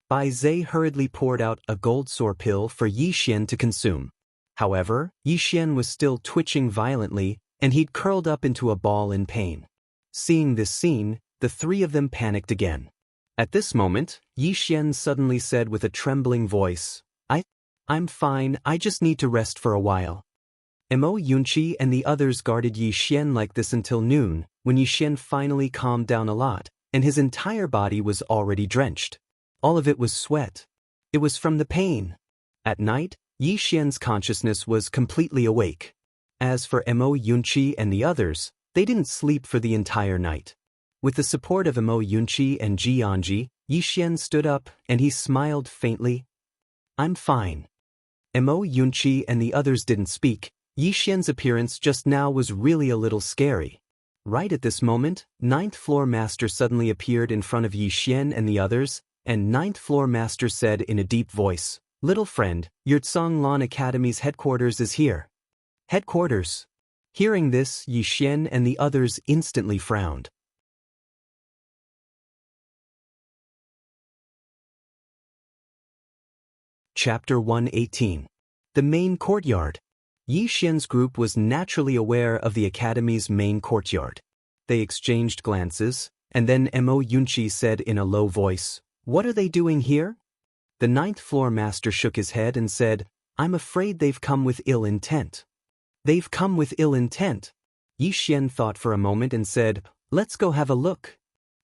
Bai Zhe hurriedly poured out a gold sore pill for Yi Xian to consume. However, Yi Xian was still twitching violently, and he'd curled up into a ball in pain. Seeing this scene, the three of them panicked again. At this moment, Yi Xian suddenly said with a trembling voice, I'm fine, I just need to rest for a while." Mo Yunqi and the others guarded Yi Xian like this until noon, when Yi Xian finally calmed down a lot, and his entire body was already drenched. All of it was sweat. It was from the pain. At night, Yi Xian's consciousness was completely awake. As for Mo Yunqi and the others, they didn't sleep for the entire night. With the support of Mo Yunqi and Jianji, Yi Xian stood up, and he smiled faintly. "I'm fine." Mo Yunqi and the others didn't speak. Yi Xian's appearance just now was really a little scary. Right at this moment, Ninth Floor Master suddenly appeared in front of Yi Xian and the others, and Ninth Floor Master said in a deep voice, "Little friend, your Lan Academy's headquarters is here." Headquarters? Hearing this, Yi Xian and the others instantly frowned. Chapter 118. The Main Courtyard. Yi Xian's group was naturally aware of the Academy's main courtyard. They exchanged glances, and then Mo Yunqi said in a low voice, "What are they doing here?" The Ninth Floor Master shook his head and said, "I'm afraid they've come with ill intent." "They've come with ill intent?" Yi Xian thought for a moment and said, "Let's go have a look."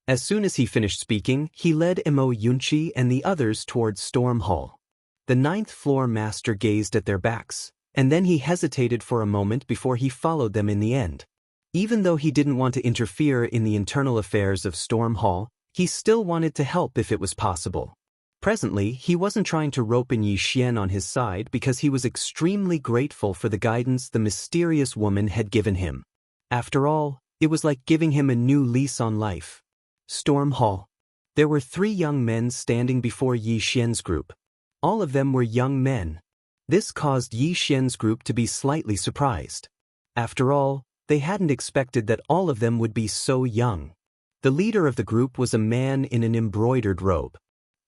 As soon as he finished speaking, he led Mo Yunqi and the others towards Storm Hall. The Ninth Floor Master gazed at their backs, and then he hesitated for a moment before he followed them in the end. Even though he didn't want to interfere in the internal affairs of Storm Hall, he still wanted to help if it was possible. Presently, he wasn't trying to rope in Yi Xian on his side because he was extremely grateful for the guidance the mysterious woman had given him. After all, it was like giving him a new lease on life. Storm Hall. There were 3 young men standing before Yi Xian's group. All of them were young men. This caused Yi Xian's group to be slightly surprised. After all, they hadn't expected that all of them would be so young. The leader of the group was a man in an embroidered robe.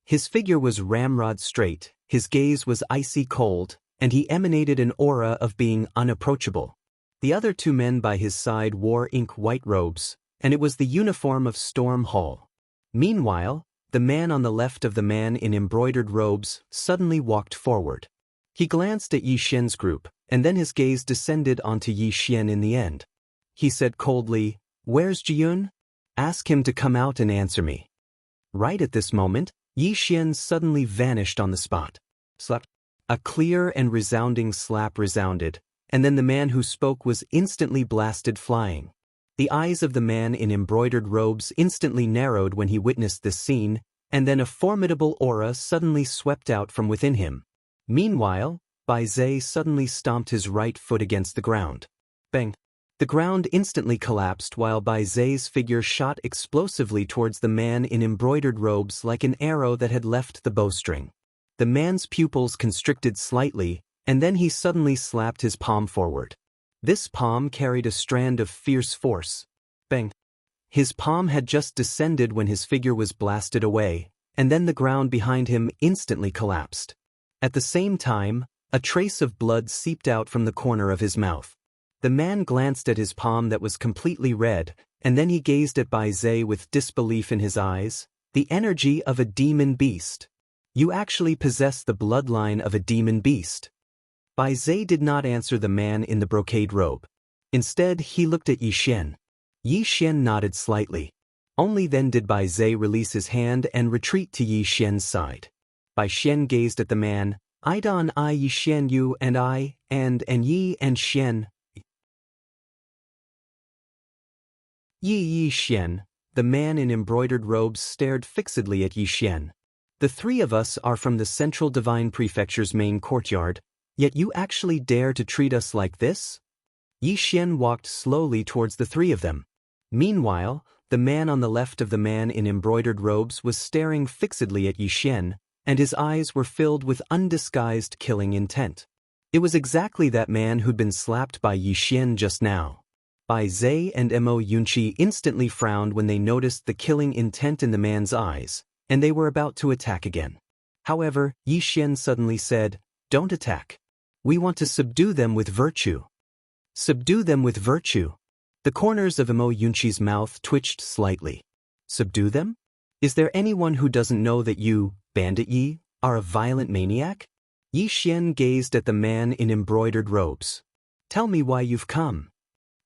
His figure was ramrod straight, his gaze was icy cold, and he emanated an aura of being unapproachable. The other 2 men by his side wore ink-white robes, and it was the uniform of Storm Hall. Meanwhile, the man on the left of the man in embroidered robes suddenly walked forward. He glanced at Yi Xian's group, and then his gaze descended onto Yi Xian in the end. He said coldly, "Where's Jiyun? Ask him to come out and answer me." Right at this moment, Yi Xian suddenly vanished on the spot. Slap. A clear and resounding slap resounded, and then the man who spoke was instantly blasted flying. The eyes of the man in embroidered robes instantly narrowed when he witnessed this scene, and then a formidable aura suddenly swept out from within him. Meanwhile, Bai Zhe suddenly stomped his right foot against the ground. Bang! The ground instantly collapsed while Bai Zhe's figure shot explosively towards the man in embroidered robes like an arrow that had left the bowstring. The man's pupils constricted slightly, and then he suddenly slapped his palm forward. This palm carried a strand of fierce force. Bang! His palm had just descended when his figure was blasted away, and then the ground behind him instantly collapsed. At the same time, a trace of blood seeped out from the corner of his mouth. The man glanced at his palm that was completely red, and then he gazed at Bai Zhe with disbelief in his eyes. "The energy of a demon beast. You actually possess the bloodline of a demon beast." Bai Zhe did not answer the man in the brocade robe. Instead, he looked at Yi Xian. Yi Xian nodded slightly. Only then did Bai Zhe release his hand and retreat to Yi Xian's side. Bai Xian gazed at the man. "I don I Yi Xian you and I, and Yi and Xian." Yi Xian, the man in embroidered robes stared fixedly at Yi Xian. "The 3 of us are from the Central Divine Prefecture's main courtyard, yet you actually dare to treat us like this?" Yi Xian walked slowly towards the 3 of them. Meanwhile, The man on the left of the man in embroidered robes was staring fixedly at Yi Xian, and his eyes were filled with undisguised killing intent. It was exactly that man who'd been slapped by Yi Xian just now. Bai Zai and Mo Yunqi instantly frowned when they noticed the killing intent in the man's eyes, and they were about to attack again. However, Yi Xian suddenly said, "Don't attack. We want to subdue them with virtue." Subdue them with virtue. The corners of Mo Yunqi's mouth twitched slightly. Subdue them? Is there anyone who doesn't know that you, Bandit Yi, are a violent maniac? Yi Xian gazed at the man in embroidered robes. Tell me why you've come.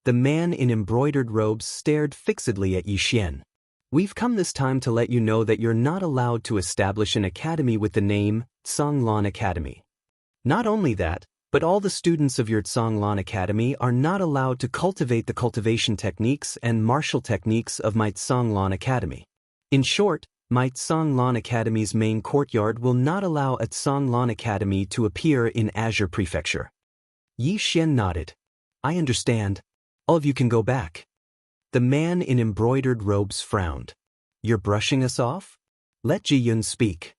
The man in embroidered robes stared fixedly at Yi Xian. We've come this time to let you know that you're not allowed to establish an academy with the name Canglan Academy. Not only that, but all the students of your Canglan Academy are not allowed to cultivate the cultivation techniques and martial techniques of my Canglan Academy. In short, my Canglan Academy's main courtyard will not allow a Canglan Academy to appear in Azure Prefecture. Yi Xian nodded. I understand. All of you can go back. The man in embroidered robes frowned. You're brushing us off? Let Ji Yun speak.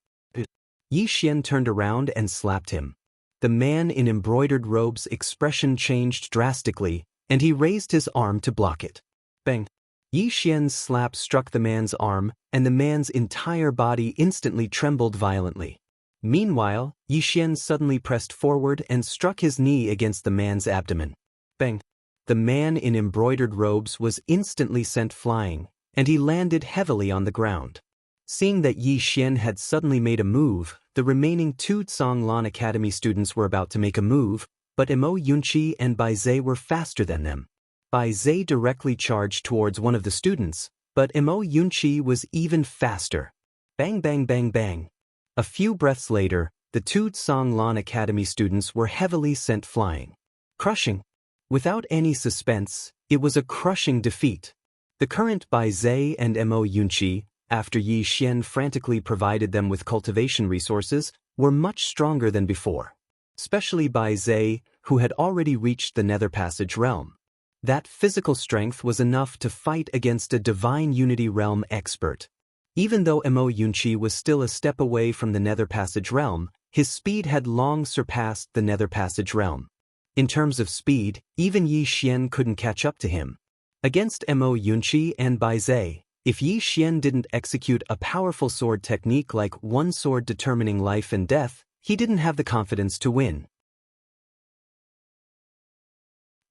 Yi Xian turned around and slapped him. The man in embroidered robes' expression changed drastically, and he raised his arm to block it. Bang! Yi Xian's slap struck the man's arm, and the man's entire body instantly trembled violently. Meanwhile, Yi Xian suddenly pressed forward and struck his knee against the man's abdomen. Bang! The man in embroidered robes was instantly sent flying, and he landed heavily on the ground. Seeing that Yi Xian had suddenly made a move, the remaining two Canglan Academy students were about to make a move, but Mo Yunqi and Bai Zai were faster than them. Bai Zai directly charged towards one of the students, but Mo Yunqi was even faster. Bang bang bang bang. A few breaths later, the two Canglan Academy students were heavily sent flying. Crushing. Without any suspense, it was a crushing defeat. The current Bai Zai and Mo Yunqi, after Yi Xian frantically provided them with cultivation resources, were much stronger than before. Especially Bai Zai, who had already reached the Nether Passage realm. That physical strength was enough to fight against a Divine Unity realm expert. Even though Mo Yunqi was still a step away from the Nether Passage realm, his speed had long surpassed the Nether Passage realm. In terms of speed, even Yi Xian couldn't catch up to him. Against Mo Yunqi and Bai Zai, if Yi Xian didn't execute a powerful sword technique like one sword determining life and death, he didn't have the confidence to win.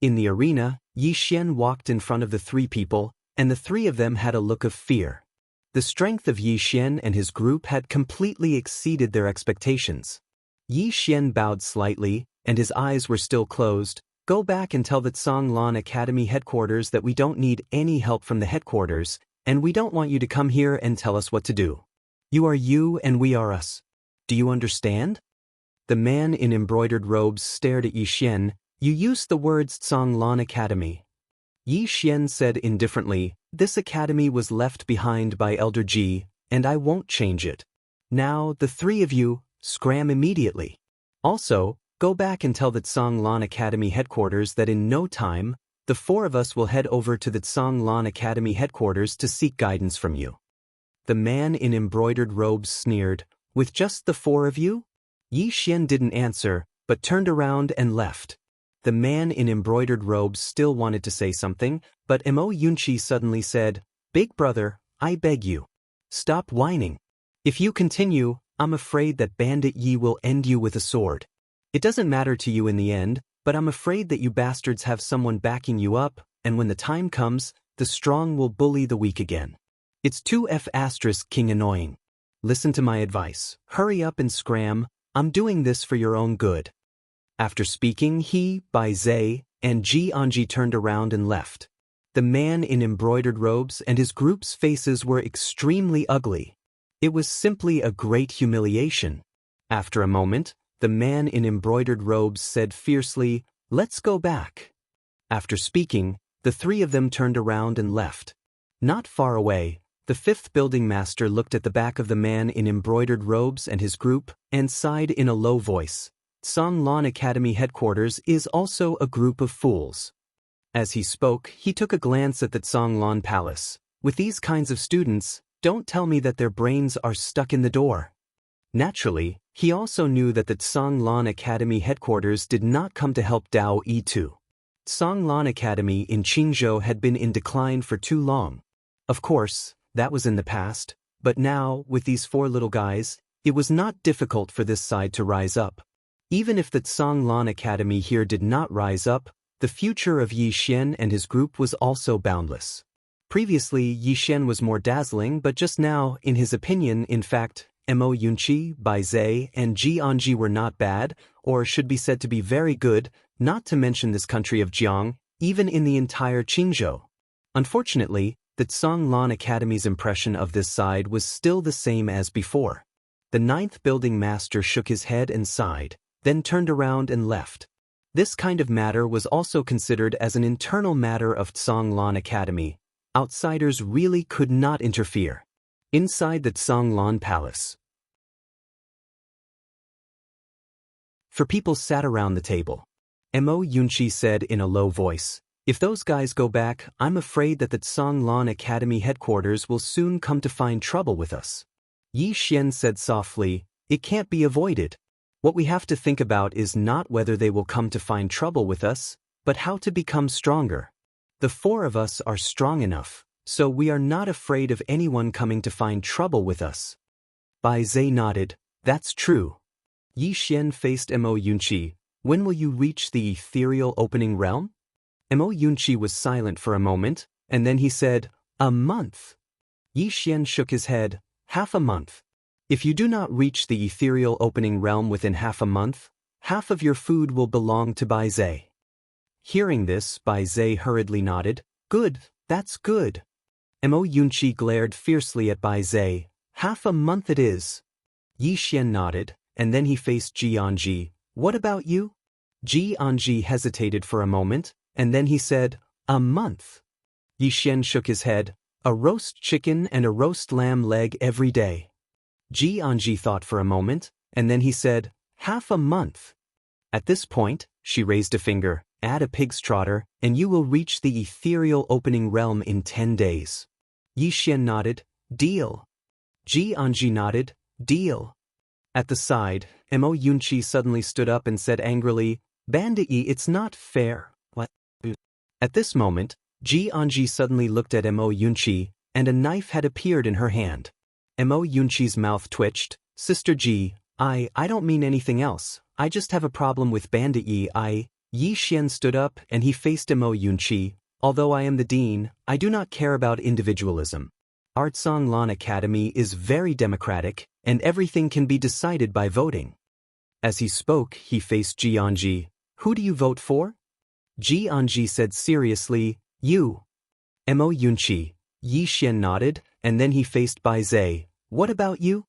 In the arena, Yi Xian walked in front of the three people, and the three of them had a look of fear. The strength of Yi Xian and his group had completely exceeded their expectations. Yi Xian bowed slightly, and his eyes were still closed. Go back and tell the Canglan Academy headquarters that we don't need any help from the headquarters, and we don't want you to come here and tell us what to do. You are you and we are us. Do you understand? The man in embroidered robes stared at Yi Xian. You used the words Canglan Academy. Yi Xian said indifferently, this academy was left behind by Elder Ji, and I won't change it. Now, the three of you, scram immediately. Also, go back and tell the Canglan Academy headquarters that in no time, the four of us will head over to the Canglan Academy headquarters to seek guidance from you. The man in embroidered robes sneered, with just the four of you? Yi Xian didn't answer, but turned around and left. The man in embroidered robes still wanted to say something, but Mo Yunqi suddenly said, Big brother, I beg you. Stop whining. If you continue, I'm afraid that Bandit Yi will end you with a sword. It doesn't matter to you in the end, but I'm afraid that you bastards have someone backing you up, and when the time comes, the strong will bully the weak again. It's 2F** king annoying. Listen to my advice. Hurry up and scram. I'm doing this for your own good. After speaking, he, Bai Zai, and Ji Anji turned around and left. The man in embroidered robes and his group's faces were extremely ugly. It was simply a great humiliation. After a moment, the man in embroidered robes said fiercely, Let's go back. After speaking, the three of them turned around and left. Not far away, the fifth building master looked at the back of the man in embroidered robes and his group, and sighed in a low voice. Canglan Academy headquarters is also a group of fools. As he spoke, he took a glance at the Canglan Palace. With these kinds of students, don't tell me that their brains are stuck in the door. Naturally, he also knew that the Tsanglan Academy headquarters did not come to help Dao Yi too. Tsanglan Academy in Qingzhou had been in decline for too long. Of course, that was in the past, but now, with these four little guys, it was not difficult for this side to rise up. Even if the Tsanglan Academy here did not rise up, the future of Yi Xian and his group was also boundless. Previously, Yi Xian was more dazzling, but just now, in his opinion, in fact, Mo Yunqi, Bai Zai, and Ji Anji were not bad, or should be said to be very good, not to mention this country of Jiang, even in the entire Qingzhou. Unfortunately, the Tsanglan Academy's impression of this side was still the same as before. The ninth building master shook his head and sighed, then turned around and left. This kind of matter was also considered as an internal matter of Tsanglan Academy. Outsiders really could not interfere. Inside the Tsanglan Palace, for people sat around the table. Mo Yunqi said in a low voice, "If those guys go back, I'm afraid that the Tsanglan Academy headquarters will soon come to find trouble with us." Yi Xian said softly, "It can't be avoided. What we have to think about is not whether they will come to find trouble with us, but how to become stronger. The four of us are strong enough, so we are not afraid of anyone coming to find trouble with us." Bai Zai nodded, "That's true." Yi Xian faced Mo Yunqi, "When will you reach the ethereal opening realm?" Mo Yunqi was silent for a moment, and then he said, "A month." Yi Xian shook his head, "Half a month. If you do not reach the ethereal opening realm within half a month, half of your food will belong to Bai Zai." Hearing this, Bai Zai hurriedly nodded, "Good, that's good." Mo Yunqi glared fiercely at Bai Zai, "Half a month it is." Yi Xian nodded, and then he faced Ji Anji, "What about you?" Ji Anji hesitated for a moment, and then he said, "A month." Yi Xian shook his head, "A roast chicken and a roast lamb leg every day." Ji Anji thought for a moment, and then he said, "Half a month." At this point, she raised a finger, "Add a pig's trotter, and you will reach the ethereal opening realm in 10 days. Yi Xian nodded, "Deal." Ji Anji nodded, "Deal." At the side, Mo Yunqi suddenly stood up and said angrily, "Bandit Yi, it's not fair." What? At this moment, Ji Anji suddenly looked at Mo Yunqi, and a knife had appeared in her hand. Mo Yunqi's mouth twitched, "Sister Ji, I don't mean anything else, I just have a problem with Bandit Yi. Yi Xian stood up and he faced Mo Yunqi, "Although I am the dean, I do not care about individualism. Our Tsanglan Academy is very democratic, and everything can be decided by voting." As he spoke, he faced Ji Anji, "Who do you vote for?" Ji Anji said seriously, "You." Mo Yunqi. Yi Xian nodded, and then he faced Bai Zai, "What about you?"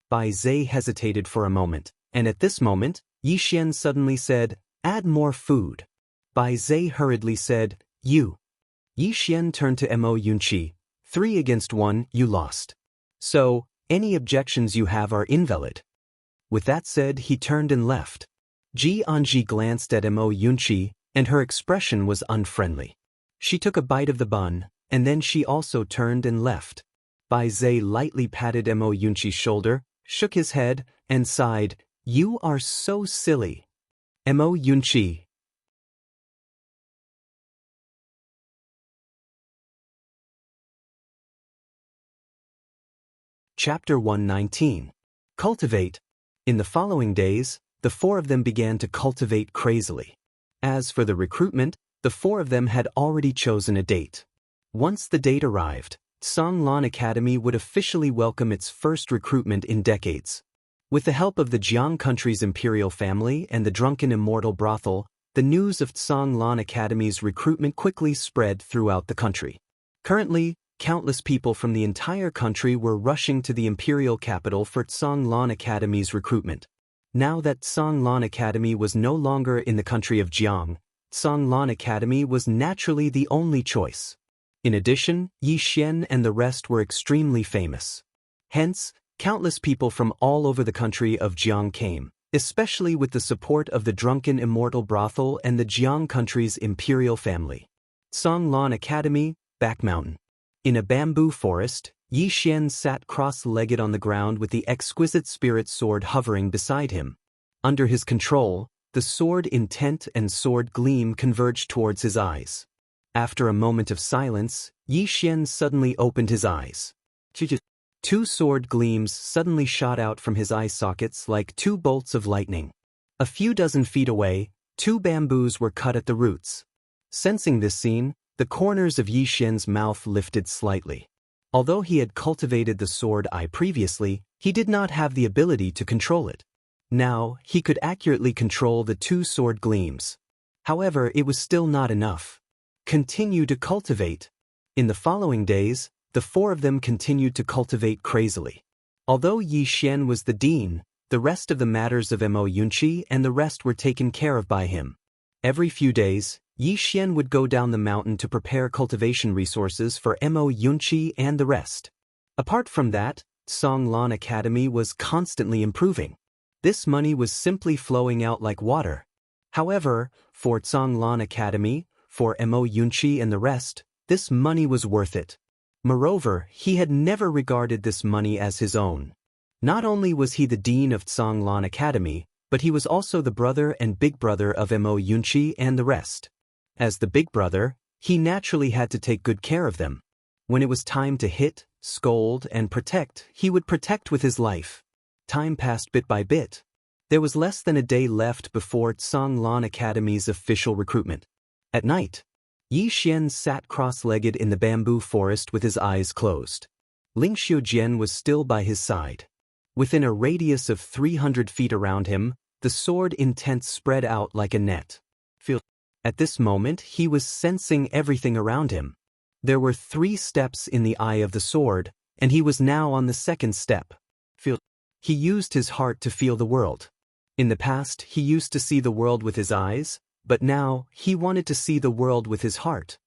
Bai Zai hesitated for a moment, and at this moment, Yi Xian suddenly said, "Add more food." Bai Zai hurriedly said, "You." Yi Xian turned to Mo Yunqi, 3 against 1, you lost. So, any objections you have are invalid." With that said, he turned and left. Ji Anji glanced at Mo Yunqi, and her expression was unfriendly. She took a bite of the bun, and then she also turned and left. Bai Zai lightly patted Mo Yunqi's shoulder, shook his head, and sighed, "You are so silly." Mo Yunqi. Chapter 119. Cultivate. In the following days, the four of them began to cultivate crazily. As for the recruitment, the four of them had already chosen a date. Once the date arrived, Tsanglan Academy would officially welcome its first recruitment in decades. With the help of the Jiang country's imperial family and the drunken Immortal brothel, the news of Tsanglan Academy's recruitment quickly spread throughout the country. Currently, countless people from the entire country were rushing to the imperial capital for Tsanglan Academy's recruitment. Now that Tsanglan Academy was no longer in the country of Jiang, Tsanglan Academy was naturally the only choice. In addition, Yi Xian and the rest were extremely famous. Hence, countless people from all over the country of Jiang came, especially with the support of the drunken Immortal brothel and the Jiang country's imperial family. Tsanglan Academy, Back Mountain. In a bamboo forest, Xian sat cross-legged on the ground with the exquisite spirit sword hovering beside him. Under his control, the sword intent and sword gleam converged towards his eyes. After a moment of silence, Xian suddenly opened his eyes. Two sword gleams suddenly shot out from his eye sockets like two bolts of lightning. A few dozen feet away, two bamboos were cut at the roots. Sensing this scene, the corners of Xian's mouth lifted slightly. Although he had cultivated the sword eye previously, he did not have the ability to control it. Now, he could accurately control the two sword gleams. However, it was still not enough. Continue to cultivate. In the following days, the four of them continued to cultivate crazily. Although Xian was the dean, the rest of the matters of Mo Yunqi and the rest were taken care of by him. Every few days, Xian would go down the mountain to prepare cultivation resources for Mo Yunqi and the rest. Apart from that, Songlan Academy was constantly improving. This money was simply flowing out like water. However, for Songlan Academy, for Mo Yunqi and the rest, this money was worth it. Moreover, he had never regarded this money as his own. Not only was he the dean of Songlan Academy, but he was also the brother and big brother of Mo Yunqi and the rest. As the big brother, he naturally had to take good care of them. When it was time to hit, scold, and protect, he would protect with his life. Time passed bit by bit. There was less than a day left before Songlan Academy's official recruitment. At night, Xian sat cross-legged in the bamboo forest with his eyes closed. Ling Xiujian was still by his side. Within a radius of 300 feet around him, the sword intent spread out like a net. At this moment, he was sensing everything around him. There were 3 steps in the eye of the sword, and he was now on the second step. He used his heart to feel the world. In the past, he used to see the world with his eyes, but now, he wanted to see the world with his heart.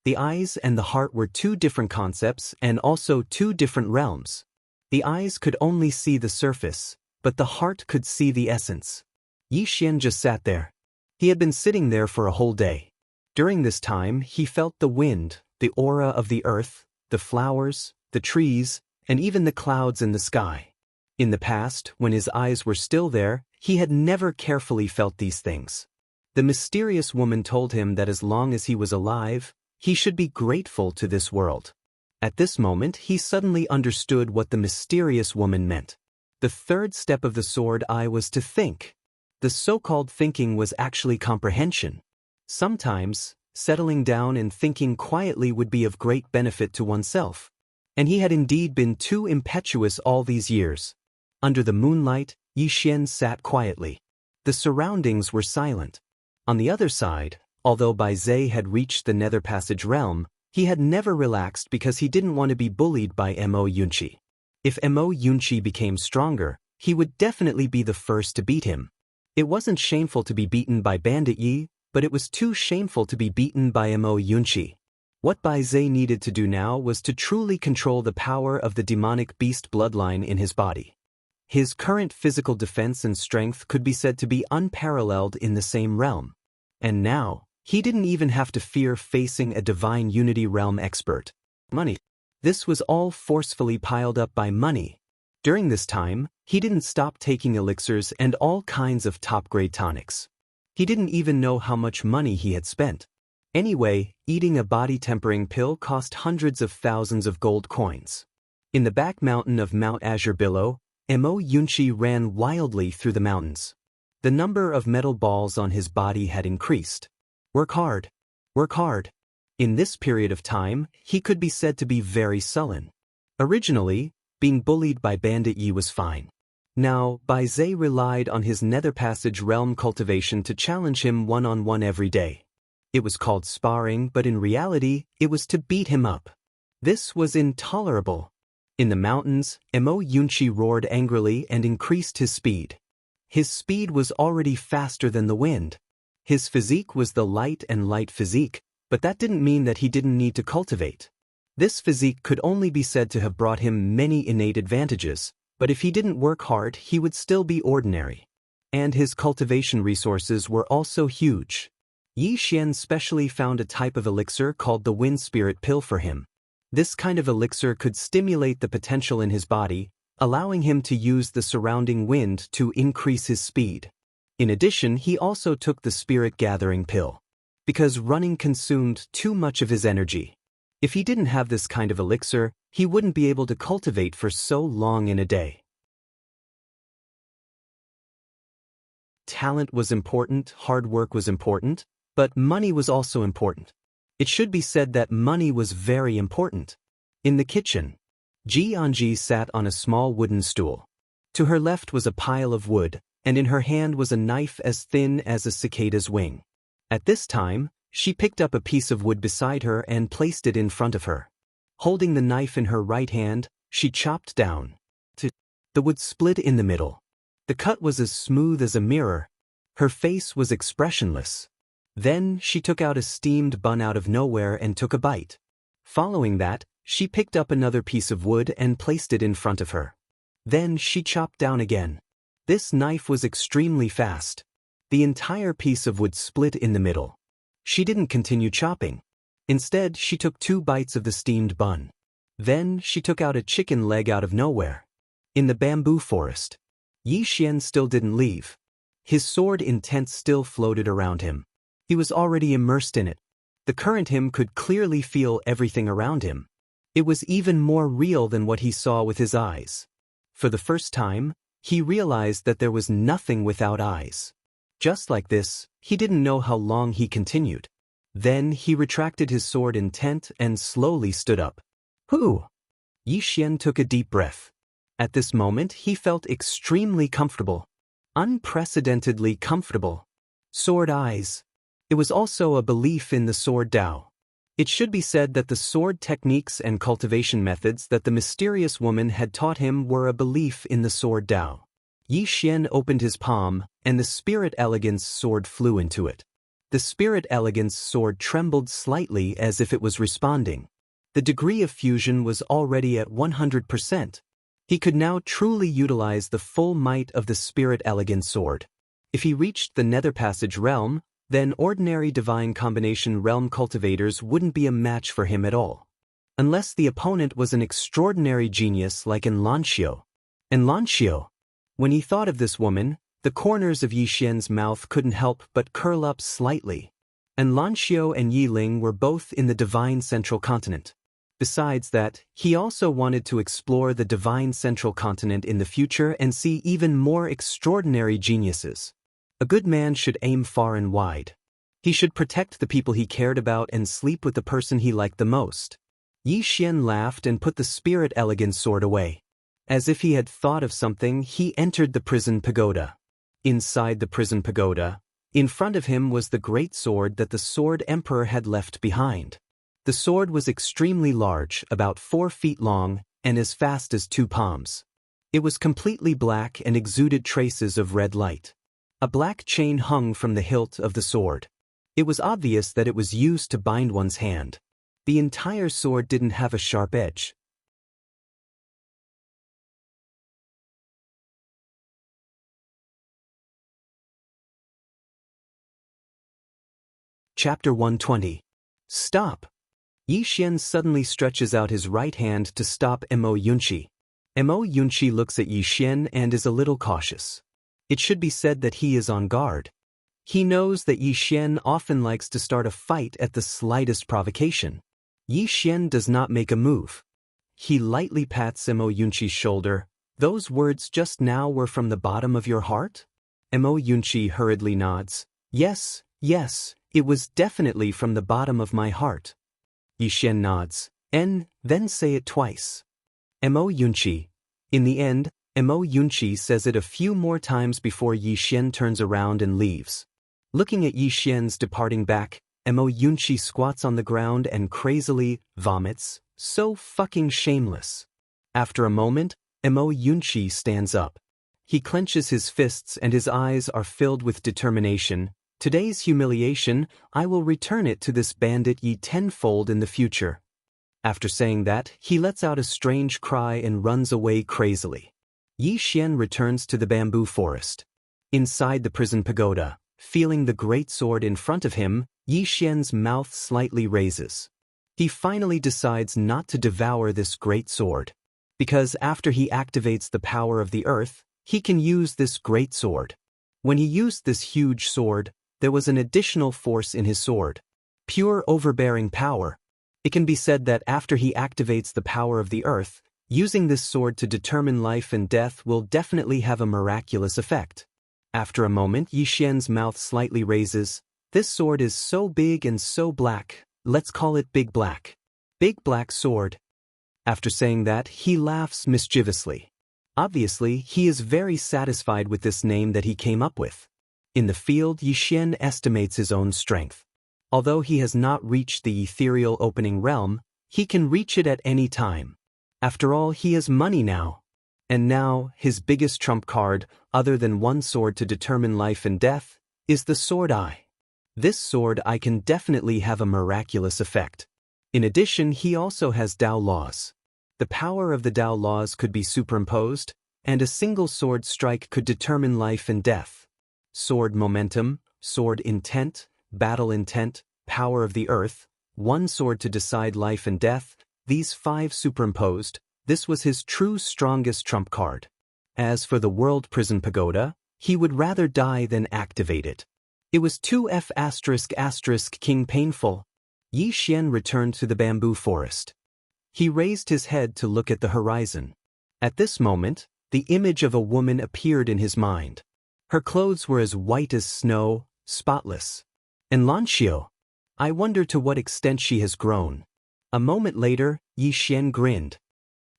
The eyes and the heart were 2 different concepts and also 2 different realms. The eyes could only see the surface, but the heart could see the essence. Xian just sat there. He had been sitting there for a whole day. During this time, he felt the wind, the aura of the earth, the flowers, the trees, and even the clouds in the sky. In the past, when his eyes were still there, he had never carefully felt these things. The mysterious woman told him that as long as he was alive, he should be grateful to this world. At this moment, he suddenly understood what the mysterious woman meant. The third step of the sword eye was to think. The so-called thinking was actually comprehension. Sometimes, settling down and thinking quietly would be of great benefit to oneself. And he had indeed been too impetuous all these years. Under the moonlight, Xian sat quietly. The surroundings were silent. On the other side, although Bai Zhe had reached the Nether Passage realm, he had never relaxed because he didn't want to be bullied by Mo Yunqi. If Mo Yunqi became stronger, he would definitely be the first to beat him. It wasn't shameful to be beaten by Bandit Yi, but it was too shameful to be beaten by Mo Yunqi. What Bai Zhe needed to do now was to truly control the power of the demonic beast bloodline in his body. His current physical defense and strength could be said to be unparalleled in the same realm. And now, he didn't even have to fear facing a divine unity realm expert. Money. This was all forcefully piled up by money. During this time, he didn't stop taking elixirs and all kinds of top-grade tonics. He didn't even know how much money he had spent. Anyway, eating a body-tempering pill cost hundreds of thousands of gold coins. In the back mountain of Mount Azure below, Mo Yunqi ran wildly through the mountains. The number of metal balls on his body had increased. Work hard. Work hard. In this period of time, he could be said to be very sullen. Originally, being bullied by Bandit Yi was fine. Now, Bai Zhe relied on his Nether Passage realm cultivation to challenge him one-on-one every day. It was called sparring, but in reality, it was to beat him up. This was intolerable. In the mountains, Mo Yunqi roared angrily and increased his speed. His speed was already faster than the wind. His physique was the light physique, but that didn't mean that he didn't need to cultivate. This physique could only be said to have brought him many innate advantages, but if he didn't work hard, he would still be ordinary. And his cultivation resources were also huge. Yi Xian specially found a type of elixir called the wind spirit pill for him. This kind of elixir could stimulate the potential in his body, allowing him to use the surrounding wind to increase his speed. In addition, he also took the spirit gathering pill, because running consumed too much of his energy. If he didn't have this kind of elixir, he wouldn't be able to cultivate for so long in a day. Talent was important, hard work was important, but money was also important. It should be said that money was very important. In the kitchen, Xianxia sat on a small wooden stool. To her left was a pile of wood, and in her hand was a knife as thin as a cicada's wing. At this time, she picked up a piece of wood beside her and placed it in front of her. Holding the knife in her right hand, she chopped down. The wood split in the middle. The cut was as smooth as a mirror. Her face was expressionless. Then she took out a steamed bun out of nowhere and took a bite. Following that, she picked up another piece of wood and placed it in front of her. Then she chopped down again. This knife was extremely fast. The entire piece of wood split in the middle. She didn't continue chopping. Instead, she took 2 bites of the steamed bun. Then she took out a chicken leg out of nowhere. In the bamboo forest, Yi Xian still didn't leave. His sword intent still floated around him. He was already immersed in it. The current him could clearly feel everything around him. It was even more real than what he saw with his eyes. For the first time, he realized that there was nothing without eyes. Just like this, he didn't know how long he continued. Then he retracted his sword intent and slowly stood up. Whew! Yi Xian took a deep breath. At this moment, he felt extremely comfortable. Unprecedentedly comfortable. Sword eyes. It was also a belief in the sword Dao. It should be said that the sword techniques and cultivation methods that the mysterious woman had taught him were a belief in the sword Dao. Yi Xian opened his palm, and the Spirit Elegance sword flew into it. The Spirit Elegance sword trembled slightly as if it was responding. The degree of fusion was already at 100%. He could now truly utilize the full might of the Spirit Elegance sword. If he reached the Nether Passage realm, then ordinary divine combination realm cultivators wouldn't be a match for him at all. Unless the opponent was an extraordinary genius like Xianxia. Xianxia. When he thought of this woman, the corners of Yi Xian's mouth couldn't help but curl up slightly. Xianxia and Yi Ling were both in the divine central continent. Besides that, he also wanted to explore the divine central continent in the future and see even more extraordinary geniuses. A good man should aim far and wide. He should protect the people he cared about and sleep with the person he liked the most. Yi Xian laughed and put the Spirit Elegance sword away. As if he had thought of something, he entered the prison pagoda. Inside the prison pagoda, in front of him was the great sword that the Sword Emperor had left behind. The sword was extremely large, about 4 feet long, and as fast as 2 palms. It was completely black and exuded traces of red light. A black chain hung from the hilt of the sword. It was obvious that it was used to bind one's hand. The entire sword didn't have a sharp edge. Chapter 120. Stop! Yi Xian suddenly stretches out his right hand to stop Mo Yunqi. Mo Yunqi looks at Yi Xian and is a little cautious. It should be said that he is on guard. He knows that Yi Xian often likes to start a fight at the slightest provocation. Yi Xian does not make a move. He lightly pats Mo Yunqi's shoulder. Those words just now were from the bottom of your heart? Mo Yunqi hurriedly nods. Yes, it was definitely from the bottom of my heart. Yi Xian nods. And then say it twice. Mo Yunqi. In the end, Mo Yunqi says it a few more times before Yi Xian turns around and leaves. Looking at Yi Xian's departing back, Mo Yunqi squats on the ground and crazily vomits. So fucking shameless. After a moment, Mo Yunqi stands up. He clenches his fists and his eyes are filled with determination. Today's humiliation, I will return it to this bandit Yi tenfold in the future. After saying that, he lets out a strange cry and runs away crazily. Yi Xian returns to the bamboo forest. Inside the prison pagoda, Feeling the great sword in front of him, Yi Xian's mouth slightly raises. He finally decides not to devour this great sword. Because after he activates the power of the earth, he can use this great sword. When he used this huge sword, there was an additional force in his sword. Pure overbearing power. It can be said that after he activates the power of the earth, using this sword to determine life and death will definitely have a miraculous effect. After a moment, Yi Xian's mouth slightly raises. This sword is so big and so black, let's call it Big Black. Big Black Sword. After saying that, he laughs mischievously. Obviously, he is very satisfied with this name that he came up with. In the field, Yi Xian estimates his own strength. Although he has not reached the ethereal opening realm, he can reach it at any time. After all, he has money now. And now, his biggest trump card, other than one sword to determine life and death, is the Sword Eye. This sword eye can definitely have a miraculous effect. In addition, he also has Dao laws. The power of the Dao laws could be superimposed, and a single sword strike could determine life and death. Sword momentum, sword intent, battle intent, power of the earth, one sword to decide life and death, these 5 superimposed, this was his true strongest trump card. As for the World Prison Pagoda, he would rather die than activate it. It was 2F*** King painful. Yi Xian returned to the bamboo forest. He raised his head to look at the horizon. At this moment, the image of a woman appeared in his mind. Her clothes were as white as snow, spotless. And Xianxia, I wonder to what extent she has grown. A moment later, Yi Xian grinned.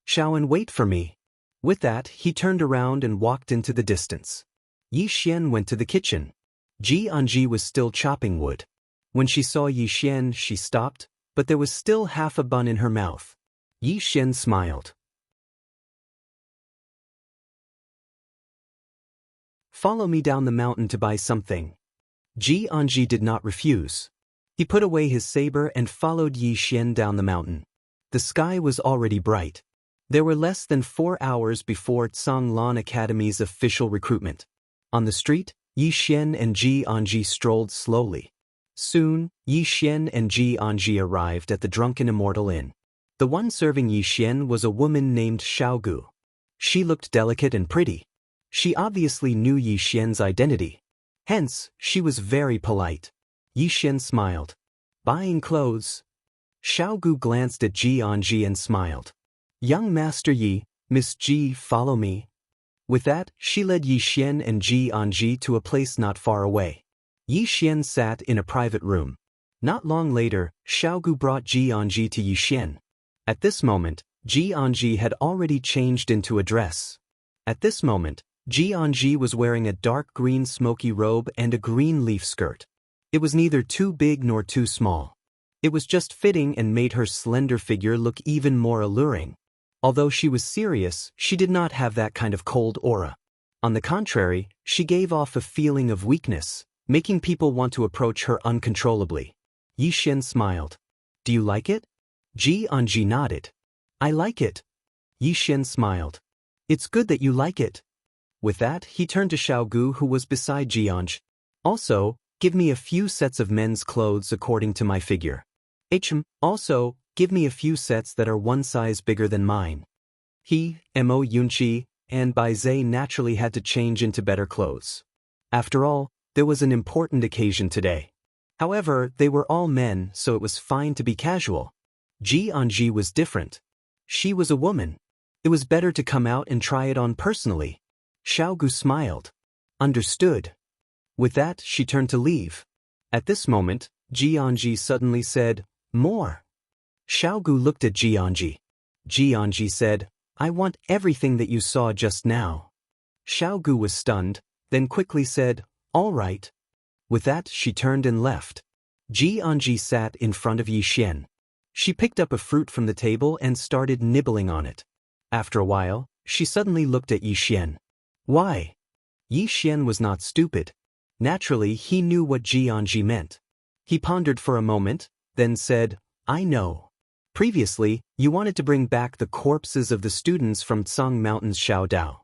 Xiaoan, wait for me. With that, he turned around and walked into the distance. Yi Xian went to the kitchen. Xianxia was still chopping wood. When she saw Yi Xian, she stopped, but there was still half a bun in her mouth. Yi Xian smiled. Follow me down the mountain to buy something. Xianxia did not refuse. He put away his saber and followed Yi Xian down the mountain. The sky was already bright. There were less than 4 hours before Canglan Academy's official recruitment. On the street, Yi Xian and Xianxia strolled slowly. Soon, Yi Xian and Xianxia arrived at the drunken Immortal Inn. The one serving Yi Xian was a woman named Xiaogu. She looked delicate and pretty. She obviously knew Yi Xian's identity. Hence, she was very polite. Yi Xian smiled. Buying clothes? Xiaogu glanced at Xianxia and smiled. Young Master Yi, Miss Ji, follow me. With that, she led Yi Xian and Xianxia to a place not far away. Yi Xian sat in a private room. Not long later, Xiaogu brought Xianxia to Yi Xian. At this moment, Xianxia had already changed into a dress. At this moment, Xianxia was wearing a dark green smoky robe and a green leaf skirt. It was neither too big nor too small. It was just fitting and made her slender figure look even more alluring. Although she was serious, she did not have that kind of cold aura. On the contrary, she gave off a feeling of weakness, making people want to approach her uncontrollably. Yi Xian smiled. Do you like it? Xianxia nodded. I like it. Yi Xian smiled. It's good that you like it. With that, he turned to Xiaogu, who was beside Xianxia. Also, give me a few sets of men's clothes according to my figure. Also, give me a few sets that are one size bigger than mine. He, Mo Yunqi, and Bai Zhe naturally had to change into better clothes. After all, there was an important occasion today. However, they were all men, so it was fine to be casual. Xianxia was different. She was a woman. It was better to come out and try it on personally. Xiaogu smiled. Understood. With that, she turned to leave. At this moment, Xianxia suddenly said, More. Xiaogu looked at Xianxia. Xianxia said, I want everything that you saw just now. Xiaogu was stunned, then quickly said, All right. With that, she turned and left. Xianxia sat in front of Yi Xian. She picked up a fruit from the table and started nibbling on it. After a while, she suddenly looked at Yi Xian. Why? Yi Xian was not stupid. Naturally, he knew what Xianxia meant. He pondered for a moment, then said, I know. Previously, you wanted to bring back the corpses of the students from Tsang Mountain's Xiao Dao.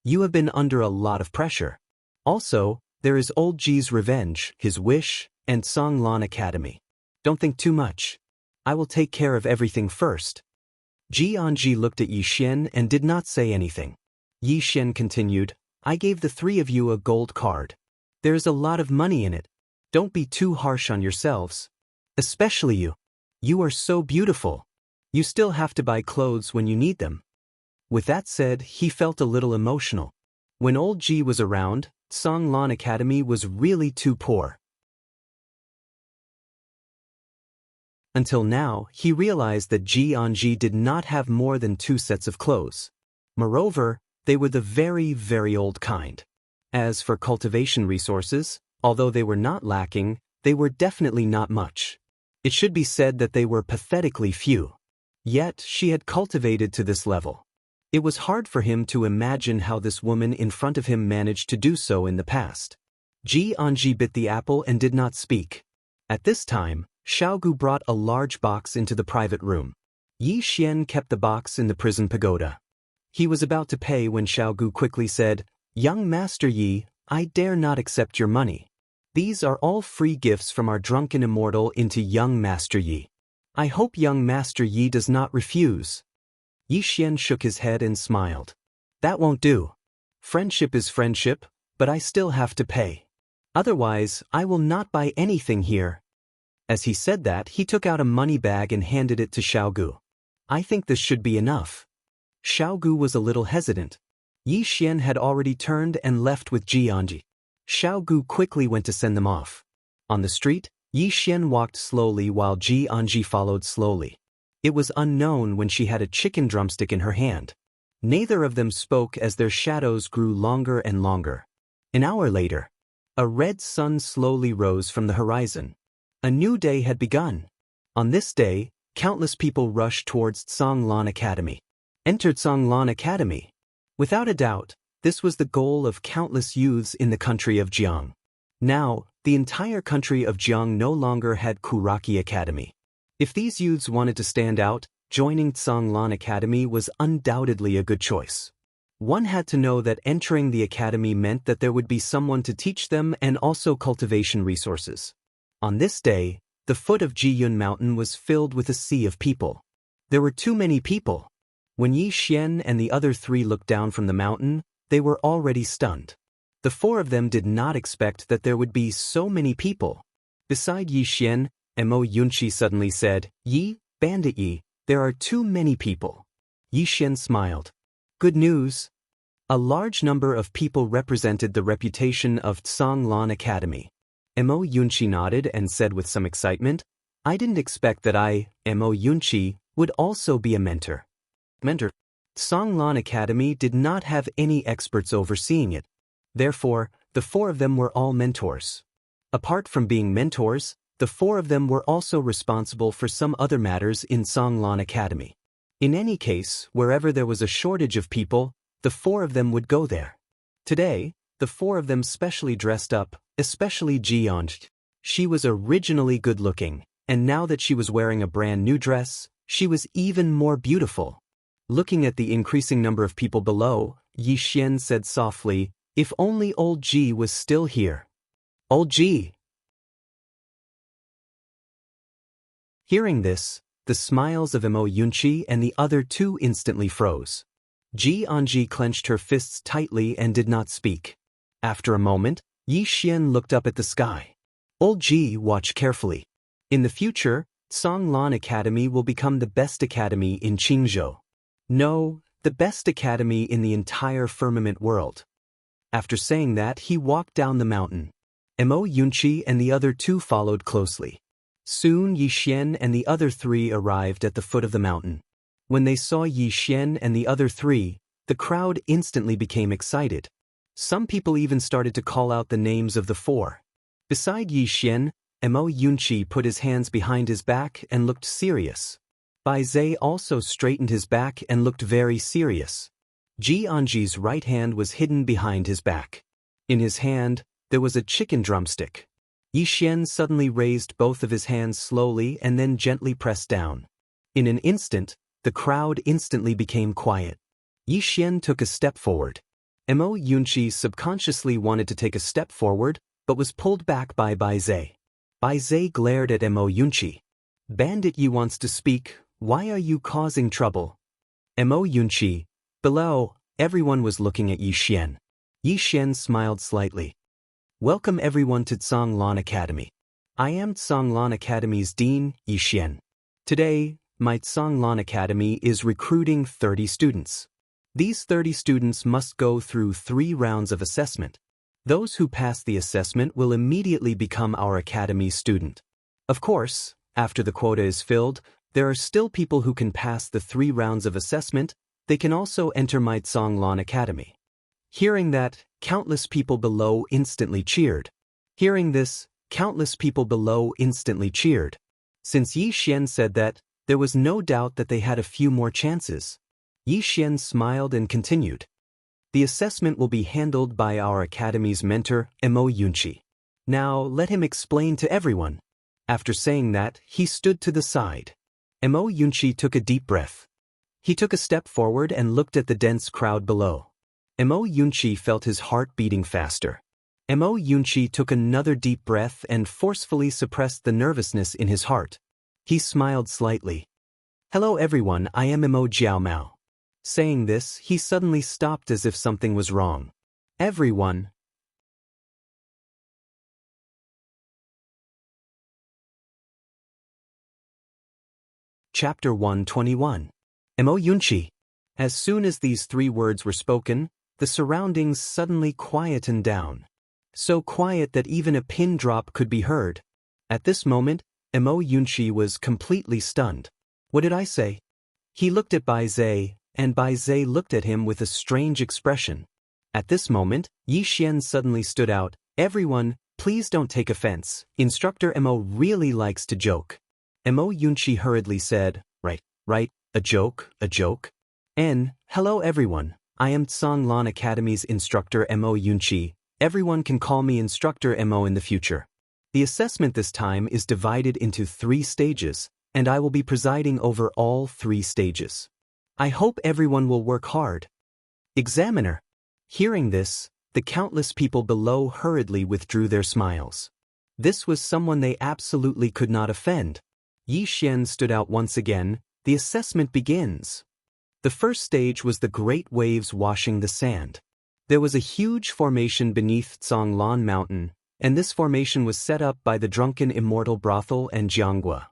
You have been under a lot of pressure. Also, There is old Ji's revenge, his wish, and Songlan Academy. Don't think too much. I will take care of everything first. Jianji looked at Yi Xian and did not say anything. Yi Xian continued, I gave the three of you a gold card. There is a lot of money in it. Don't be too harsh on yourselves. Especially you. You are so beautiful. You still have to buy clothes when you need them. With that said, he felt a little emotional. When old Ji was around, Songlan Academy was really too poor. Until now, he realized that Jianji did not have more than 2 sets of clothes. Moreover, they were the very, very old kind. As for cultivation resources, although they were not lacking, they were definitely not much. It should be said that they were pathetically few. Yet, she had cultivated to this level. It was hard for him to imagine how this woman in front of him managed to do so in the past. Jianji bit the apple and did not speak. At this time, Xiaogu brought a large box into the private room. Yi Xian kept the box in the prison pagoda. He was about to pay when Xiaogu quickly said, Young Master Yi, I dare not accept your money. These are all free gifts from our drunken immortal into young Master Yi. I hope young Master Yi does not refuse. Yi Xian shook his head and smiled. That won't do. Friendship is friendship, but I still have to pay. Otherwise, I will not buy anything here. As he said that, he took out a money bag and handed it to Xiaogu. I think this should be enough. Xiaogu was a little hesitant. Yi Xian had already turned and left with Jianji. Xiaogu quickly went to send them off. On the street, Yi Xian walked slowly while Jianji followed slowly. It was unknown when she had a chicken drumstick in her hand. Neither of them spoke as their shadows grew longer and longer. An hour later, a red sun slowly rose from the horizon. A new day had begun. On this day, countless people rushed towards Songlan Academy. Entered Songlan Academy. Without a doubt, this was the goal of countless youths in the country of Jiang. Now, the entire country of Jiang no longer had Kuraki Academy. If these youths wanted to stand out, joining Songlan Academy was undoubtedly a good choice. One had to know that entering the academy meant that there would be someone to teach them and also cultivation resources. On this day, the foot of Jiyun Mountain was filled with a sea of people. There were too many people. When Yi Xian and the other 3 looked down from the mountain, they were already stunned. The 4 of them did not expect that there would be so many people. Beside Yi Xian, Mo Yunqi suddenly said, Yi, Bandit Yi, there are too many people. Yi Xian smiled. Good news. A large number of people represented the reputation of Songlan Academy. Mo Yunqi nodded and said with some excitement, I didn't expect that Mo Yunqi, would also be a mentor. Songlan Academy did not have any experts overseeing it. Therefore, the 4 of them were all mentors. Apart from being mentors, the 4 of them were also responsible for some other matters in Songlan Academy. In any case, wherever there was a shortage of people, the 4 of them would go there. Today, the 4 of them specially dressed up, especially Jianji. She was originally good-looking, and now that she was wearing a brand new dress, she was even more beautiful. Looking at the increasing number of people below, Yi Xian said softly, If only old Ji was still here. Old Ji! Hearing this, the smiles of Mo Yunqi and the other 2 instantly froze. Jianji clenched her fists tightly and did not speak. After a moment, Yi Xian looked up at the sky. Old Ji, watch carefully. In the future, Songlan Academy will become the best academy in Qingzhou. No, the best academy in the entire firmament world. After saying that, he walked down the mountain. Mo Yunqi and the other 2 followed closely. Soon Yi Xian and the other 3 arrived at the foot of the mountain. When they saw Yi Xian and the other 3, the crowd instantly became excited. Some people even started to call out the names of the 4. Beside Yi Xian, Mo Yunqi put his hands behind his back and looked serious. Bai Zai also straightened his back and looked very serious. Jianji's right hand was hidden behind his back. In his hand, there was a chicken drumstick. Yi Xian suddenly raised both of his hands slowly and then gently pressed down. In an instant, the crowd instantly became quiet. Yi Xian took a step forward. Mo Yunqi subconsciously wanted to take a step forward, but was pulled back by Bai Zhe. Bai Zhe glared at Mo Yunqi. Bandit Yi wants to speak, why are you causing trouble? Mo Yunqi. Below, everyone was looking at Yi Xian. Yi Xian smiled slightly. Welcome everyone to Zhonglan Academy. I am Zhonglan Academy's Dean, Yi Xian. Today, my Zhonglan Academy is recruiting 30 students. These 30 students must go through 3 rounds of assessment. Those who pass the assessment will immediately become our academy student. Of course, after the quota is filled, there are still people who can pass the 3 rounds of assessment. They can also enter my Zhonglan Academy. Hearing that, countless people below instantly cheered. Hearing this, countless people below instantly cheered. Since Yi Xian said that, there was no doubt that they had a few more chances. Yi Xian smiled and continued. The assessment will be handled by our academy's mentor, Mo Yunqi. Now let him explain to everyone. After saying that, he stood to the side. Mo Yunqi took a deep breath. He took a step forward and looked at the dense crowd below. Mo Yunqi felt his heart beating faster. Mo Yunqi took another deep breath and forcefully suppressed the nervousness in his heart. He smiled slightly. Hello everyone, I am Mo Jiaomao. Saying this, he suddenly stopped as if something was wrong. Everyone. Chapter 121. Mo Yunqi. As soon as these 3 words were spoken, the surroundings suddenly quietened down. So quiet that even a pin drop could be heard. At this moment, Mo Yunqi was completely stunned. What did I say? He looked at Bai Zhe, and Bai Zhe looked at him with a strange expression. At this moment, Yi Xian suddenly stood out. Everyone, please don't take offense. Instructor Mo really likes to joke. Mo Yunqi hurriedly said, Right, a joke. Hello everyone, I am Zhonglan Academy's instructor Mo Yunqi. Everyone can call me Instructor Mo in the future. The assessment this time is divided into 3 stages, and I will be presiding over all 3 stages. I hope everyone will work hard. Examiner. Hearing this, the countless people below hurriedly withdrew their smiles. This was someone they absolutely could not offend. Yi Xian stood out once again. The assessment begins. The first stage was the great waves washing the sand. There was a huge formation beneath Zhonglan Mountain, and this formation was set up by the drunken Immortal brothel and Jianghua.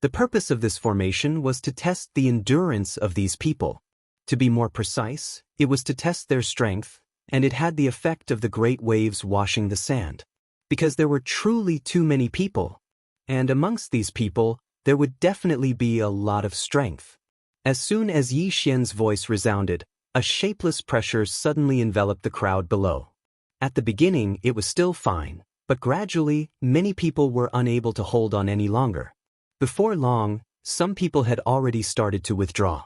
The purpose of this formation was to test the endurance of these people. To be more precise, it was to test their strength, and it had the effect of the great waves washing the sand. Because there were truly too many people. And amongst these people, there would definitely be a lot of strength. As soon as Yi Xian's voice resounded, a shapeless pressure suddenly enveloped the crowd below. At the beginning, it was still fine, but gradually, many people were unable to hold on any longer. Before long, some people had already started to withdraw.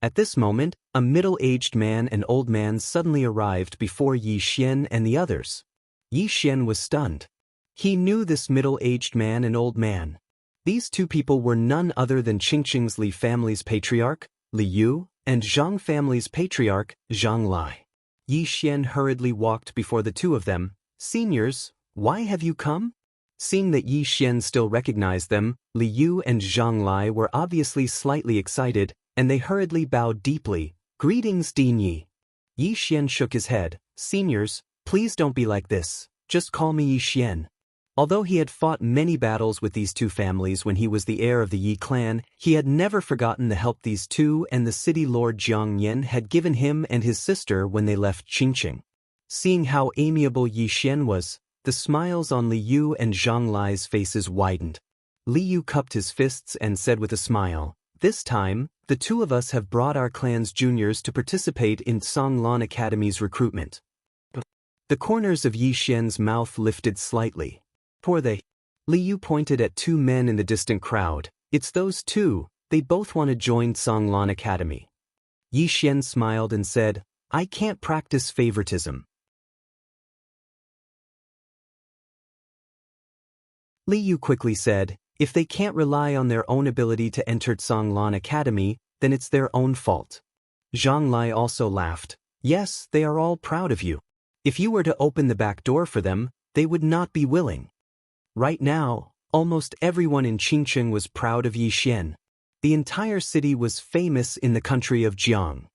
At this moment, a middle-aged man and old man suddenly arrived before Yi Xian and the others. Yi Xian was stunned. He knew this middle-aged man and old man. These 2 people were none other than Qingqing's Li family's patriarch, Li Yu, and Zhang family's patriarch, Zhang Lai. Yi Xian hurriedly walked before the 2 of them. Seniors, why have you come? Seeing that Yi Xian still recognized them, Li Yu and Zhang Lai were obviously slightly excited, and they hurriedly bowed deeply. Greetings, Dean Yi. Yi Xian shook his head. Seniors, please don't be like this. Just call me Yi Xian. Although he had fought many battles with these 2 families when he was the heir of the Yi clan, he had never forgotten the help these 2 and the city lord Jiang Yan had given him and his sister when they left Qingqing. Seeing how amiable Yi Xian was, the smiles on Li Yu and Zhang Lai's faces widened. Li Yu cupped his fists and said with a smile, This time, the 2 of us have brought our clan's juniors to participate in Zhonglan Academy's recruitment. The corners of Yi Xian's mouth lifted slightly. Poor they. Li Yu pointed at 2 men in the distant crowd. It's those 2, they both want to join Zhonglan Academy. Yi Xian smiled and said, I can't practice favoritism. Li Yu quickly said, if they can't rely on their own ability to enter Zhonglan Academy, then it's their own fault. Zhang Lai also laughed. Yes, they are all proud of you. If you were to open the back door for them, they would not be willing. Right now, almost everyone in Qingcheng was proud of Yixian. The entire city was famous in the country of Jiang.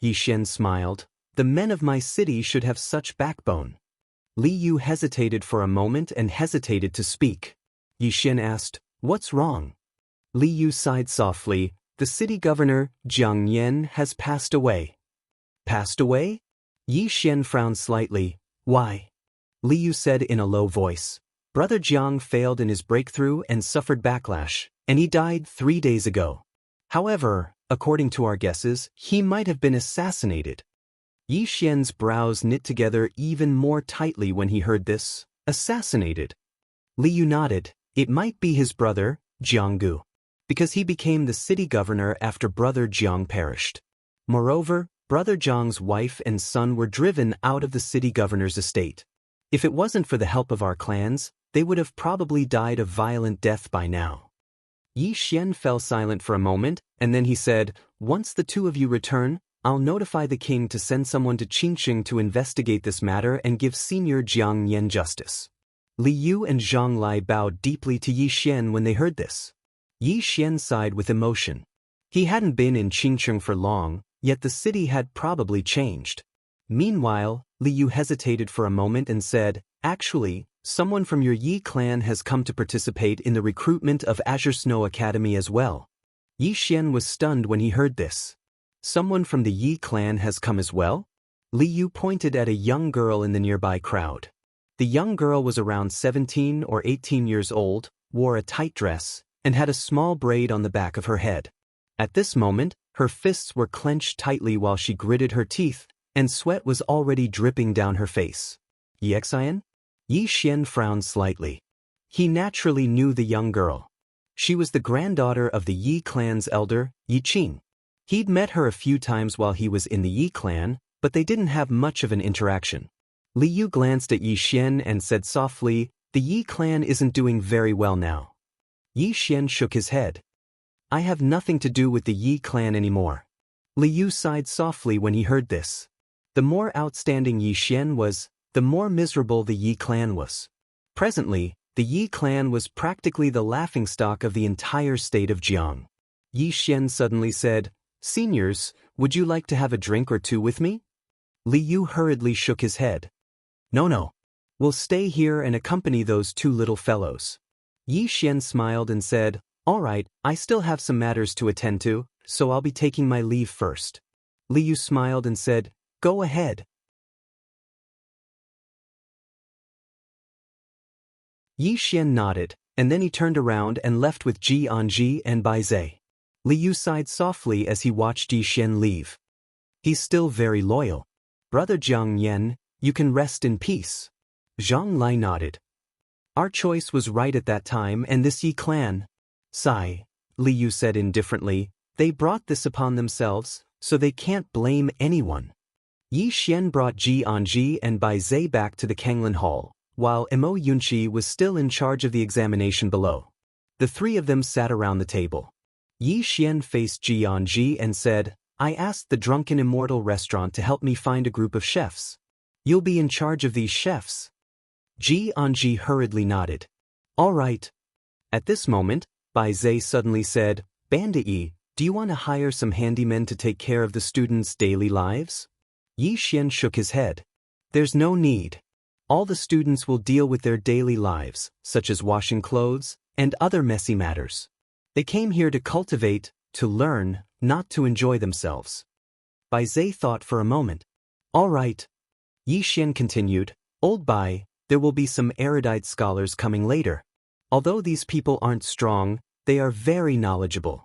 Yixian smiled. The men of my city should have such backbone. Li Yu hesitated for a moment and hesitated to speak. Yixian asked, "What's wrong?" Li Yu sighed softly. The city governor, Jiang Yan, has passed away. Passed away? Yixian frowned slightly. Why? Li Yu said in a low voice. Brother Jiang failed in his breakthrough and suffered backlash, and he died 3 days ago. However, according to our guesses, he might have been assassinated. Yixian's brows knit together even more tightly when he heard this. Assassinated? Li Yu nodded. It might be his brother, Jiang Gu, because he became the city governor after brother Jiang perished. Moreover, brother Jiang's wife and son were driven out of the city governor's estate. If it wasn't for the help of our clans, they would have probably died a violent death by now. Yixian fell silent for a moment, and then he said, Once the two of you return, I'll notify the king to send someone to Qingcheng to investigate this matter and give Senior Jiang Yan justice. Li Yu and Zhang Lai bowed deeply to Yixian when they heard this. Yixian sighed with emotion. He hadn't been in Qingcheng for long, yet the city had probably changed. Meanwhile, Li Yu hesitated for a moment and said, Actually, someone from your Yi clan has come to participate in the recruitment of Azure Snow Academy as well. Yixian was stunned when he heard this. Someone from the Yi clan has come as well? Li Yu pointed at a young girl in the nearby crowd. The young girl was around 17 or 18 years old, wore a tight dress, and had a small braid on the back of her head. At this moment, her fists were clenched tightly while she gritted her teeth, and sweat was already dripping down her face. Yixian? Yixian frowned slightly. He naturally knew the young girl. She was the granddaughter of the Yi clan's elder, Yiqing. He'd met her a few times while he was in the Yi clan, but they didn't have much of an interaction. Li Yu glanced at Yixian and said softly, The Yi clan isn't doing very well now. Yixian shook his head. I have nothing to do with the Yi clan anymore. Li Yu sighed softly when he heard this. The more outstanding Yixian was, the more miserable the Yi clan was. Presently, the Yi clan was practically the laughingstock of the entire state of Jiang. Yixian suddenly said, Seniors, would you like to have a drink or two with me? Li Yu hurriedly shook his head. No. We'll stay here and accompany those two little fellows. Yixian smiled and said, All right, I still have some matters to attend to, so I'll be taking my leave first. Li Yu smiled and said, Go ahead. Yixian nodded, and then he turned around and left with Ji Anji and Bai Zai. Li Yu sighed softly as he watched Yixian leave. He's still very loyal. Brother Jiang Yan, you can rest in peace. Zhang Lai nodded. Our choice was right at that time, and this Yi clan. Sigh, Li Yu said indifferently, they brought this upon themselves, so they can't blame anyone. Yixian brought Ji Anji and Bai Zai back to the Kanglin Hall, while Imo Yunqi was still in charge of the examination below. The three of them sat around the table. Yixian faced Ji Anji and said, I asked the Drunken Immortal restaurant to help me find a group of chefs. You'll be in charge of these chefs. Ji Anji hurriedly nodded. All right. At this moment, Bai Zai suddenly said, Bandit Yi, do you want to hire some handymen to take care of the students' daily lives? Yixian shook his head. There's no need. All the students will deal with their daily lives, such as washing clothes, and other messy matters. They came here to cultivate, to learn, not to enjoy themselves. Bai Zai thought for a moment. All right. Yixian continued, Old Bai, there will be some erudite scholars coming later. Although these people aren't strong, they are very knowledgeable.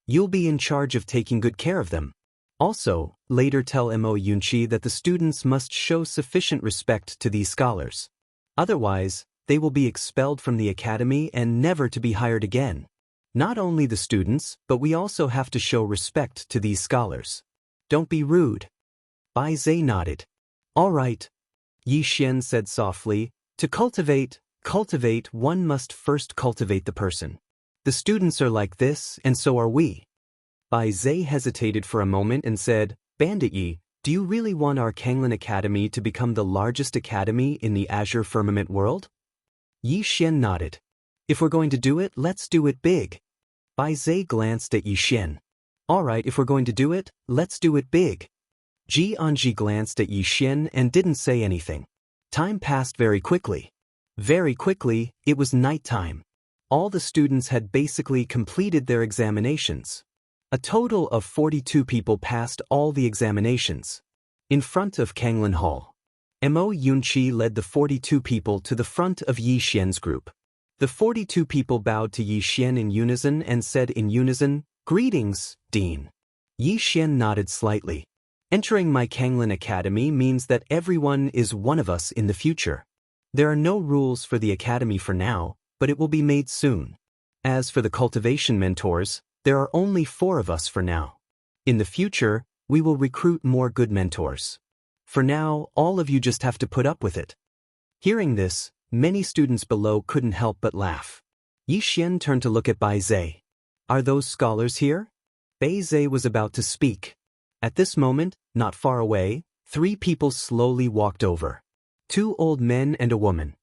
You'll be in charge of taking good care of them. Also, later tell Imo Yunqi that the students must show sufficient respect to these scholars. Otherwise, they will be expelled from the academy and never to be hired again. Not only the students, but we also have to show respect to these scholars. Don't be rude. Bai Zai nodded. All right. Yixian said softly, to cultivate, one must first cultivate the person. The students are like this, and so are we. Bai Zai hesitated for a moment and said, Bandit Yi, Do you really want our Kanglin Academy to become the largest academy in the Azure Firmament world? Yi Xian nodded. If we're going to do it, let's do it big. Bai Zai glanced at Yi Xian. Alright, if we're going to do it, let's do it big. Ji Anji glanced at Yi Xian and didn't say anything. Time passed very quickly. Very quickly, it was nighttime. All the students had basically completed their examinations. A total of 42 people passed all the examinations. In front of Kanglin Hall, Mo Yunqi led the 42 people to the front of Yi Xian's group. The 42 people bowed to Yi Xian in unison and said in unison, "Greetings, Dean." Yi Xian nodded slightly. Entering my Kanglin Academy means that everyone is one of us in the future. There are no rules for the academy for now, but it will be made soon. As for the cultivation mentors, there are only 4 of us for now. In the future, we will recruit more good mentors. For now, all of you just have to put up with it. Hearing this, many students below couldn't help but laugh. Yi Xian turned to look at Bai Zai. Are those scholars here? Bai Zai was about to speak. At this moment, not far away, 3 people slowly walked over. 2 old men and a woman.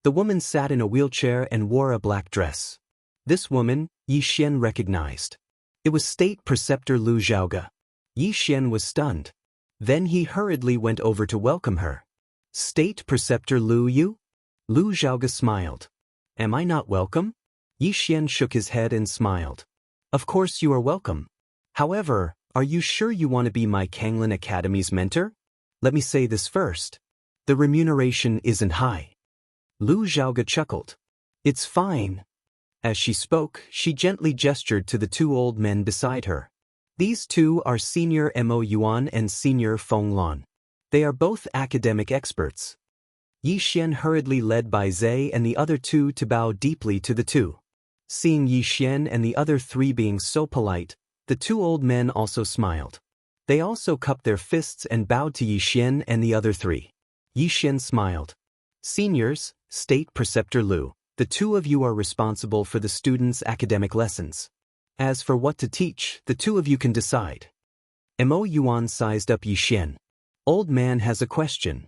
The woman sat in a wheelchair and wore a black dress. This woman, Yi Xian recognized. It was State Preceptor Lu Zhaoge. Yi Xian was stunned. Then he hurriedly went over to welcome her. State Preceptor Lu Yu? Lu Zhaoge smiled. Am I not welcome? Yi Xian shook his head and smiled. Of course you are welcome. However, are you sure you want to be my Kanglin Academy's mentor? Let me say this first. The remuneration isn't high. Lu Zhaoge chuckled. It's fine. As she spoke, she gently gestured to the 2 old men beside her. These 2 are Senior Mo Yuan and Senior Feng Lan. They are both academic experts. Yi Xian hurriedly led Bai Zai and the other 2 to bow deeply to the 2. Seeing Yi Xian and the other 3 being so polite, the 2 old men also smiled. They also cupped their fists and bowed to Yi Xian and the other 3. Yi Xian smiled. Seniors, State Preceptor Lu, the 2 of you are responsible for the students' academic lessons. As for what to teach, the 2 of you can decide. Mo Yuan sized up Yi Xian. Old man has a question.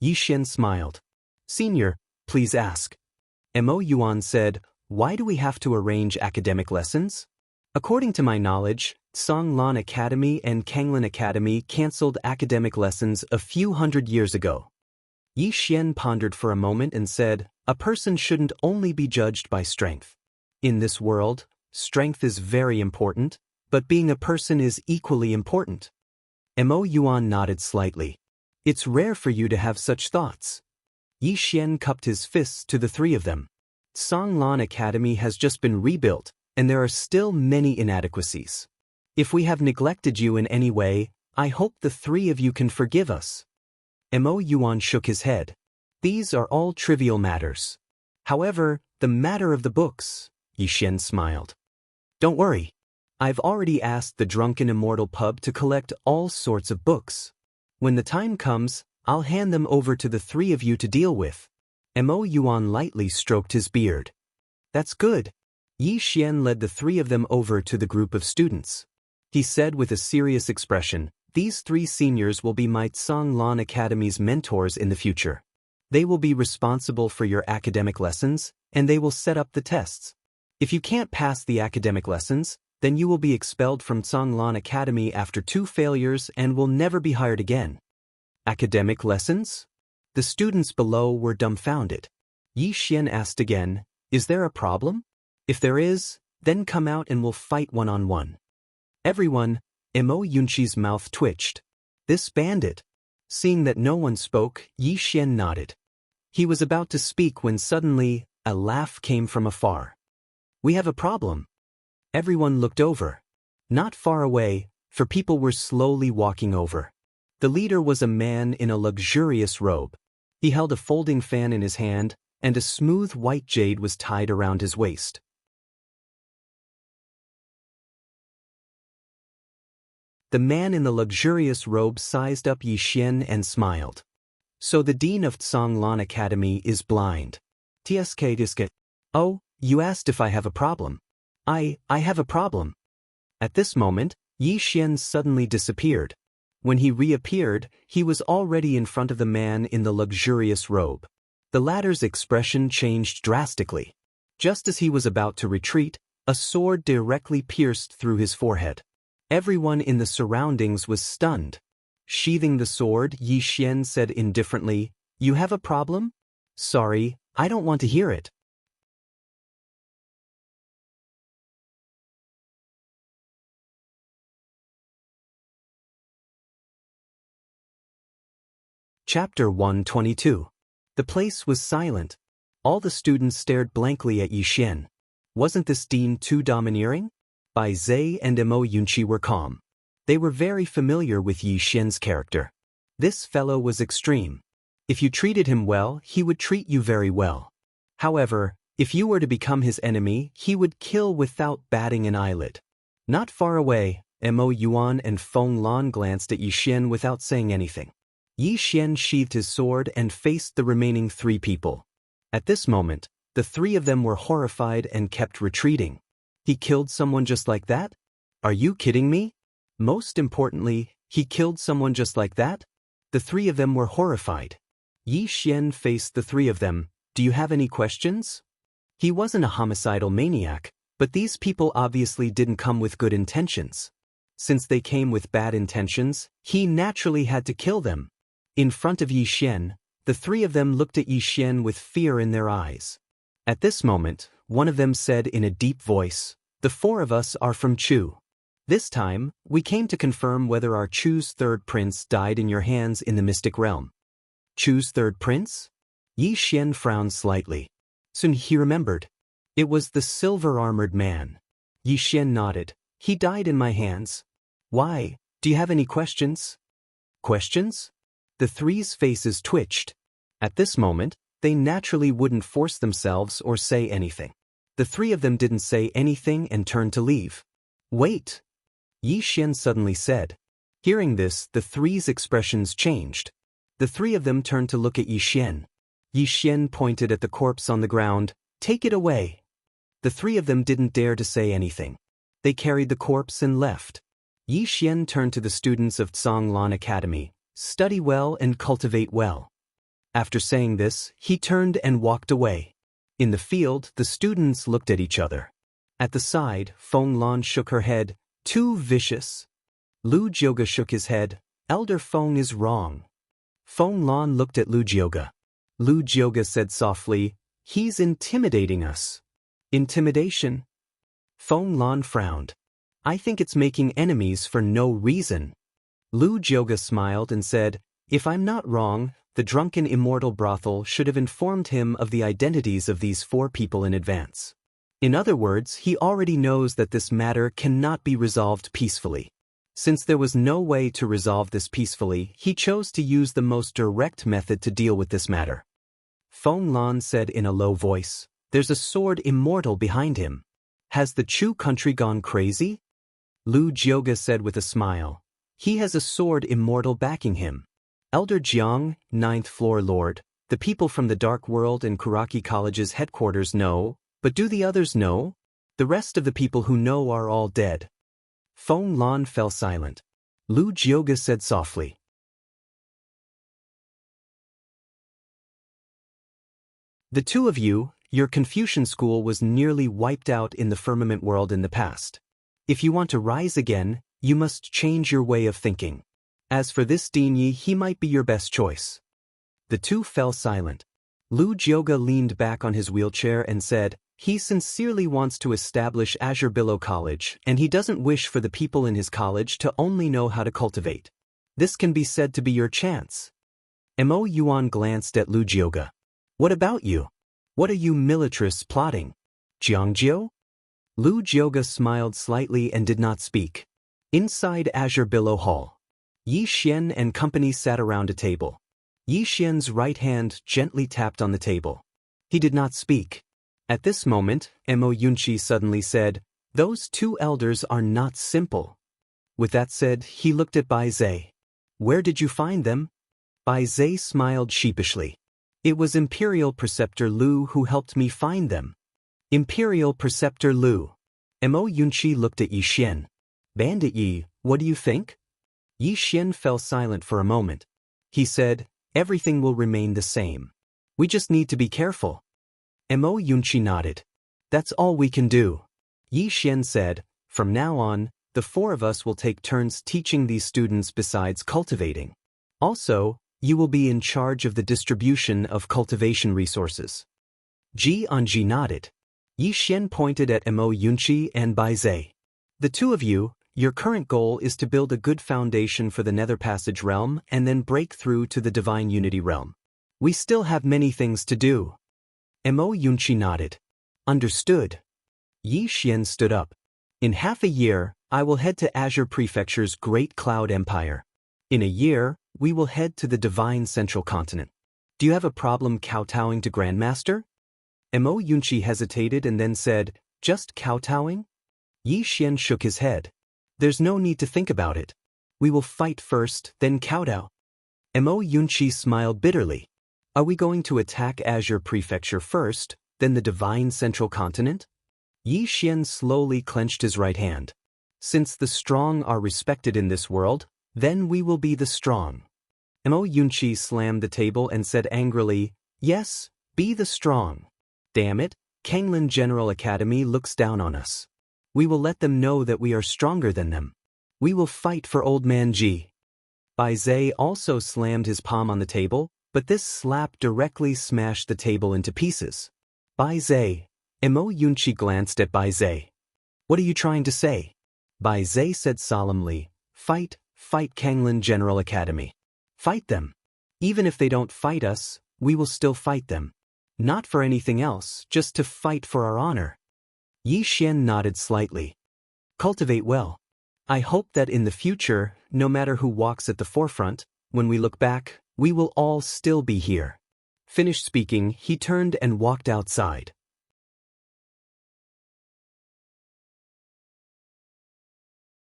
Yi Xian smiled. Senior, please ask. Mo Yuan said, why do we have to arrange academic lessons? According to my knowledge, Songlan Academy and Kanglin Academy cancelled academic lessons a few hundred years ago. Yi Xian pondered for a moment and said, a person shouldn't only be judged by strength. In this world, strength is very important, but being a person is equally important. Mo Yuan nodded slightly. It's rare for you to have such thoughts. Yi Xian cupped his fists to the 3 of them. Songlan Academy has just been rebuilt, and there are still many inadequacies. If we have neglected you in any way, I hope the 3 of you can forgive us. Mo Yuan shook his head. These are all trivial matters. However, the matter of the books, Yi Xian smiled. Don't worry. I've already asked the drunken Immortal pub to collect all sorts of books. When the time comes, I'll hand them over to the 3 of you to deal with. Mo Yuan lightly stroked his beard. That's good. Yi Xian led the 3 of them over to the group of students. He said with a serious expression, these 3 seniors will be my Songlan Academy's mentors in the future. They will be responsible for your academic lessons, and they will set up the tests. If you can't pass the academic lessons, then you will be expelled from Songlan Academy after 2 failures and will never be hired again. Academic lessons? The students below were dumbfounded. Yi Xian asked again, is there a problem? If there is, then come out and we'll fight one-on-one. Everyone, Mo Yunqi's mouth twitched. This bandit. Seeing that no one spoke, Yi Xian nodded. He was about to speak when suddenly, a laugh came from afar. We have a problem. Everyone looked over. Not far away, for people were slowly walking over. The leader was a man in a luxurious robe. He held a folding fan in his hand, and a smooth white jade was tied around his waist. The man in the luxurious robe sized up Yi Xian and smiled. So the dean of Songlan Academy is blind. TSK. Oh, you asked if I have a problem. I have a problem. At this moment, Yi Xian suddenly disappeared. When he reappeared, he was already in front of the man in the luxurious robe. The latter's expression changed drastically. Just as he was about to retreat, a sword directly pierced through his forehead. Everyone in the surroundings was stunned. Sheathing the sword, Yi Xian said indifferently, "You have a problem? Sorry, I don't want to hear it." Chapter 122. The place was silent. All the students stared blankly at Yi Xian. Wasn't this dean too domineering? Bai Zai and Mo Yunqi were calm. They were very familiar with Yi Xian's character. This fellow was extreme. If you treated him well, he would treat you very well. However, if you were to become his enemy, he would kill without batting an eyelid. Not far away, Mo Yuan and Feng Lan glanced at Yi Xian without saying anything. Yi Xian sheathed his sword and faced the remaining three people. At this moment, the three of them were horrified and kept retreating. He killed someone just like that? Are you kidding me? Most importantly, he killed someone just like that? The three of them were horrified. Yi Xian faced the three of them. Do you have any questions? He wasn't a homicidal maniac, but these people obviously didn't come with good intentions. Since they came with bad intentions, he naturally had to kill them. In front of Yi Xian, the three of them looked at Yi Xian with fear in their eyes. At this moment, one of them said in a deep voice, "The four of us are from Chu. This time, we came to confirm whether our Chu's third prince died in your hands in the mystic realm." Chu's third prince? Yi Xian frowned slightly. Soon he remembered. It was the silver-armored man. Yi Xian nodded. "He died in my hands." "Why? Do you have any questions?" "Questions?" The three's faces twitched. At this moment, they naturally wouldn't force themselves or say anything. The three of them didn't say anything and turned to leave. "Wait," Yi Xian suddenly said. Hearing this, the three's expressions changed. The three of them turned to look at Yi Xian. Yi Xian pointed at the corpse on the ground. "Take it away." The three of them didn't dare to say anything. They carried the corpse and left. Yi Xian turned to the students of Zhonglan Academy. "Study well and cultivate well." After saying this, he turned and walked away. In the field, the students looked at each other. At the side, Feng Lan shook her head. "Too vicious." Lu Jioga shook his head. "Elder Feng is wrong." Feng Lan looked at Lu Jioga. Lu Jioga said softly, "He's intimidating us." "Intimidation?" Feng Lan frowned. "I think it's making enemies for no reason." Lu Jioga smiled and said, "If I'm not wrong, the drunken immortal brothel should have informed him of the identities of these four people in advance. In other words, he already knows that this matter cannot be resolved peacefully. Since there was no way to resolve this peacefully, he chose to use the most direct method to deal with this matter." Feng Lan said in a low voice, "There's a sword immortal behind him. Has the Chu country gone crazy?" Lu Jioga said with a smile, "He has a sword immortal backing him. Elder Jiang, 9th floor lord, the people from the Dark World and Kuraki College's headquarters know, but do the others know? The rest of the people who know are all dead." Feng Lan fell silent. Lu Jioga said softly, "The two of you, your Confucian school was nearly wiped out in the firmament world in the past. If you want to rise again, you must change your way of thinking. As for this Dean Yi, he might be your best choice." The two fell silent. Lu Jioga leaned back on his wheelchair and said, "He sincerely wants to establish Azure Billow College, and he doesn't wish for the people in his college to only know how to cultivate. This can be said to be your chance." Mo Yuan glanced at Lu Jioga. "What about you? What are you militarists plotting? Jiangjiu?" Lu Jioga smiled slightly and did not speak. Inside Azure Billow Hall, Yi Xian and company sat around a table. Yi Xian's right hand gently tapped on the table. He did not speak. At this moment, Mo Yunqi suddenly said, "Those two elders are not simple." With that said, he looked at Bai Zai. "Where did you find them?" Bai Zai smiled sheepishly. "It was Imperial Preceptor Lu who helped me find them." "Imperial Preceptor Lu." Mo Yunqi looked at Yi Xian. Bandit Yi, what do you think? Yi Xian fell silent for a moment. He said, everything will remain the same. We just need to be careful. Mo Yunqi nodded. That's all we can do. Yi Xian said, from now on, the four of us will take turns teaching these students besides cultivating. Also, you will be in charge of the distribution of cultivation resources. Xianxia nodded. Yi Xian pointed at Mo Yunqi and Bai Zai. The two of you, your current goal is to build a good foundation for the Nether Passage realm and then break through to the Divine Unity realm. We still have many things to do. Mo Yunqi nodded. Understood. Yi Xian stood up. In half a year, I will head to Azure Prefecture's Great Cloud Empire. In a year, we will head to the Divine Central Continent. Do you have a problem kowtowing to Grandmaster? Mo Yunqi hesitated and then said, just kowtowing? Yi Xian shook his head. There's no need to think about it. We will fight first, then kowtow. Mo Yunqi smiled bitterly. Are we going to attack Azure Prefecture first, then the Divine Central Continent? Yi Xian slowly clenched his right hand. Since the strong are respected in this world, then we will be the strong. Mo Yunqi slammed the table and said angrily, yes, be the strong. Damn it, Kanglin General Academy looks down on us. We will let them know that we are stronger than them. We will fight for Old Man Ji. Bai Zai also slammed his palm on the table, but this slap directly smashed the table into pieces. Bai Zai. Mo Yunqi glanced at Bai Zai. What are you trying to say? Bai Zai said solemnly, fight Kanglin General Academy. Fight them. Even if they don't fight us, we will still fight them. Not for anything else, just to fight for our honor. Yi Xian nodded slightly. Cultivate well. I hope that in the future, no matter who walks at the forefront, when we look back, we will all still be here. Finished speaking, he turned and walked outside.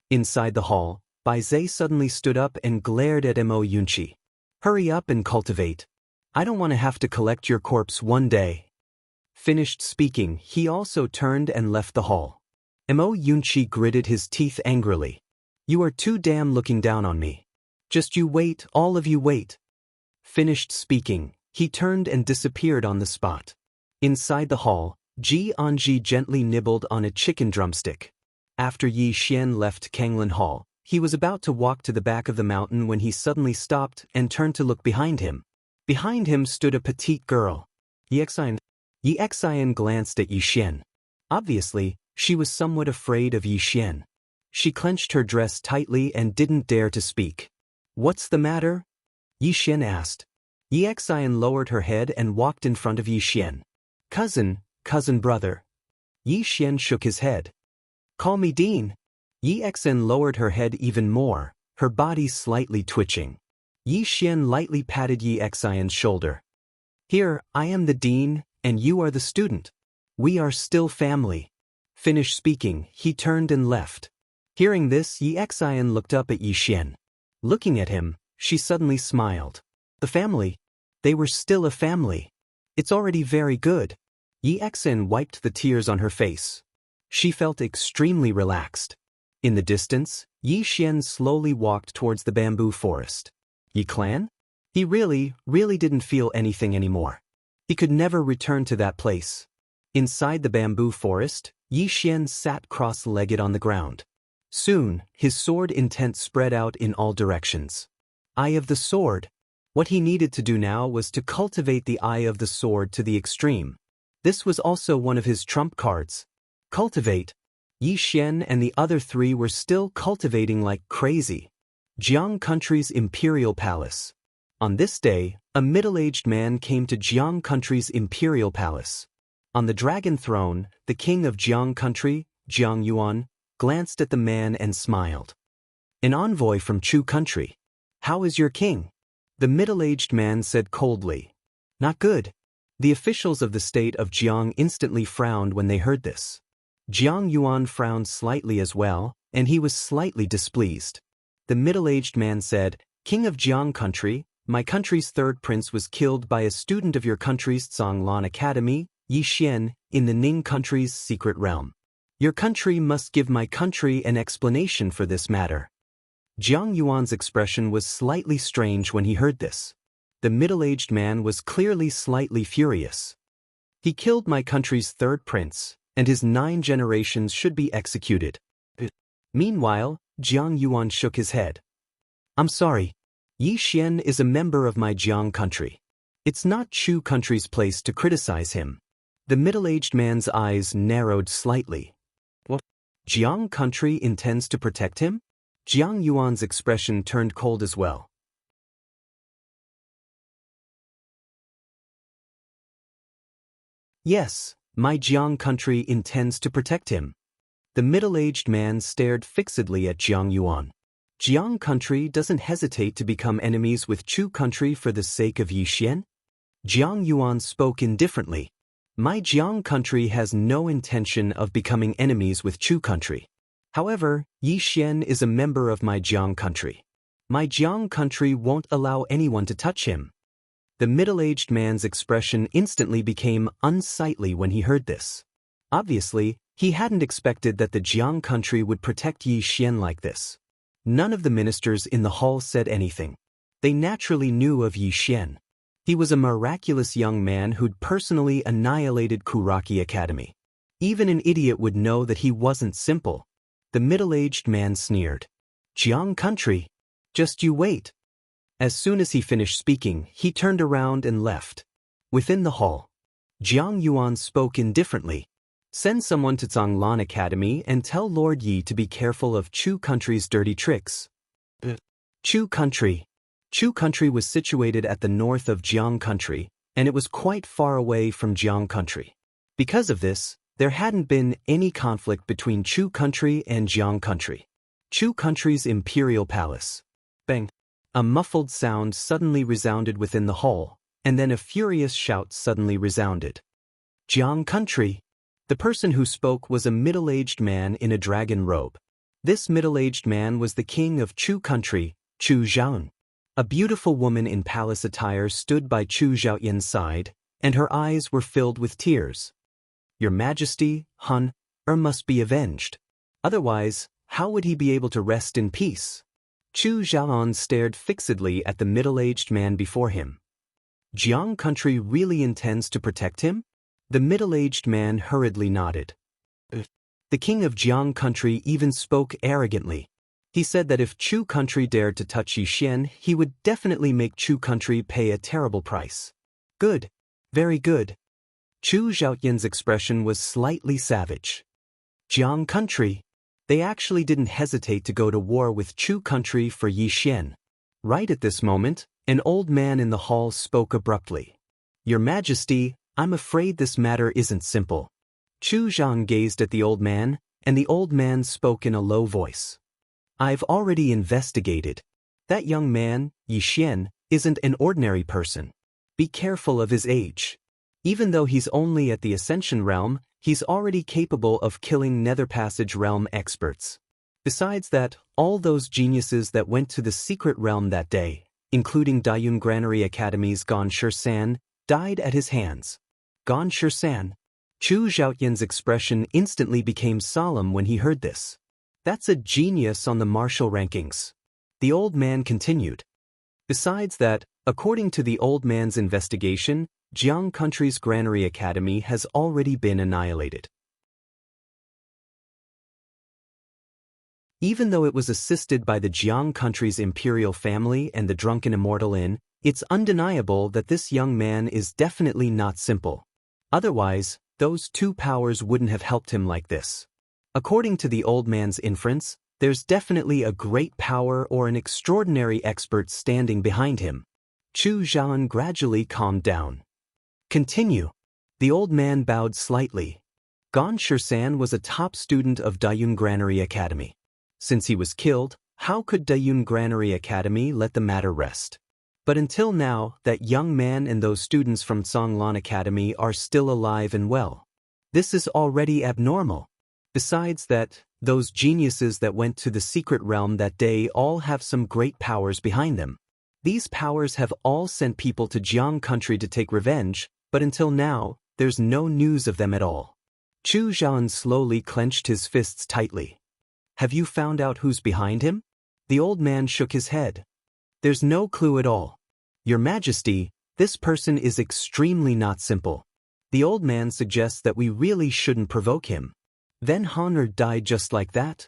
Inside the hall, Bai Zai suddenly stood up and glared at Mo Yunqi. Hurry up and cultivate. I don't want to have to collect your corpse one day. Finished speaking, he also turned and left the hall. Mo Yunqi gritted his teeth angrily. You are too damn looking down on me. Just you wait, all of you wait. Finished speaking, he turned and disappeared on the spot. Inside the hall, Xianxia gently nibbled on a chicken drumstick. After Yi Xian left Kanglin Hall, he was about to walk to the back of the mountain when he suddenly stopped and turned to look behind him. Behind him stood a petite girl. Yi Xian glanced at Yi Xian. Obviously, she was somewhat afraid of Yi Xian. She clenched her dress tightly and didn't dare to speak. What's the matter? Yi Xian asked. Yi Xian lowered her head and walked in front of Yi Xian. Cousin brother. Yi Xian shook his head. Call me Dean. Yi Xian lowered her head even more, her body slightly twitching. Yi Xian lightly patted Yi Xian's shoulder. Here, I am the dean, and you are the student. We are still family. Finished speaking, he turned and left. Hearing this, Yi Xian looked up at Yi Xian. Looking at him, she suddenly smiled. The family? They were still a family. It's already very good. Yi Xian wiped the tears on her face. She felt extremely relaxed. In the distance, Yi Xian slowly walked towards the bamboo forest. Yi clan? He really didn't feel anything anymore. He could never return to that place. Inside the bamboo forest, Yi Xian sat cross-legged on the ground. Soon, his sword intent spread out in all directions. Eye of the sword. What he needed to do now was to cultivate the eye of the sword to the extreme. This was also one of his trump cards. Cultivate. Yi Xian and the other three were still cultivating like crazy. Jiang Country's Imperial Palace. On this day, a middle-aged man came to Jiang Country's Imperial Palace. On the dragon throne, the king of Jiang Country, Jiang Yuan, glanced at the man and smiled. An envoy from Chu Country. How is your king? The middle-aged man said coldly. Not good. The officials of the state of Jiang instantly frowned when they heard this. Jiang Yuan frowned slightly as well, and he was slightly displeased. The middle-aged man said, King of Jiang Country, my country's third prince was killed by a student of your country's Zhonglan Academy, Yi Xian, in the Ning country's secret realm. Your country must give my country an explanation for this matter. Jiang Yuan's expression was slightly strange when he heard this. The middle-aged man was clearly slightly furious. He killed my country's third prince, and his 9 generations should be executed. Meanwhile, Jiang Yuan shook his head. I'm sorry. Yi Xian is a member of my Jiang country. It's not Chu country's place to criticize him. The middle-aged man's eyes narrowed slightly. What? Jiang country intends to protect him? Jiang Yuan's expression turned cold as well. Yes, my Jiang country intends to protect him. The middle-aged man stared fixedly at Jiang Yuan. Jiang country doesn't hesitate to become enemies with Chu country for the sake of Yi Xian? Jiang Yuan spoke indifferently. My Jiang country has no intention of becoming enemies with Chu country. However, Yi Xian is a member of my Jiang country. My Jiang country won't allow anyone to touch him. The middle-aged man's expression instantly became unsightly when he heard this. Obviously, he hadn't expected that the Jiang country would protect Yi Xian like this. None of the ministers in the hall said anything. They naturally knew of Yi Xian. He was a miraculous young man who'd personally annihilated Kuraki Academy. Even an idiot would know that he wasn't simple. The middle-aged man sneered. Jiang country? Just you wait. As soon as he finished speaking, he turned around and left. Within the hall, Jiang Yuan spoke indifferently. Send someone to Zhonglan Academy and tell Lord Yi to be careful of Chu country's dirty tricks. Chu country. Chu country was situated at the north of Jiang country, and it was quite far away from Jiang country. Because of this, there hadn't been any conflict between Chu country and Jiang country. Chu country's imperial palace. Bang! A muffled sound suddenly resounded within the hall, and then a furious shout suddenly resounded. Jiang country! The person who spoke was a middle-aged man in a dragon robe. This middle-aged man was the king of Chu country, Chu Zhaoyan. A beautiful woman in palace attire stood by Chu Zhaoyan's side, and her eyes were filled with tears. Your Majesty, Han, must be avenged. Otherwise, how would he be able to rest in peace? Chu Zhaoyan stared fixedly at the middle-aged man before him. Jiang country really intends to protect him? The middle-aged man hurriedly nodded. The king of Jiang country even spoke arrogantly. He said that if Chu country dared to touch Yi Xian, he would definitely make Chu country pay a terrible price. Good. Very good. Chu Zhaoyan's expression was slightly savage. Jiang country. They actually didn't hesitate to go to war with Chu country for Yi Xian. Right at this moment, an old man in the hall spoke abruptly. Your Majesty, I'm afraid this matter isn't simple. Chu Zhaoyan gazed at the old man, and the old man spoke in a low voice. I've already investigated. That young man, Yi Xian, isn't an ordinary person. Be careful of his age. Even though he's only at the Ascension realm, he's already capable of killing Nether Passage realm experts. Besides that, all those geniuses that went to the secret realm that day, including Daoist Granary Academy's Gan Shi-san, died at his hands. Gan Shi-san. Chu Zhaoyan's expression instantly became solemn when he heard this. That's a genius on the martial rankings. The old man continued. Besides that, according to the old man's investigation, Jiang country's Granary Academy has already been annihilated. Even though it was assisted by the Jiang country's imperial family and the drunken Immortal Inn, it's undeniable that this young man is definitely not simple. Otherwise, those two powers wouldn't have helped him like this. According to the old man's inference, there's definitely a great power or an extraordinary expert standing behind him. Chu Zhaoyan gradually calmed down. Continue. The old man bowed slightly. Gan Shi-san was a top student of Daoist Granary Academy. Since he was killed, how could Daoist Granary Academy let the matter rest? But until now, that young man and those students from Zhonglan Academy are still alive and well. This is already abnormal. Besides that, those geniuses that went to the secret realm that day all have some great powers behind them. These powers have all sent people to Jiang country to take revenge, but until now, there's no news of them at all. Chu Zhan slowly clenched his fists tightly. Have you found out who's behind him? The old man shook his head. There's no clue at all. Your Majesty, this person is extremely not simple. The old man suggests that we really shouldn't provoke him. Then Honor died just like that.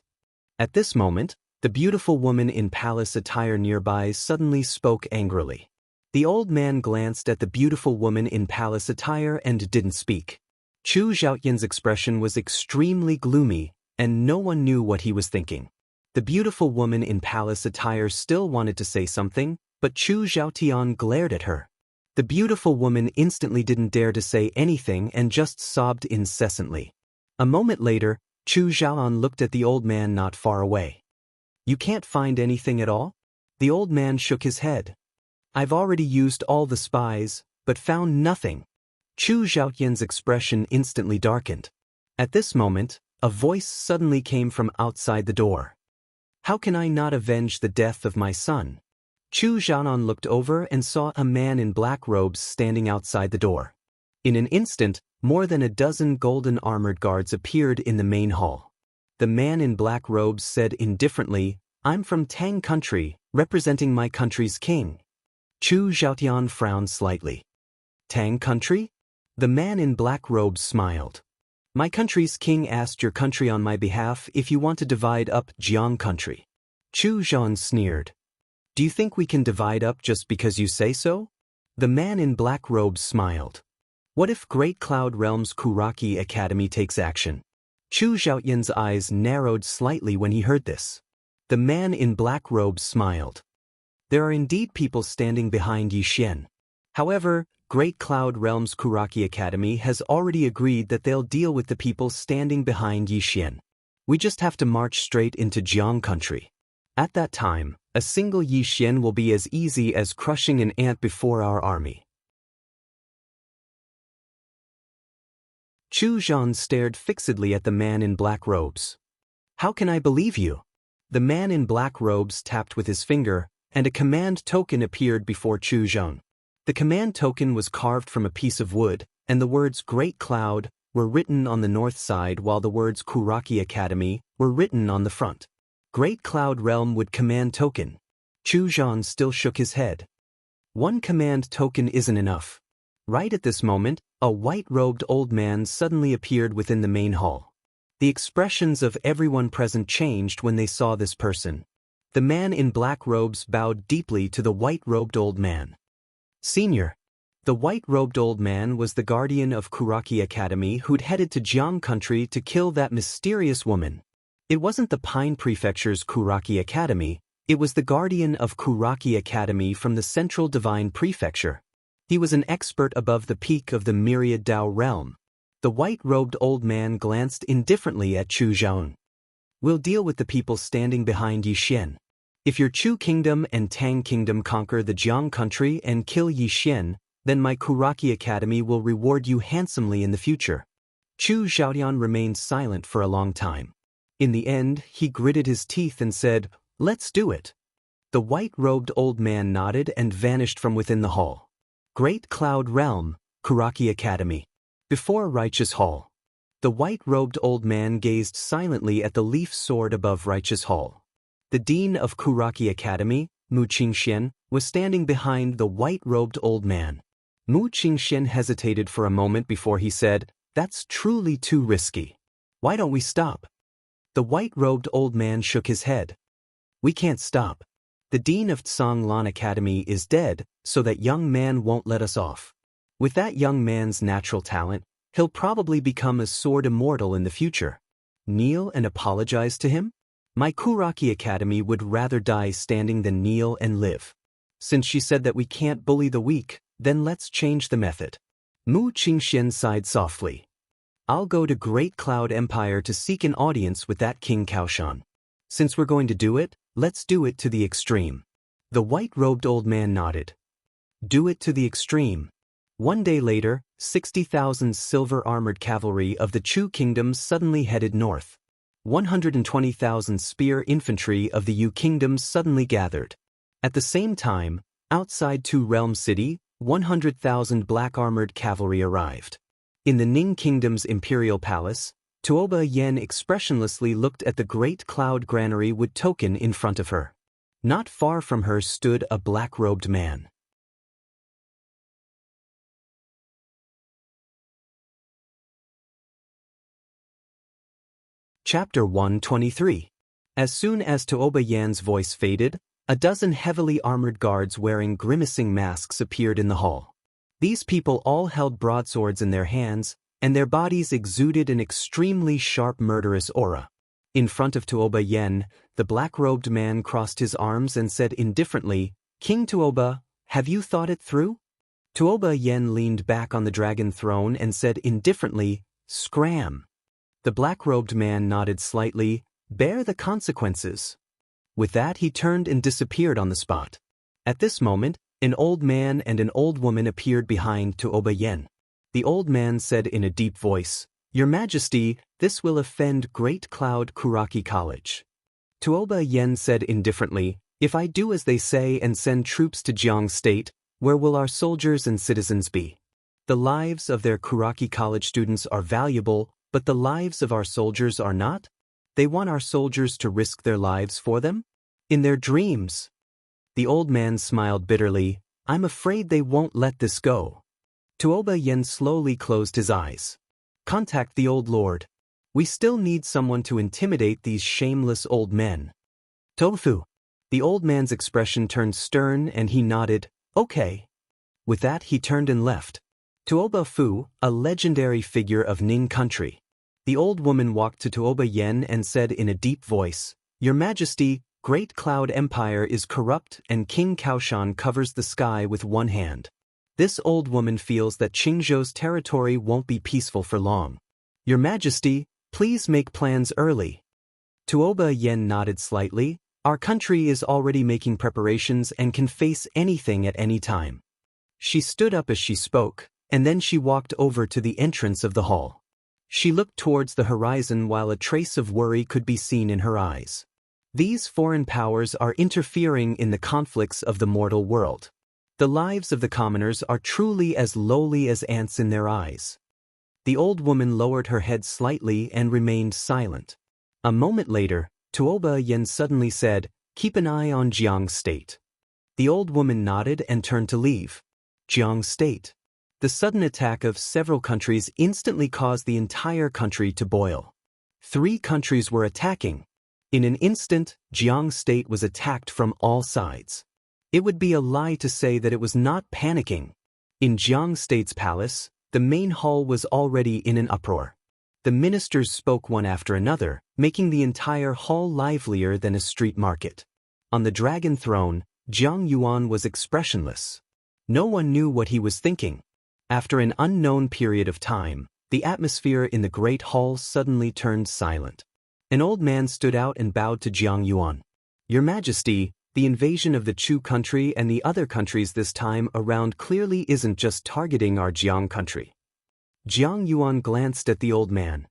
At this moment, the beautiful woman in palace attire nearby suddenly spoke angrily. The old man glanced at the beautiful woman in palace attire and didn't speak. Chu Xiaoyan's expression was extremely gloomy, and no one knew what he was thinking. The beautiful woman in palace attire still wanted to say something, but Chu Xiaotian glared at her. The beautiful woman instantly didn't dare to say anything and just sobbed incessantly. A moment later, Chu Xiaoan looked at the old man not far away. You can't find anything at all? The old man shook his head. I've already used all the spies, but found nothing. Chu Xiaoyan's expression instantly darkened. At this moment, a voice suddenly came from outside the door. How can I not avenge the death of my son? Chu Xiaonan looked over and saw a man in black robes standing outside the door. In an instant, more than a dozen golden armored guards appeared in the main hall. The man in black robes said indifferently, I'm from Tang country, representing my country's king. Chu Xiaotian frowned slightly. Tang country? The man in black robes smiled. My country's king asked your country on my behalf if you want to divide up Jiang country. Chu Zhan sneered. Do you think we can divide up just because you say so? The man in black robes smiled. What if Great Cloud Realm's Kuraki Academy takes action? Chu Xiaoyan's eyes narrowed slightly when he heard this. The man in black robes smiled. There are indeed people standing behind Yixian. However, Great Cloud Realm's Kuraki Academy has already agreed that they'll deal with the people standing behind Yixian. We just have to march straight into Jiang country. At that time, a single Yixian will be as easy as crushing an ant before our army. Chu Zhan stared fixedly at the man in black robes. How can I believe you? The man in black robes tapped with his finger, and a command token appeared before Chu Zhan. The command token was carved from a piece of wood, and the words Great Cloud were written on the north side while the words Kuraki Academy were written on the front. Great Cloud Realm would command token. Chu Zhan still shook his head. One command token isn't enough. Right at this moment, a white-robed old man suddenly appeared within the main hall. The expressions of everyone present changed when they saw this person. The man in black robes bowed deeply to the white-robed old man. Senior. The white-robed old man was the guardian of Kuraki Academy who'd headed to Jiang country to kill that mysterious woman. It wasn't the Pine Prefecture's Kuraki Academy, it was the guardian of Kuraki Academy from the Central Divine Prefecture. He was an expert above the peak of the Myriad Dao realm. The white-robed old man glanced indifferently at Chu Zhan. We'll deal with the people standing behind Yixian. If your Chu Kingdom and Tang Kingdom conquer the Jiang country and kill Yixian, then my Kuraki Academy will reward you handsomely in the future. Chu Xiaotian remained silent for a long time. In the end, he gritted his teeth and said, Let's do it. The white-robed old man nodded and vanished from within the hall. Great Cloud Realm, Kuraki Academy. Before Righteous Hall. The white-robed old man gazed silently at the leaf sword above Righteous Hall. The dean of Kuraki Academy, Mu Qingxian, was standing behind the white-robed old man. Mu Qingxian hesitated for a moment before he said, That's truly too risky. Why don't we stop? The white-robed old man shook his head. We can't stop. The dean of Tsanglan Academy is dead, so that young man won't let us off. With that young man's natural talent, he'll probably become a sword immortal in the future. Kneel and apologize to him? My Kuraki Academy would rather die standing than kneel and live. Since she said that we can't bully the weak, then let's change the method. Mu Qingxian sighed softly. I'll go to Great Cloud Empire to seek an audience with that King Kaoshan. Since we're going to do it, let's do it to the extreme. The white-robed old man nodded. Do it to the extreme. One day later, 60,000 silver-armored cavalry of the Chu Kingdom suddenly headed north. 120,000 spear infantry of the Yu Kingdom suddenly gathered. At the same time, outside Two Realm City, 100,000 black-armored cavalry arrived. In the Ning Kingdom's imperial palace, Tuoba Yen expressionlessly looked at the great cloud granary with token in front of her. Not far from her stood a black-robed man. Chapter 123. As soon as Tuoba Yan's voice faded, a dozen heavily armored guards wearing grimacing masks appeared in the hall. These people all held broadswords in their hands, and their bodies exuded an extremely sharp murderous aura. In front of Tuoba Yen, the black-robed man crossed his arms and said indifferently, "King Tuoba, have you thought it through?" Tuoba Yen leaned back on the dragon throne and said indifferently, "Scram." The black-robed man nodded slightly, "Bear the consequences." With that he turned and disappeared on the spot. At this moment, an old man and an old woman appeared behind Tuoba Yen. The old man said in a deep voice, "Your Majesty, this will offend Great Cloud Kuraki College." Tuoba Yen said indifferently, "If I do as they say and send troops to Jiang State, where will our soldiers and citizens be? The lives of their Kuraki College students are valuable, but the lives of our soldiers are not? They want our soldiers to risk their lives for them? In their dreams." The old man smiled bitterly, "I'm afraid they won't let this go." Tuoba Yen slowly closed his eyes. "Contact the old lord. We still need someone to intimidate these shameless old men." "Tofu." The old man's expression turned stern and he nodded, "Okay." With that he turned and left. Tuoba Fu, a legendary figure of Ning country. The old woman walked to Tuoba Yen and said in a deep voice, "Your Majesty, Great Cloud Empire is corrupt and King Kaoshan covers the sky with one hand. This old woman feels that Qingzhou's territory won't be peaceful for long. Your Majesty, please make plans early." Tuoba Yen nodded slightly, "Our country is already making preparations and can face anything at any time." She stood up as she spoke, and then she walked over to the entrance of the hall. She looked towards the horizon while a trace of worry could be seen in her eyes. These foreign powers are interfering in the conflicts of the mortal world. The lives of the commoners are truly as lowly as ants in their eyes. The old woman lowered her head slightly and remained silent. A moment later, Tuoba Yen suddenly said, "Keep an eye on Jiang State." The old woman nodded and turned to leave. Jiang State. The sudden attack of several countries instantly caused the entire country to boil. 3 countries were attacking. In an instant, Jiang State was attacked from all sides. It would be a lie to say that it was not panicking. In Jiang State's palace, the main hall was already in an uproar. The ministers spoke one after another, making the entire hall livelier than a street market. On the dragon throne, Jiang Yuan was expressionless. No one knew what he was thinking. After an unknown period of time, the atmosphere in the great hall suddenly turned silent. An old man stood out and bowed to Jiang Yuan. "Your Majesty, the invasion of the Chu country and the other countries this time around clearly isn't just targeting our Jiang country." Jiang Yuan glanced at the old man.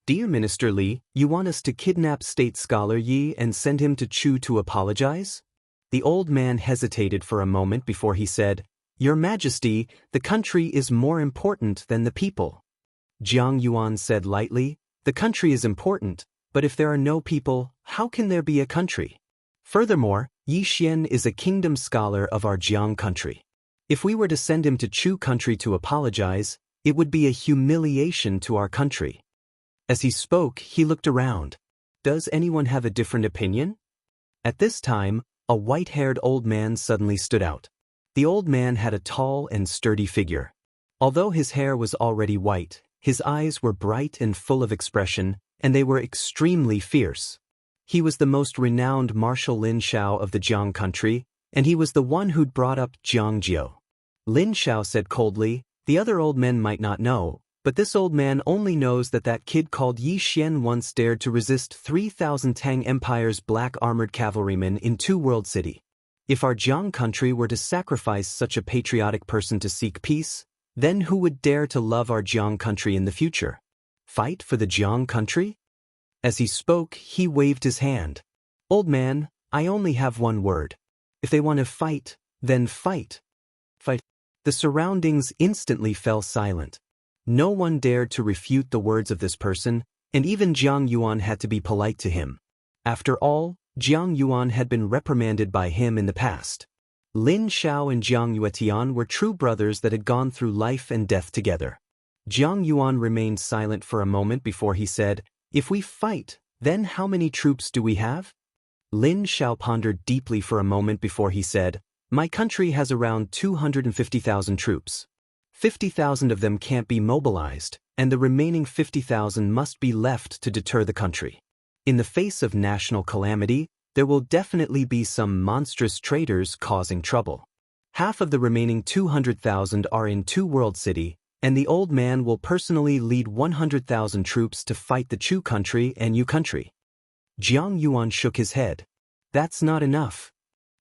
"Dear Minister Li, you want us to kidnap State Scholar Yi and send him to Chu to apologize?" The old man hesitated for a moment before he said, "Your Majesty, the country is more important than the people." Jiang Yuan said lightly, "The country is important, but if there are no people, how can there be a country? Furthermore, Yi Xian is a kingdom scholar of our Jiang country. If we were to send him to Chu country to apologize, it would be a humiliation to our country." As he spoke, he looked around. "Does anyone have a different opinion?" At this time, a white-haired old man suddenly stood out. The old man had a tall and sturdy figure. Although his hair was already white, his eyes were bright and full of expression, and they were extremely fierce. He was the most renowned Marshal Lin Shao of the Jiang country, and he was the one who'd brought up Jiang Jiu. Lin Shao said coldly, "The other old men might not know, but this old man only knows that that kid called Yi Xian once dared to resist 3,000 Tang Empire's black armored cavalrymen in Two World City. If our Jiang country were to sacrifice such a patriotic person to seek peace, then who would dare to love our Jiang country in the future? Fight for the Jiang country?" As he spoke, he waved his hand. "Old man, I only have one word. If they want to fight, then fight." Fight. The surroundings instantly fell silent. No one dared to refute the words of this person, and even Jiang Yuan had to be polite to him. After all, Jiang Yuan had been reprimanded by him in the past. Lin Xiao and Jiang Yuetian were true brothers that had gone through life and death together. Jiang Yuan remained silent for a moment before he said, "If we fight, then how many troops do we have?" Lin Xiao pondered deeply for a moment before he said, "My country has around 250,000 troops. 50,000 of them can't be mobilized, and the remaining 50,000 must be left to deter the country. In the face of national calamity, there will definitely be some monstrous traitors causing trouble. Half of the remaining 200,000 are in Two World City, and the old man will personally lead 100,000 troops to fight the Chu country and Yu country." Jiang Yuan shook his head. "That's not enough.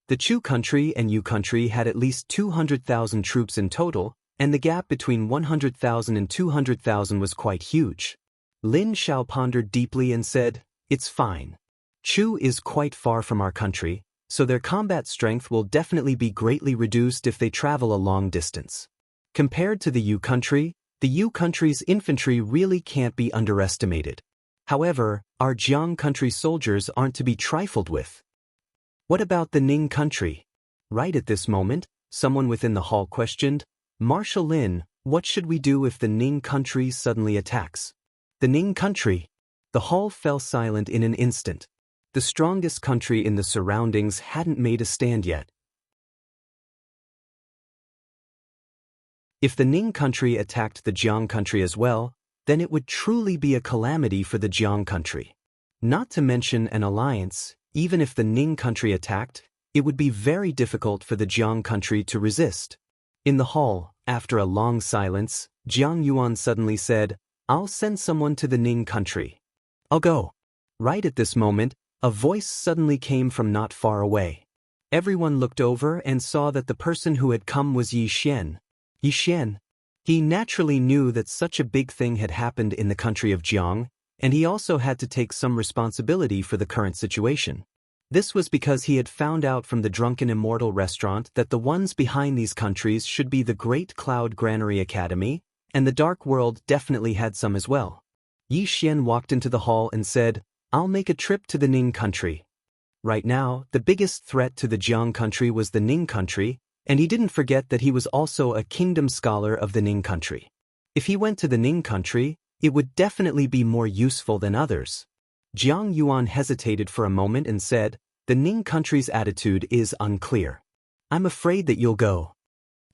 The Chu country and Yu country had at least 200,000 troops in total, and the gap between 100,000 and 200,000 was quite huge." Lin Xiao pondered deeply and said, "It's fine. Chu is quite far from our country, so their combat strength will definitely be greatly reduced if they travel a long distance. Compared to the Yu country's infantry really can't be underestimated. However, our Jiang country soldiers aren't to be trifled with." "What about the Ning country?" Right at this moment, someone within the hall questioned, "Marshal Lin, what should we do if the Ning country suddenly attacks?" "The Ning country?" The hall fell silent in an instant. The strongest country in the surroundings hadn't made a stand yet. If the Ning country attacked the Jiang country as well, then it would truly be a calamity for the Jiang country. Not to mention an alliance, even if the Ning country attacked, it would be very difficult for the Jiang country to resist. In the hall, after a long silence, Jiang Yuan suddenly said, "I'll send someone to the Ning country." "I'll go." Right at this moment, a voice suddenly came from not far away. Everyone looked over and saw that the person who had come was Yi Xian. Yi Xian. He naturally knew that such a big thing had happened in the country of Jiang, and he also had to take some responsibility for the current situation. This was because he had found out from the drunken Immortal restaurant that the ones behind these countries should be the Great Cloud Granary Academy, and the Dark World definitely had some as well. Yi Xian walked into the hall and said, "I'll make a trip to the Ning country." Right now, the biggest threat to the Jiang country was the Ning country, and he didn't forget that he was also a kingdom scholar of the Ning country. If he went to the Ning country, it would definitely be more useful than others. Jiang Yuan hesitated for a moment and said, "The Ning country's attitude is unclear. I'm afraid that you'll go."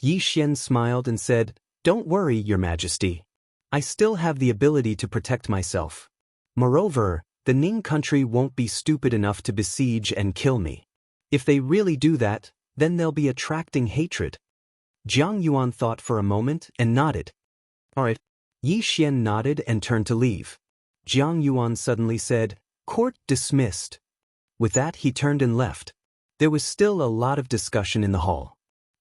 Yi Xian smiled and said, "Don't worry, Your Majesty. I still have the ability to protect myself. Moreover, the Ning country won't be stupid enough to besiege and kill me. If they really do that, then they'll be attracting hatred." Jiang Yuan thought for a moment and nodded. "All right." Yi Xian nodded and turned to leave. Jiang Yuan suddenly said, "Court dismissed." With that, he turned and left. There was still a lot of discussion in the hall.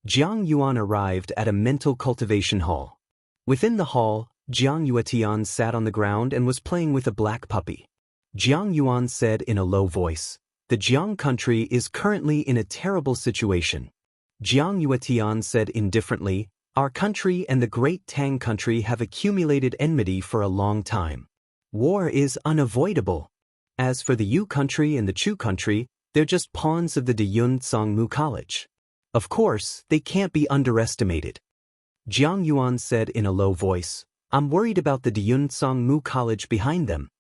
Jiang Yuan arrived at a mental cultivation hall. Within the hall, Jiang Yuetian sat on the ground and was playing with a black puppy. Jiang Yuan said in a low voice, "The Jiang country is currently in a terrible situation." Jiang Yuetian said indifferently, "Our country and the Great Tang country have accumulated enmity for a long time. War is unavoidable. As for the Yu country and the Chu country, they're just pawns of the Diyun Songmu College. Of course, they can't be underestimated." Jiang Yuan said in a low voice, "I'm worried about the Diyun Songmu College behind them."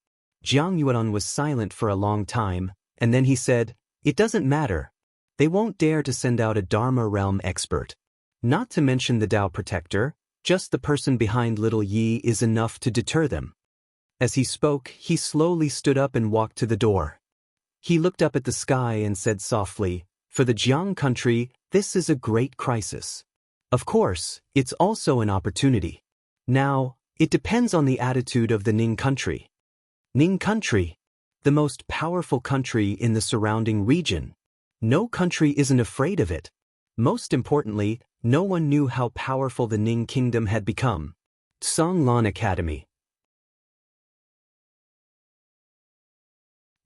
Jiang Yuan was silent for a long time, and then he said, "It doesn't matter. They won't dare to send out a Dharma realm expert. Not to mention the Tao protector, just the person behind little Yi is enough to deter them." As he spoke, he slowly stood up and walked to the door. He looked up at the sky and said softly, "For the Jiang country, this is a great crisis. Of course, it's also an opportunity. Now, it depends on the attitude of the Ning country." Ning country, the most powerful country in the surrounding region. No country isn't afraid of it. Most importantly, no one knew how powerful the Ning kingdom had become. Songlan Academy.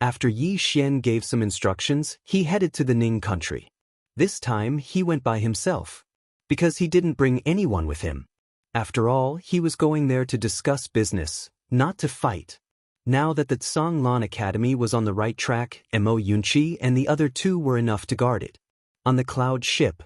After Yi Xian gave some instructions, he headed to the Ning country. This time, he went by himself. because he didn't bring anyone with him. After all, he was going there to discuss business, not to fight. Now that the Zhonglan Academy was on the right track, Mo Yunqi and the other two were enough to guard it. On the cloud ship,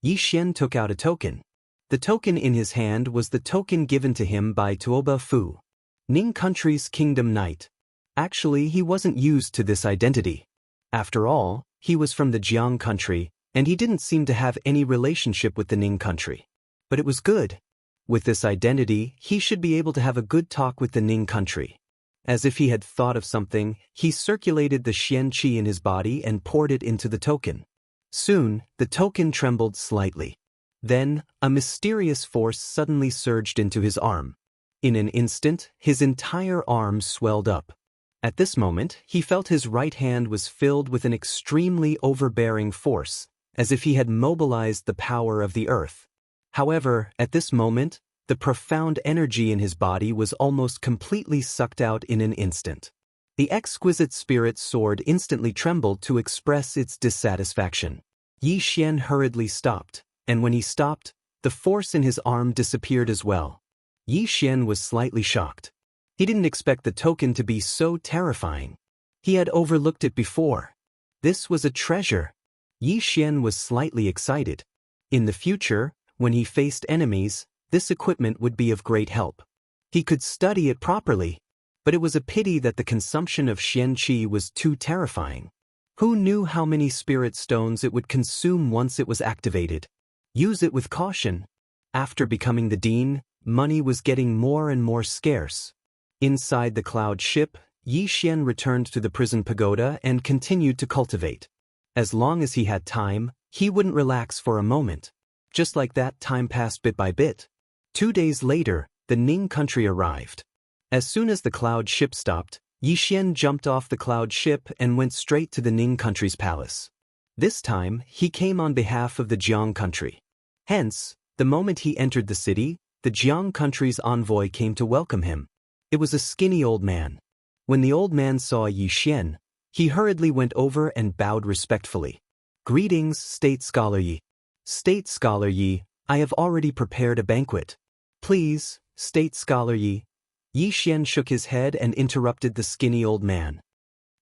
Yi Xian took out a token. The token in his hand was the token given to him by Tuoba Fu, Ning Country's Kingdom Knight. Actually, he wasn't used to this identity. After all, he was from the Jiang country, and he didn't seem to have any relationship with the Ning country. But it was good. With this identity, he should be able to have a good talk with the Ning country. As if he had thought of something, he circulated the Xian Qi in his body and poured it into the token. Soon, the token trembled slightly. Then, a mysterious force suddenly surged into his arm. In an instant, his entire arm swelled up. At this moment, he felt his right hand was filled with an extremely overbearing force, as if he had mobilized the power of the earth. However, at this moment, the profound energy in his body was almost completely sucked out in an instant. The exquisite spirit sword instantly trembled to express its dissatisfaction. Yi Xian hurriedly stopped, and when he stopped, the force in his arm disappeared as well. Yi Xian was slightly shocked. He didn't expect the token to be so terrifying. He had overlooked it before. This was a treasure. Yi Xian was slightly excited. In the future, when he faced enemies, this equipment would be of great help. He could study it properly, but it was a pity that the consumption of Xian Qi was too terrifying. Who knew how many spirit stones it would consume once it was activated? Use it with caution. After becoming the dean, money was getting more and more scarce. Inside the cloud ship, Yi Xian returned to the prison pagoda and continued to cultivate. As long as he had time, he wouldn't relax for a moment. Just like that, time passed bit by bit. 2 days later, the Ning country arrived. As soon as the cloud ship stopped, Yi Xian jumped off the cloud ship and went straight to the Ning country's palace. This time, he came on behalf of the Jiang country. Hence, the moment he entered the city, the Jiang country's envoy came to welcome him. It was a skinny old man. When the old man saw Yi Xian, he hurriedly went over and bowed respectfully. "Greetings, State Scholar Yi. State Scholar Yi, I have already prepared a banquet. Please, State Scholar Yi." Yi Xian shook his head and interrupted the skinny old man.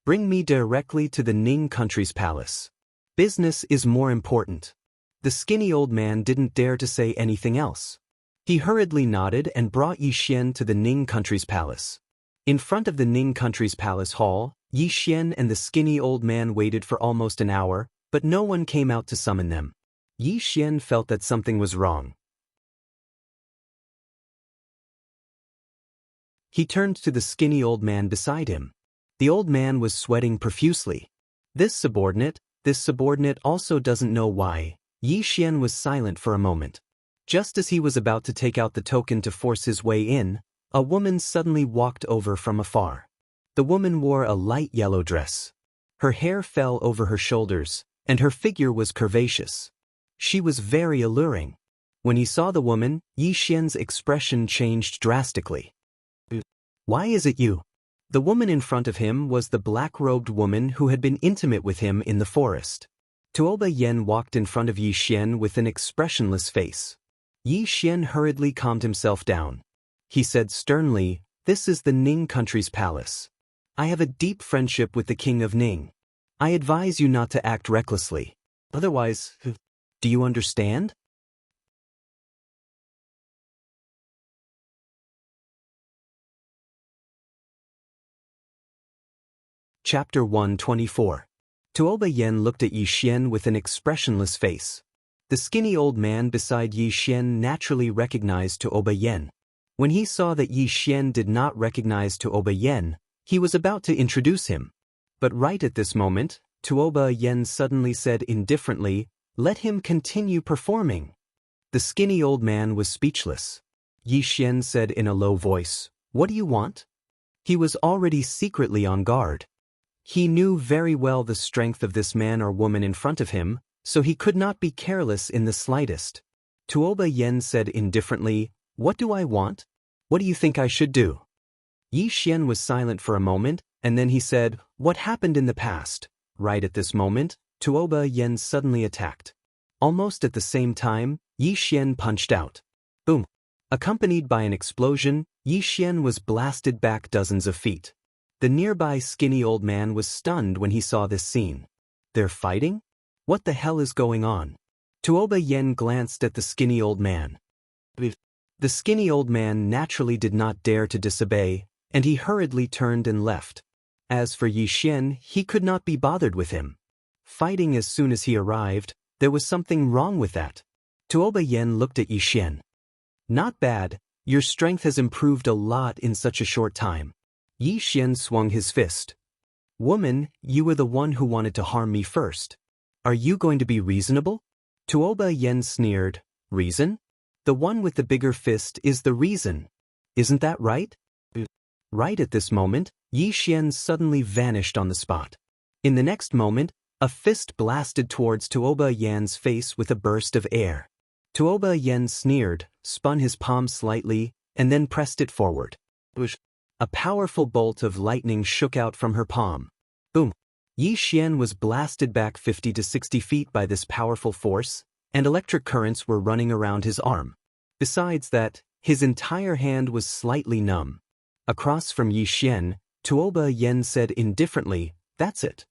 "Bring me directly to the Ning country's palace. Business is more important." The skinny old man didn't dare to say anything else. He hurriedly nodded and brought Yi Xian to the Ning country's palace. In front of the Ning country's palace hall, Yi Xian and the skinny old man waited for almost an hour, but no one came out to summon them. Yi Xian felt that something was wrong. He turned to the skinny old man beside him. The old man was sweating profusely. This subordinate also doesn't know why. Yi Xian was silent for a moment. Just as he was about to take out the token to force his way in, a woman suddenly walked over from afar. The woman wore a light yellow dress. Her hair fell over her shoulders, and her figure was curvaceous. She was very alluring. When he saw the woman, Yi Xian's expression changed drastically. "Why is it you?" The woman in front of him was the black-robed woman who had been intimate with him in the forest. Tuoba Yen walked in front of Yi Xian with an expressionless face. Yi Xian hurriedly calmed himself down. He said sternly, "This is the Ning country's palace. I have a deep friendship with the king of Ning. I advise you not to act recklessly. Otherwise, do you understand?" Chapter 124. Tuoba Yen looked at Yi Xian with an expressionless face. The skinny old man beside Yi Xian naturally recognized Tuoba Yen. When he saw that Yi Xian did not recognize Tuoba Yen, he was about to introduce him. But right at this moment, Tuoba Yen suddenly said indifferently, "Let him continue performing." The skinny old man was speechless. Yi Xian said in a low voice, "What do you want?" He was already secretly on guard. He knew very well the strength of this man or woman in front of him, so he could not be careless in the slightest. Tuoba Yen said indifferently, "What do I want? What do you think I should do?" Yi Xian was silent for a moment, and then he said, "What happened in the past?" Right at this moment, Tuoba Yen suddenly attacked. Almost at the same time, Yi Xian punched out. Boom. Accompanied by an explosion, Yi Xian was blasted back dozens of feet. The nearby skinny old man was stunned when he saw this scene. They're fighting? What the hell is going on? Tuoba Yen glanced at the skinny old man. The skinny old man naturally did not dare to disobey, and he hurriedly turned and left. As for Yi Xian, he could not be bothered with him. Fighting as soon as he arrived, there was something wrong with that. Tuoba Yen looked at Yi Xian. Not bad, your strength has improved a lot in such a short time. Yi Xian swung his fist. Woman, you were the one who wanted to harm me first. Are you going to be reasonable? Tuoba Yen sneered. Reason? The one with the bigger fist is the reason. Isn't that right? Right at this moment, Yi Xian suddenly vanished on the spot. In the next moment, a fist blasted towards Tuoba Yan's face with a burst of air. Tuoba Yen sneered, spun his palm slightly, and then pressed it forward. A powerful bolt of lightning shook out from her palm. Boom! Yi Xian was blasted back 50 to 60 feet by this powerful force, and electric currents were running around his arm. Besides that, his entire hand was slightly numb. Across from Yi Xian, Tuoba Yen said indifferently, "That's it."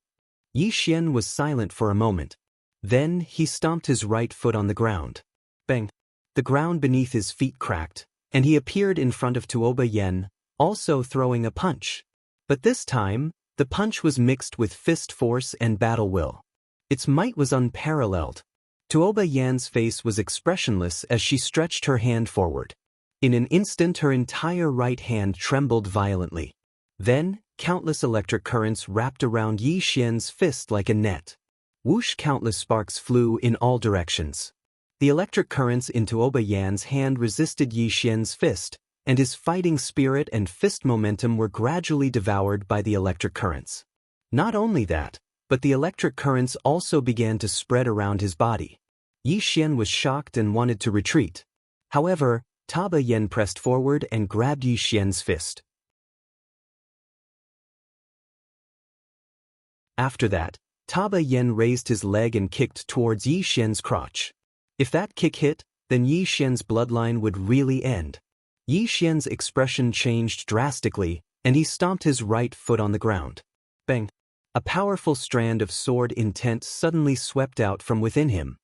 Yi Xian was silent for a moment. Then he stomped his right foot on the ground. Bang! The ground beneath his feet cracked, and he appeared in front of Tuoba Yen, also throwing a punch. But this time, the punch was mixed with fist force and battle will. Its might was unparalleled. Tuoba Yan's face was expressionless as she stretched her hand forward. In an instant her entire right hand trembled violently. Then, countless electric currents wrapped around Yi Xian's fist like a net. Whoosh! Countless sparks flew in all directions. The electric currents in Tuoba Yan's hand resisted Yi Xian's fist, and his fighting spirit and fist momentum were gradually devoured by the electric currents. Not only that, but the electric currents also began to spread around his body. Yi Xian was shocked and wanted to retreat. However, Tuoba Yen pressed forward and grabbed Yi Xian's fist. After that, Tuoba Yen raised his leg and kicked towards Yi Xian's crotch. If that kick hit, then Yi Xian's bloodline would really end. Yi Xian's expression changed drastically, and he stomped his right foot on the ground. Bang! A powerful strand of sword intent suddenly swept out from within him.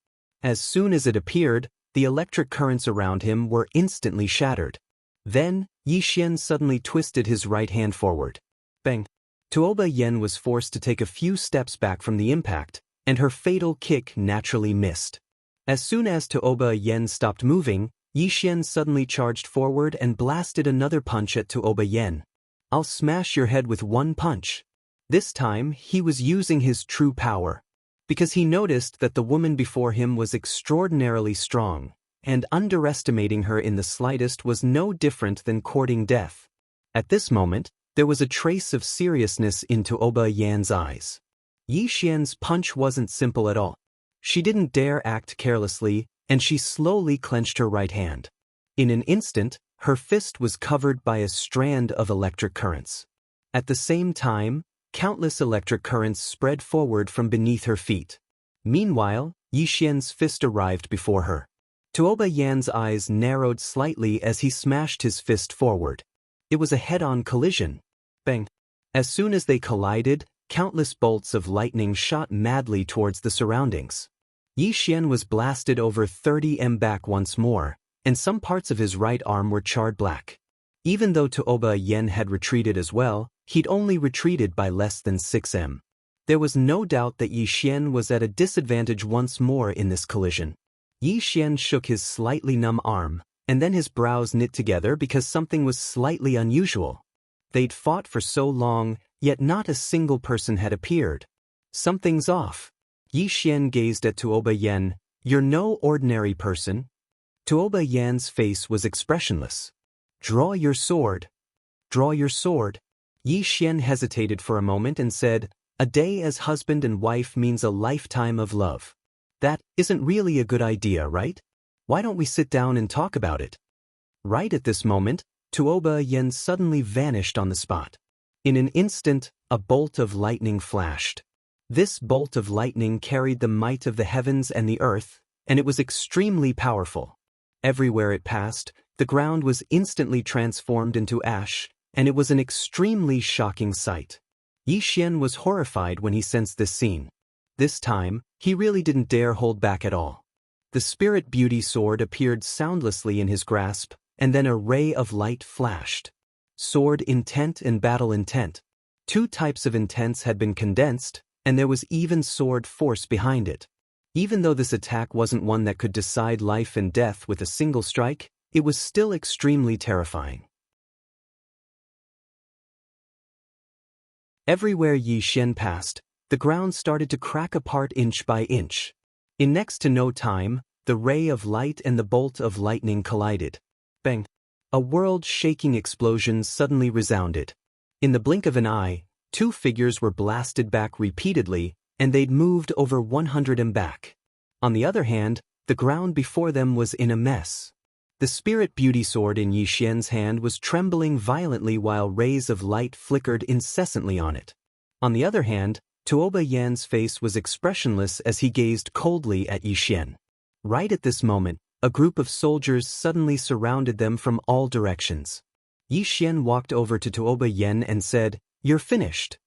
As soon as it appeared, the electric currents around him were instantly shattered. Then, Yi Xian suddenly twisted his right hand forward. Bang! Tuoba Yen was forced to take a few steps back from the impact, and her fatal kick naturally missed. As soon as Tuoba Yen stopped moving, Yi Xian suddenly charged forward and blasted another punch at Tuoba Yen. I'll smash your head with one punch. This time, he was using his true power. Because he noticed that the woman before him was extraordinarily strong, and underestimating her in the slightest was no different than courting death. At this moment, there was a trace of seriousness in Tuoba Yan's eyes. Yi Xian's punch wasn't simple at all. She didn't dare act carelessly, and she slowly clenched her right hand. In an instant, her fist was covered by a strand of electric currents. At the same time, countless electric currents spread forward from beneath her feet. Meanwhile, Yi Xian's fist arrived before her. Tuoba Yan's eyes narrowed slightly as he smashed his fist forward. It was a head-on collision. Bang! As soon as they collided, countless bolts of lightning shot madly towards the surroundings. Yi Xian was blasted over 30 m back once more, and some parts of his right arm were charred black. Even though Tuoba Yen had retreated as well, he'd only retreated by less than 6 m. There was no doubt that Yi Xian was at a disadvantage once more in this collision. Yi Xian shook his slightly numb arm, and then his brows knit together because something was slightly unusual. They'd fought for so long, yet not a single person had appeared. Something's off. Yi Xian gazed at Tuoba Yen. You're no ordinary person. Tuoba Yan's face was expressionless. Draw your sword. Draw your sword. Yi Xian hesitated for a moment and said, a day as husband and wife means a lifetime of love. That isn't really a good idea, right? Why don't we sit down and talk about it? Right at this moment, Tuoba Yen suddenly vanished on the spot. In an instant, a bolt of lightning flashed. This bolt of lightning carried the might of the heavens and the earth, and it was extremely powerful. Everywhere it passed, the ground was instantly transformed into ash, and it was an extremely shocking sight. Yi Xian was horrified when he sensed this scene. This time, he really didn't dare hold back at all. The spirit beauty sword appeared soundlessly in his grasp, and then a ray of light flashed. Sword intent and battle intent. Two types of intents had been condensed, and there was even sword force behind it. Even though this attack wasn't one that could decide life and death with a single strike, it was still extremely terrifying. Everywhere Yi Xian passed, the ground started to crack apart inch by inch. In next to no time, the ray of light and the bolt of lightning collided. Bang! A world-shaking explosion suddenly resounded. In the blink of an eye, two figures were blasted back repeatedly, and they'd moved over 100 m back. On the other hand, the ground before them was in a mess. The spirit beauty sword in Yi Xian's hand was trembling violently while rays of light flickered incessantly on it. On the other hand, Tuoba Yan's face was expressionless as he gazed coldly at Yi Xian. Right at this moment, a group of soldiers suddenly surrounded them from all directions. Yi Xian walked over to Tuoba Yan and said, "You're finished."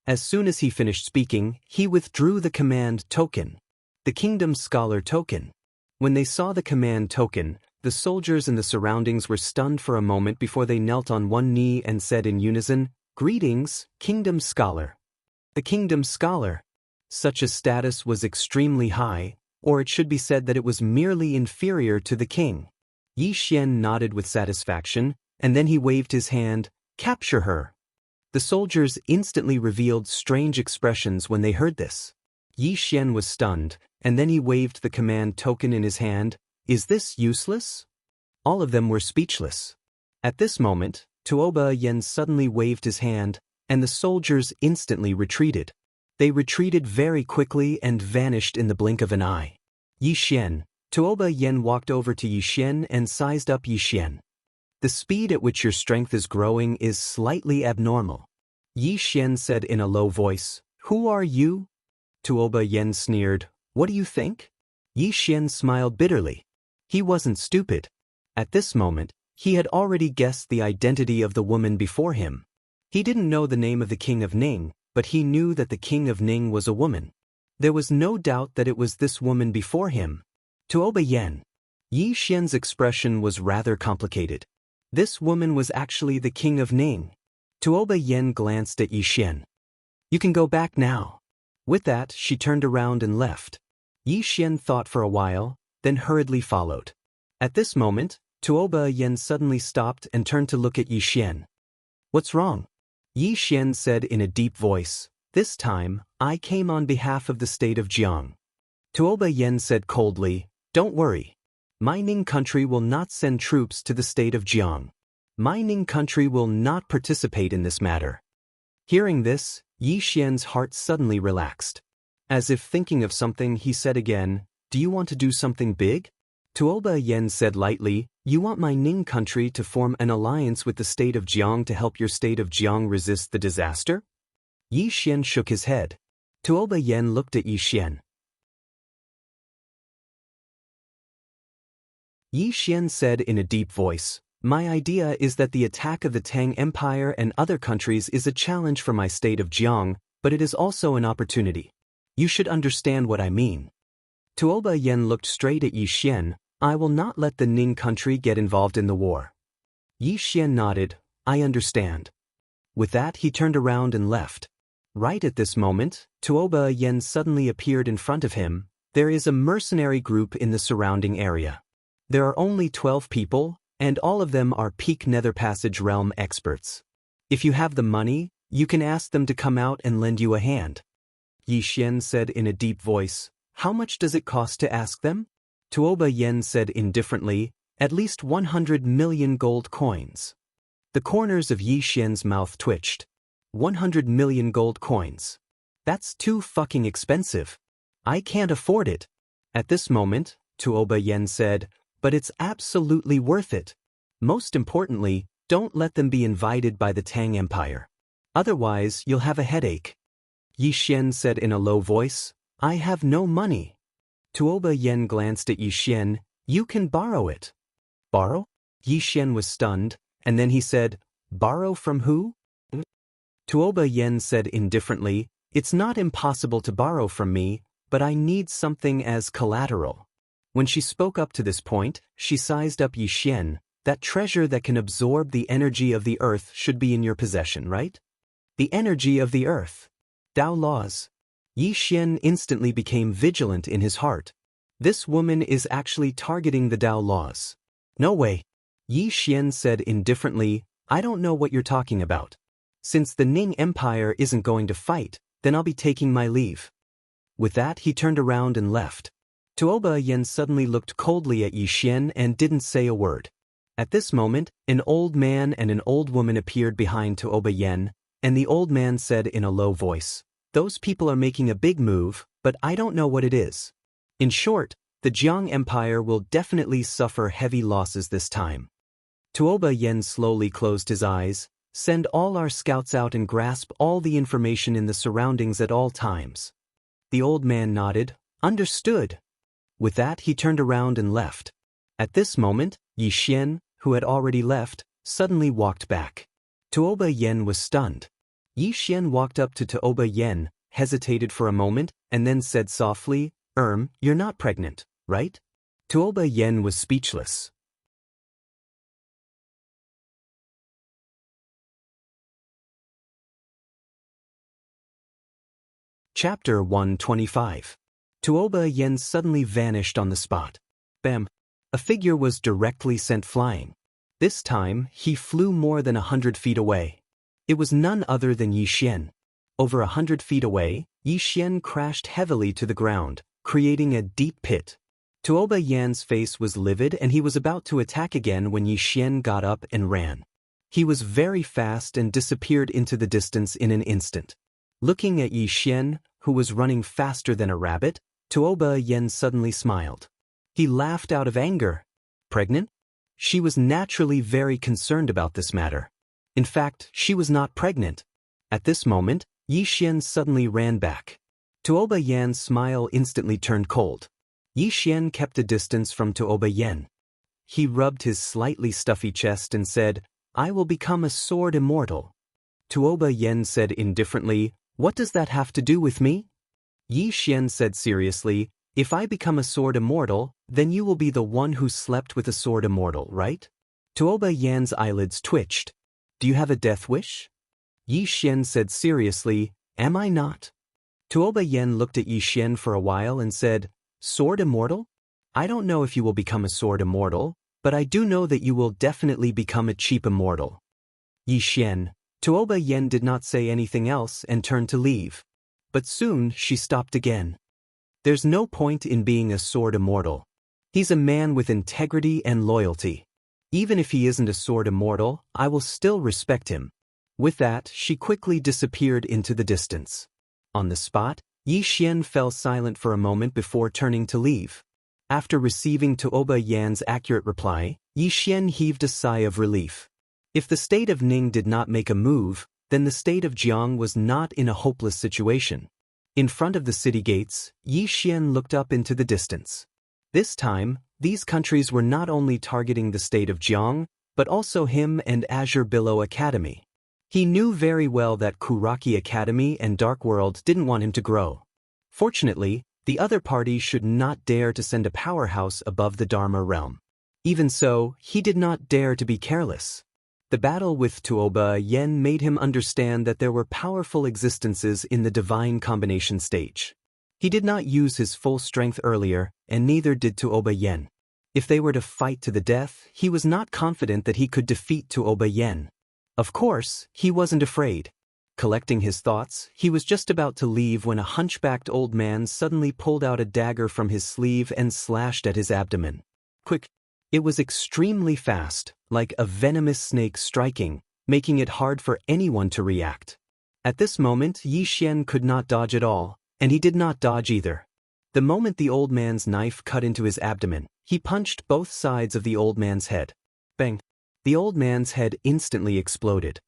As soon as he finished speaking, he withdrew the command token. The Kingdom Scholar token. When they saw the command token, the soldiers in the surroundings were stunned for a moment before they knelt on one knee and said in unison, "Greetings, Kingdom Scholar." The Kingdom Scholar. Such a status was extremely high, or it should be said that it was merely inferior to the king. Yi Xian nodded with satisfaction, and then he waved his hand, "Capture her." The soldiers instantly revealed strange expressions when they heard this. Yi Xian was stunned, and then he waved the command token in his hand. "Is this useless?" All of them were speechless. At this moment, Tuoba Yan suddenly waved his hand, and the soldiers instantly retreated. They retreated very quickly and vanished in the blink of an eye. Yi Xian. Tuoba Yan walked over to Yi Xian and sized up Yi Xian. "The speed at which your strength is growing is slightly abnormal." Yi Xian said in a low voice, "Who are you?" Tuoba Yan sneered, "What do you think?" Yi Xian smiled bitterly. He wasn't stupid. At this moment, he had already guessed the identity of the woman before him. He didn't know the name of the King of Ning, but he knew that the King of Ning was a woman. There was no doubt that it was this woman before him. Tuoba Yan. Yi Xian's expression was rather complicated. This woman was actually the King of Ning. Tuoba Yan glanced at Yi Xian. "You can go back now." With that, she turned around and left. Yi Xian thought for a while, then hurriedly followed. At this moment, Tuoba Yan suddenly stopped and turned to look at Yi Xian. "What's wrong?" Yi Xian said in a deep voice, "This time, I came on behalf of the state of Jiang." Tuoba Yan said coldly, "Don't worry. My Ning country will not send troops to the state of Jiang. My Ning country will not participate in this matter." Hearing this, Yi Xian's heart suddenly relaxed. As if thinking of something, he said again, "Do you want to do something big?" Tuoba Yan said lightly, "You want my Ning country to form an alliance with the state of Jiang to help your state of Jiang resist the disaster?" Yi Xian shook his head. Tuoba Yan looked at Yi Xian. Yi Xian said in a deep voice, "My idea is that the attack of the Tang Empire and other countries is a challenge for my state of Jiang, but it is also an opportunity. You should understand what I mean." Tuoba Yan looked straight at Yi Xian. "I will not let the Ning country get involved in the war." Yi Xian nodded, "I understand." With that, he turned around and left. Right at this moment, Tuoba Yan suddenly appeared in front of him. There is a mercenary group in the surrounding area. There are only 12 people, and all of them are peak Nether Passage realm experts. If you have the money, you can ask them to come out and lend you a hand. Yi Xian said in a deep voice, "How much does it cost to ask them?" Tuoba Yan said indifferently, "At least 100 million gold coins." The corners of Yi Xian's mouth twitched. 100 million gold coins. That's too fucking expensive. I can't afford it. At this moment, Tuoba Yan said, "But it's absolutely worth it. Most importantly, don't let them be invited by the Tang Empire. Otherwise, you'll have a headache." Yi Xian said in a low voice, "I have no money." Tuoba Yen glanced at Yi Xian. You can borrow it. Borrow? Yi Xian was stunned, and then he said, borrow from who? Tuoba Yen said indifferently, it's not impossible to borrow from me, but I need something as collateral. When she spoke up to this point, she sized up Yi Xian. That treasure that can absorb the energy of the earth should be in your possession, right? The energy of the earth. Dao laws. Yi Xian instantly became vigilant in his heart. This woman is actually targeting the Dao laws. No way. Yi Xian said indifferently, I don't know what you're talking about. Since the Ning Empire isn't going to fight, then I'll be taking my leave. With that, he turned around and left. Tuoba Yen suddenly looked coldly at Yi Xian and didn't say a word. At this moment, an old man and an old woman appeared behind Tuoba Yen, and the old man said in a low voice, those people are making a big move, but I don't know what it is. In short, the Jiang Empire will definitely suffer heavy losses this time. Tuoba Yen slowly closed his eyes. Send all our scouts out and grasp all the information in the surroundings at all times. The old man nodded. Understood. With that, he turned around and left. At this moment, Yi Xian, who had already left, suddenly walked back. Tuoba Yen was stunned. Yi Xian walked up to Tuoba Yen, hesitated for a moment, and then said softly, you're not pregnant, right? Tuoba Yen was speechless. Chapter 125. Tuoba Yen suddenly vanished on the spot. Bam! A figure was directly sent flying. This time, he flew more than 100 feet away. It was none other than Yi Xian. Over 100 feet away, Yi Xian crashed heavily to the ground, creating a deep pit. Tuoba Yan's face was livid and he was about to attack again when Yi Xian got up and ran. He was very fast and disappeared into the distance in an instant. Looking at Yi Xian, who was running faster than a rabbit, Tuoba Yen suddenly smiled. He laughed out of anger. Pregnant? She was naturally very concerned about this matter. In fact, she was not pregnant. At this moment, Yi Xian suddenly ran back. Tuoba Yan's smile instantly turned cold. Yi Xian kept a distance from Tuoba Yen. He rubbed his slightly stuffy chest and said, I will become a sword immortal. Tuoba Yen said indifferently, what does that have to do with me? Yi Xian said seriously, if I become a sword immortal, then you will be the one who slept with a sword immortal, right? Tuoba Yan's eyelids twitched. Do you have a death wish? Yi Xian said seriously, am I not? Tuoba Yen looked at Yi Xian for a while and said, sword immortal? I don't know if you will become a sword immortal, but I do know that you will definitely become a cheap immortal. Yi Xian. Tuoba Yen did not say anything else and turned to leave. But soon she stopped again. There's no point in being a sword immortal. He's a man with integrity and loyalty. Even if he isn't a sword immortal, I will still respect him. With that, she quickly disappeared into the distance. On the spot, Yi Xian fell silent for a moment before turning to leave. After receiving Tuoba Yan's accurate reply, Yi Xian heaved a sigh of relief. If the state of Ning did not make a move, then the state of Jiang was not in a hopeless situation. In front of the city gates, Yi Xian looked up into the distance. This time, these countries were not only targeting the state of Jiang, but also him and Azure Billow Academy. He knew very well that Kuraki Academy and Dark World didn't want him to grow. Fortunately, the other party should not dare to send a powerhouse above the Dharma realm. Even so, he did not dare to be careless. The battle with Tuoba Yen made him understand that there were powerful existences in the divine combination stage. He did not use his full strength earlier, and neither did Tuoba Yen. If they were to fight to the death, he was not confident that he could defeat Tuoba Yen. Of course, he wasn't afraid. Collecting his thoughts, he was just about to leave when a hunchbacked old man suddenly pulled out a dagger from his sleeve and slashed at his abdomen. Quick! It was extremely fast, like a venomous snake striking, making it hard for anyone to react. At this moment, Yi Xian could not dodge at all, and he did not dodge either. The moment the old man's knife cut into his abdomen, he punched both sides of the old man's head. Bang! The old man's head instantly exploded.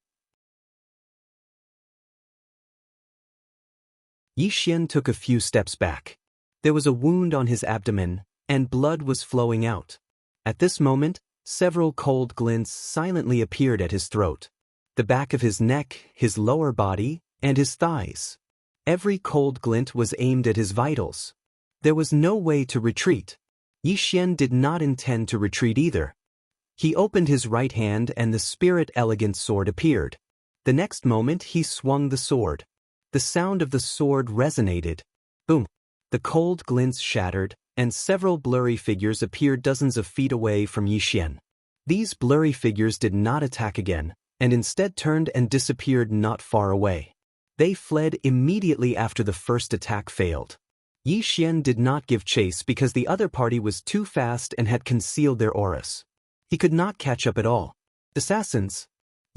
Yi Xian took a few steps back. There was a wound on his abdomen, and blood was flowing out. At this moment, several cold glints silently appeared at his throat, the back of his neck, his lower body, and his thighs. Every cold glint was aimed at his vitals. There was no way to retreat. Yixian did not intend to retreat either. He opened his right hand and the spirit elegant sword appeared. The next moment he swung the sword. The sound of the sword resonated. Boom! The cold glints shattered, and several blurry figures appeared dozens of feet away from Yixian. These blurry figures did not attack again, and instead turned and disappeared not far away. They fled immediately after the first attack failed. Yixian did not give chase because the other party was too fast and had concealed their auras. He could not catch up at all. Assassins?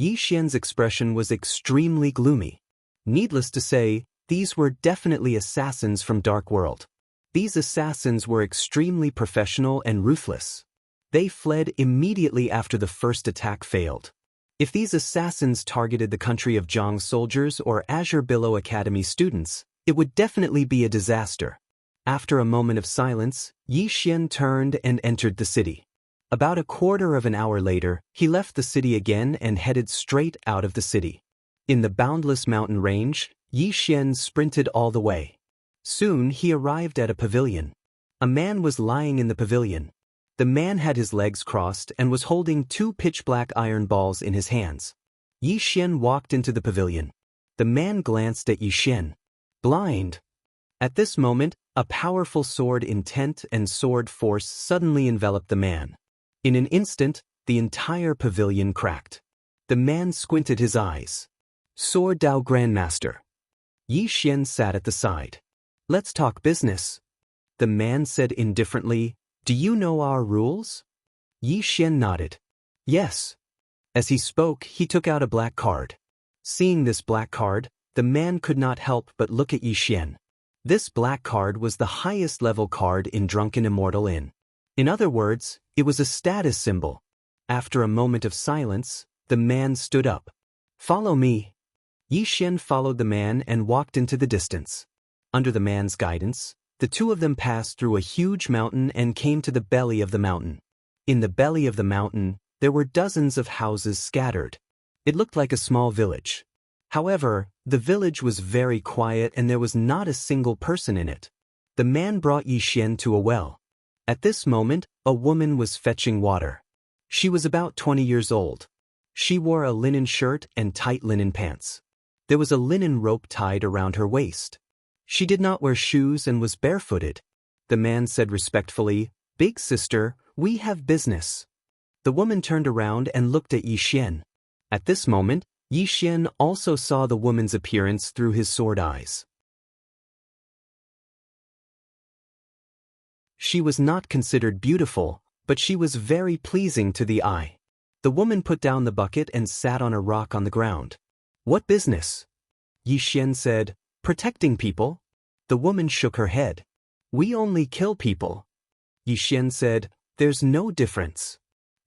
Yixian's expression was extremely gloomy. Needless to say, these were definitely assassins from Dark World. These assassins were extremely professional and ruthless. They fled immediately after the first attack failed. If these assassins targeted the country of Zhang soldiers or Azure Billow Academy students, it would definitely be a disaster. After a moment of silence, Yixian turned and entered the city. About a quarter of an hour later, he left the city again and headed straight out of the city. In the boundless mountain range, Yixian sprinted all the way. Soon he arrived at a pavilion. A man was lying in the pavilion. The man had his legs crossed and was holding two pitch-black iron balls in his hands. Yixian walked into the pavilion. The man glanced at Yixian. Blind. At this moment, a powerful sword intent and sword force suddenly enveloped the man. In an instant, the entire pavilion cracked. The man squinted his eyes. Sword Dao Grandmaster. Yixian sat at the side. Let's talk business. The man said indifferently, do you know our rules? Yixian nodded. Yes. As he spoke, he took out a black card. Seeing this black card, the man could not help but look at Yixian. This black card was the highest level card in Drunken Immortal Inn. In other words, it was a status symbol. After a moment of silence, the man stood up. Follow me. Yixian followed the man and walked into the distance. Under the man's guidance, the two of them passed through a huge mountain and came to the belly of the mountain. In the belly of the mountain, there were dozens of houses scattered. It looked like a small village. However, the village was very quiet and there was not a single person in it. The man brought Yixian to a well. At this moment, a woman was fetching water. She was about 20 years old. She wore a linen shirt and tight linen pants. There was a linen rope tied around her waist. She did not wear shoes and was barefooted. The man said respectfully, "Big sister, we have business." The woman turned around and looked at Yixian. At this moment, Yixian also saw the woman's appearance through his sword eyes. She was not considered beautiful, but she was very pleasing to the eye. The woman put down the bucket and sat on a rock on the ground. What business? Yixian said, protecting people. The woman shook her head. We only kill people. Yixian said, there's no difference.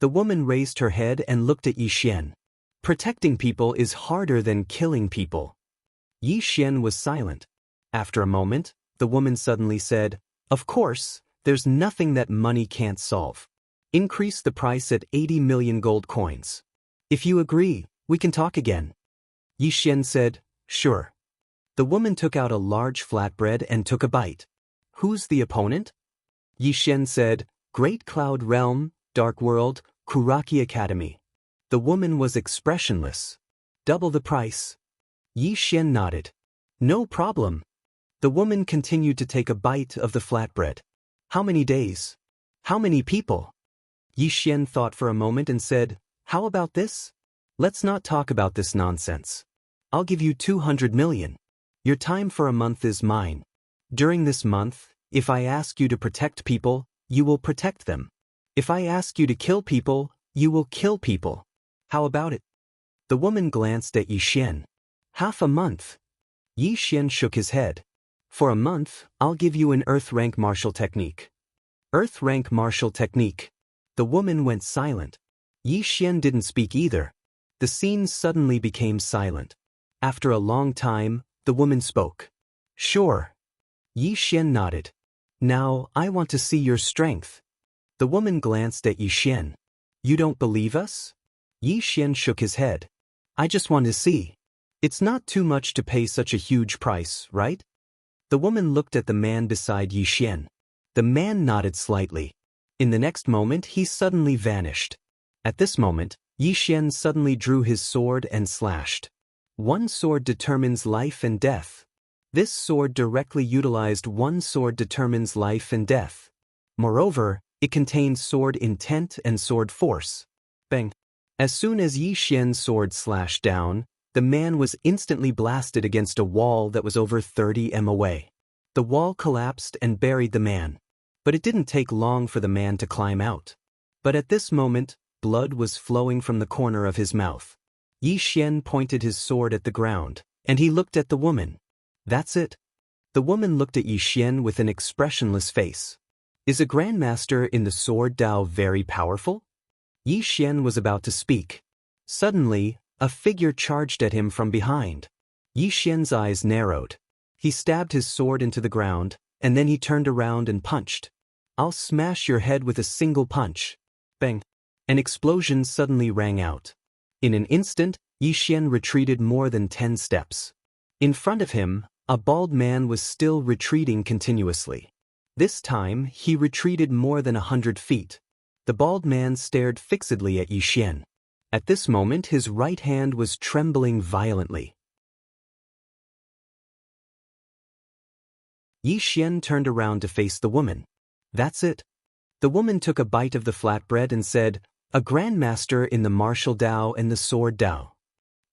The woman raised her head and looked at Yixian. Protecting people is harder than killing people. Yixian was silent. After a moment, the woman suddenly said, of course, there's nothing that money can't solve. Increase the price at 80 million gold coins. If you agree, we can talk again. Yixian said, sure. The woman took out a large flatbread and took a bite. Who's the opponent? Yixian said, Great Cloud Realm, Dark World, Kuraki Academy. The woman was expressionless. Double the price. Yixian nodded. No problem. The woman continued to take a bite of the flatbread. How many days? How many people? Yixian thought for a moment and said, how about this? Let's not talk about this nonsense. I'll give you 200 million. Your time for a month is mine. During this month, if I ask you to protect people, you will protect them. If I ask you to kill people, you will kill people. How about it? The woman glanced at Yixian. Half a month. Yixian shook his head. For a month, I'll give you an Earth rank martial technique. Earth rank martial technique. The woman went silent. Yixian didn't speak either. The scene suddenly became silent. After a long time, the woman spoke. Sure. Yixian nodded. Now, I want to see your strength. The woman glanced at Yi Xian. You don't believe us? Yi Xian shook his head. I just want to see. It's not too much to pay such a huge price, right? The woman looked at the man beside Yi Xian. The man nodded slightly. In the next moment, he suddenly vanished. At this moment, Yi Xian suddenly drew his sword and slashed. One sword determines life and death. This sword directly utilized one sword determines life and death. Moreover, it contains sword intent and sword force. Bang! As soon as Yi Xian's sword slashed down, the man was instantly blasted against a wall that was over 30 m away. The wall collapsed and buried the man. But it didn't take long for the man to climb out. But at this moment, blood was flowing from the corner of his mouth. Yi Xian pointed his sword at the ground, and he looked at the woman. That's it. The woman looked at Yi Xian with an expressionless face. Is a grandmaster in the sword Dao very powerful? Yi Xian was about to speak. Suddenly, a figure charged at him from behind. Yi Xian's eyes narrowed. He stabbed his sword into the ground, and then he turned around and punched. I'll smash your head with a single punch. Bang! An explosion suddenly rang out. In an instant, Yi Xian retreated more than 10 steps. In front of him, a bald man was still retreating continuously. This time, he retreated more than 100 feet. The bald man stared fixedly at Yi Xian. At this moment, his right hand was trembling violently. Yi Xian turned around to face the woman. That's it. The woman took a bite of the flatbread and said, a grandmaster in the martial Dao and the sword Dao.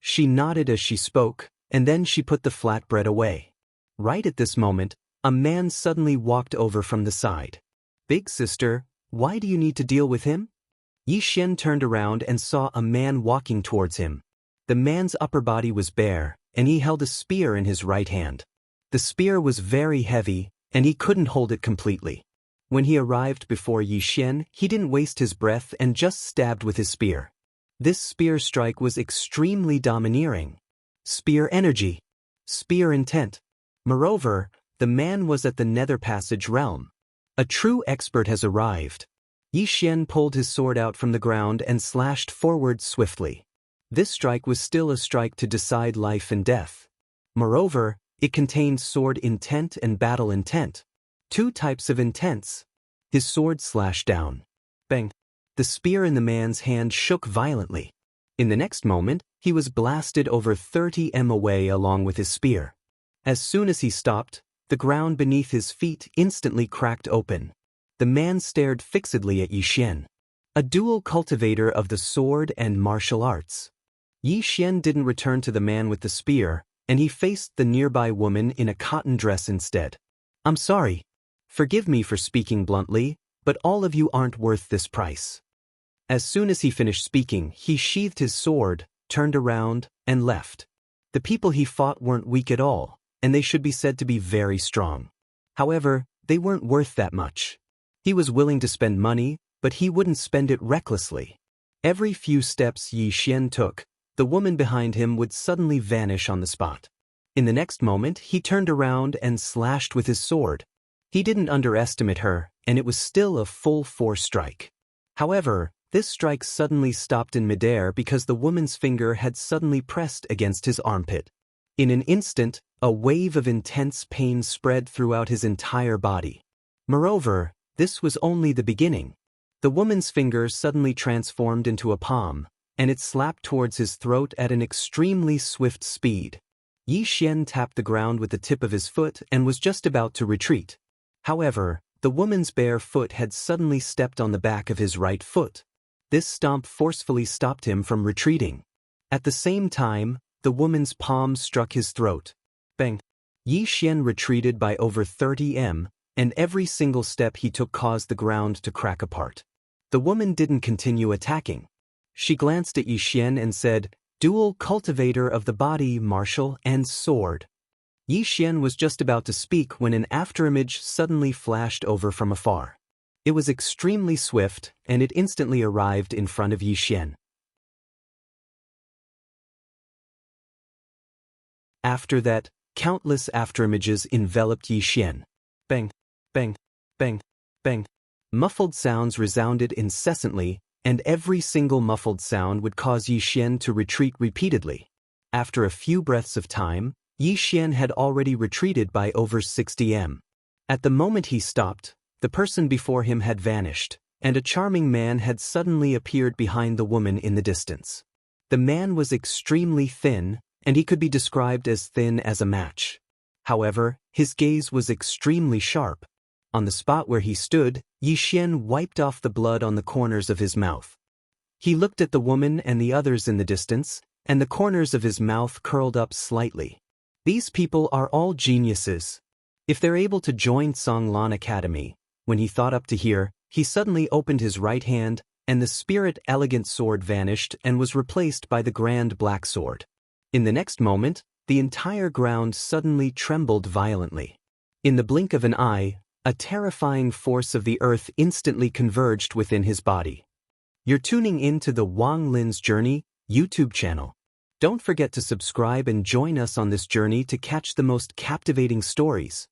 She nodded as she spoke, and then she put the flatbread away. Right at this moment, a man suddenly walked over from the side. Big sister, why do you need to deal with him? Yi Xian turned around and saw a man walking towards him. The man's upper body was bare, and he held a spear in his right hand. The spear was very heavy, and he couldn't hold it completely. When he arrived before Yi Xian, he didn't waste his breath and just stabbed with his spear. This spear strike was extremely domineering. Spear energy. Spear intent. Moreover, the man was at the nether passage realm. A true expert has arrived. Yi Xian pulled his sword out from the ground and slashed forward swiftly. This strike was still a strike to decide life and death. Moreover, it contained sword intent and battle intent. 2 types of intents. His sword slashed down. Bang! The spear in the man's hand shook violently. In the next moment, he was blasted over 30 m away along with his spear. As soon as he stopped, the ground beneath his feet instantly cracked open. The man stared fixedly at Yi Xian. A dual cultivator of the sword and martial arts. Yi Xian didn't return to the man with the spear, and he faced the nearby woman in a cotton dress instead. I'm sorry. Forgive me for speaking bluntly, but all of you aren't worth this price. As soon as he finished speaking, he sheathed his sword, turned around, and left. The people he fought weren't weak at all, and they should be said to be very strong. However, they weren't worth that much. He was willing to spend money, but he wouldn't spend it recklessly. Every few steps Yi Xian took, the woman behind him would suddenly vanish on the spot. In the next moment, he turned around and slashed with his sword. He didn't underestimate her, and it was still a full-force strike. However, this strike suddenly stopped in midair because the woman's finger had suddenly pressed against his armpit. In an instant, a wave of intense pain spread throughout his entire body. Moreover, this was only the beginning. The woman's finger suddenly transformed into a palm, and it slapped towards his throat at an extremely swift speed. Yi Xian tapped the ground with the tip of his foot and was just about to retreat. However, the woman's bare foot had suddenly stepped on the back of his right foot. This stomp forcefully stopped him from retreating. At the same time, the woman's palm struck his throat. Bang! Yi Xian retreated by over 30 m, and every single step he took caused the ground to crack apart. The woman didn't continue attacking. She glanced at Yi Xian and said, "Dual cultivator of the body, martial, and sword." Yi Xian was just about to speak when an afterimage suddenly flashed over from afar. It was extremely swift, and it instantly arrived in front of Yi Xian. After that, countless afterimages enveloped Yi Xian. Bang! Bang! bang, bang. Muffled sounds resounded incessantly, and every single muffled sound would cause Yi Xian to retreat repeatedly. After a few breaths of time, Yi Xian had already retreated by over 60 m. At the moment he stopped, the person before him had vanished, and a charming man had suddenly appeared behind the woman in the distance. The man was extremely thin, and he could be described as thin as a match. However, his gaze was extremely sharp. On the spot where he stood, Yi Xian wiped off the blood on the corners of his mouth. He looked at the woman and the others in the distance, and the corners of his mouth curled up slightly. These people are all geniuses. If they're able to join Songlan Academy, when he thought up to here, he suddenly opened his right hand, and the spirit elegant sword vanished and was replaced by the grand black sword. In the next moment, the entire ground suddenly trembled violently. In the blink of an eye, a terrifying force of the earth instantly converged within his body. You're tuning in to the Wang Lin's Journey YouTube channel. Don't forget to subscribe and join us on this journey to catch the most captivating stories.